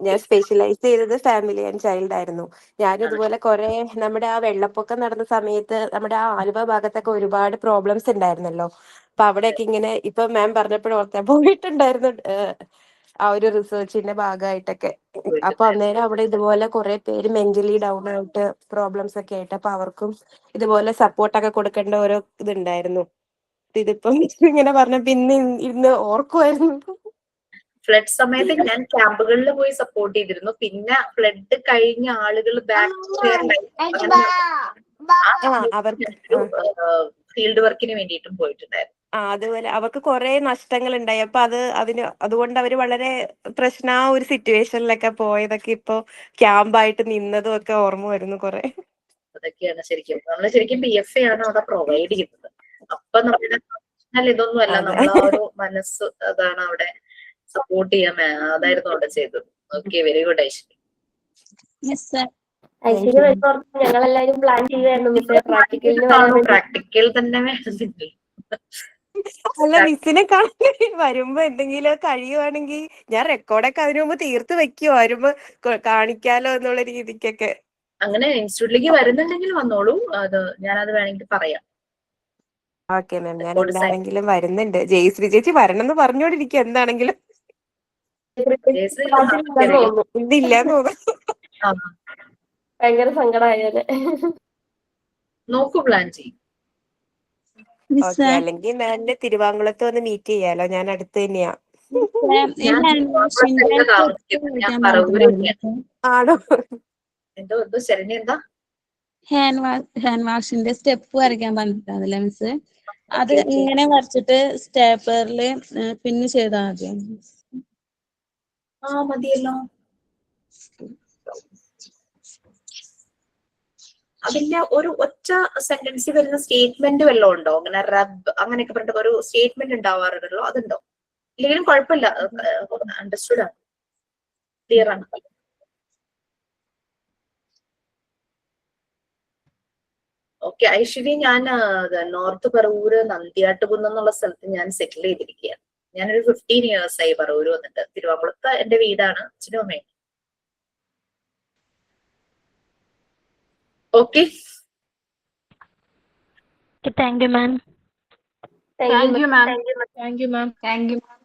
ഞാൻ സ്പെഷ്യലൈസ് ചെയ്തത് ഫാമിലി ആൻഡ് ചൈൽഡ് ആയിരുന്നു. ഞാനും ഇതുപോലെ കുറെ നമ്മുടെ ആ വെള്ളപ്പൊക്കം നടന്ന സമയത്ത് നമ്മുടെ ആ ആലുവ ഭാഗത്തൊക്കെ ഒരുപാട് പ്രോബ്ലംസ് ഉണ്ടായിരുന്നല്ലോ. അപ്പൊ അവിടെയൊക്കെ ഇങ്ങനെ ഇപ്പൊ മാം പറഞ്ഞപ്പോഴോർത്താ പോയിട്ടുണ്ടായിരുന്നു ആ ഒരു റിസർച്ചിന്റെ ഭാഗമായിട്ടൊക്കെ. അപ്പൊ അന്നേരം അവിടെ ഇതുപോലെ കുറെ പേര് മെന്റലി ഡൗൺ ആയിട്ട് പ്രോബ്ലംസ് ഒക്കെ ആയിട്ട്, അപ്പൊ അവർക്കും ഇതുപോലെ സപ്പോർട്ടൊക്കെ കൊടുക്കേണ്ട ഓരോ ഇതുണ്ടായിരുന്നു. ഇതിപ്പം ഇങ്ങനെ പറഞ്ഞപ്പോ ഇന്ന് ഓർക്കുമായിരുന്നു. ഫ്ലഡ് സമയത്ത് ഞാൻ ക്യാമ്പുകളിൽ പോയി സപ്പോർട്ട് ചെയ്തിരുന്നു. പിന്നെ ഫ്ലഡ് കഴിഞ്ഞ ആളുകൾ ഫീൽഡ് വർക്കിന് വേണ്ടിയിട്ടും പോയിട്ടുണ്ടായിരുന്നു. അതുപോലെ അവർക്ക് കുറെ നഷ്ടങ്ങൾ ഉണ്ടായി. അപ്പൊ അതുകൊണ്ട് അവര് വളരെ ആ ഒരു സിറ്റുവേഷനിലൊക്കെ പോയതൊക്കെ ഇപ്പൊ ക്യാമ്പായിട്ട് നിന്നതും ഒക്കെ ഓർമ്മ വരുന്നു കുറെ. അതൊക്കെയാണ് ശരിക്കും PFA ആണ് അവിടെ പ്രൊവൈഡ് ചെയ്യുന്നത്. അപ്പൊ നമ്മുടെ ഇതൊന്നും അല്ല, നമ്മളെ ആ ഒരു മനസ്സ് അതാണ് അവിടെ സപ്പോർട്ട് ചെയ്യാൻ. അതായിരുന്നു അവിടെ ചെയ്തത്. Okay, very good Aishwarya. ഞങ്ങളെല്ലാരും പ്ലാൻ ചെയ്യുമായിരുന്നു മിസ്സേ പ്രാക്ടിക്കൽ തന്നെ വേണമെന്നില്ല. അല്ല, മിസ്സിനെ വരുമ്പോ എന്തെങ്കിലും കഴിയുവാണെങ്കിൽ ഞാൻ റെക്കോർഡൊക്കെ അതിനു മുമ്പ് തീർത്ത് വെക്കുവോ, വരുമ്പോ കാണിക്കാലോ എന്നുള്ള രീതിക്കൊക്കെ. അങ്ങനെ ഇൻസ്റ്റിറ്റ്യൂട്ടിലേക്ക് വരുന്നുണ്ടെങ്കിൽ വന്നോളൂ, ഞാനത് വേണമെങ്കിൽ പറയാം. ഓക്കെ മാം, ഞാൻ എന്താണെങ്കിലും വരുന്നുണ്ട്. ജയശ്രീ ചേച്ചി വരണം എന്ന് പറഞ്ഞോണ്ടിരിക്കും. എന്താണെങ്കിലും ഇന്നില്ലാന്ന് തോന്നുന്നു. ഭയങ്കര സങ്കടമായത്. നോക്കൂ, പ്ലാൻ ചെയ്യും. അല്ലെങ്കിൽ മാമിന്റെ തിരുവാങ്കുളത്ത് വന്ന് മീറ്റ് ചെയ്യാലോ, ഞാൻ അടുത്ത് തന്നെയാ. ആണോ? എന്തോ ശരണി എന്താ ഹാൻഡ് വാഷിന്റെ സ്റ്റെപ്പ് വരയ്ക്കാൻ പറഞ്ഞിട്ടാണല്ലേ മിസ്? അത് ഇങ്ങനെ വരച്ചിട്ട് സ്റ്റേപ്പറിൽ പിന്നെ ചെയ്താൽ മതിയോ? മതിയല്ലോ. അതിന്റെ ഒരു ഒറ്റ സെന്റൻസിൽ വരുന്ന സ്റ്റേറ്റ്മെന്റ് വല്ലതും ഉണ്ടോ? അങ്ങനെ റബ് അങ്ങനെയൊക്കെ പറഞ്ഞിട്ട് ഒരു സ്റ്റേറ്റ്മെന്റ് ഉണ്ടാവാറുണ്ടല്ലോ, അതുണ്ടോ? ഇല്ലെങ്കിലും കുഴപ്പമില്ല, അണ്ടർസ്റ്റുഡ് ആണ്, ക്ലിയർ ആണ്. ഓക്കെ ഐശ്വര്യ, ഞാൻ നോർത്ത് പറവൂര് നന്ദിയാട്ടുകുന്ന് എന്നുള്ള സ്ഥലത്ത് ഞാൻ സെറ്റിൽ ചെയ്തിരിക്കുകയാണ്. ഞാനൊരു 15 years ആയി പറവൂര് വന്നിട്ട്. തിരുവാങ്കുളത്ത് എന്റെ വീടാണ്, അച്ഛനും അമ്മയും. Okay, Thank you, ma'am. Thank you, ma'am. Thank you ma'am.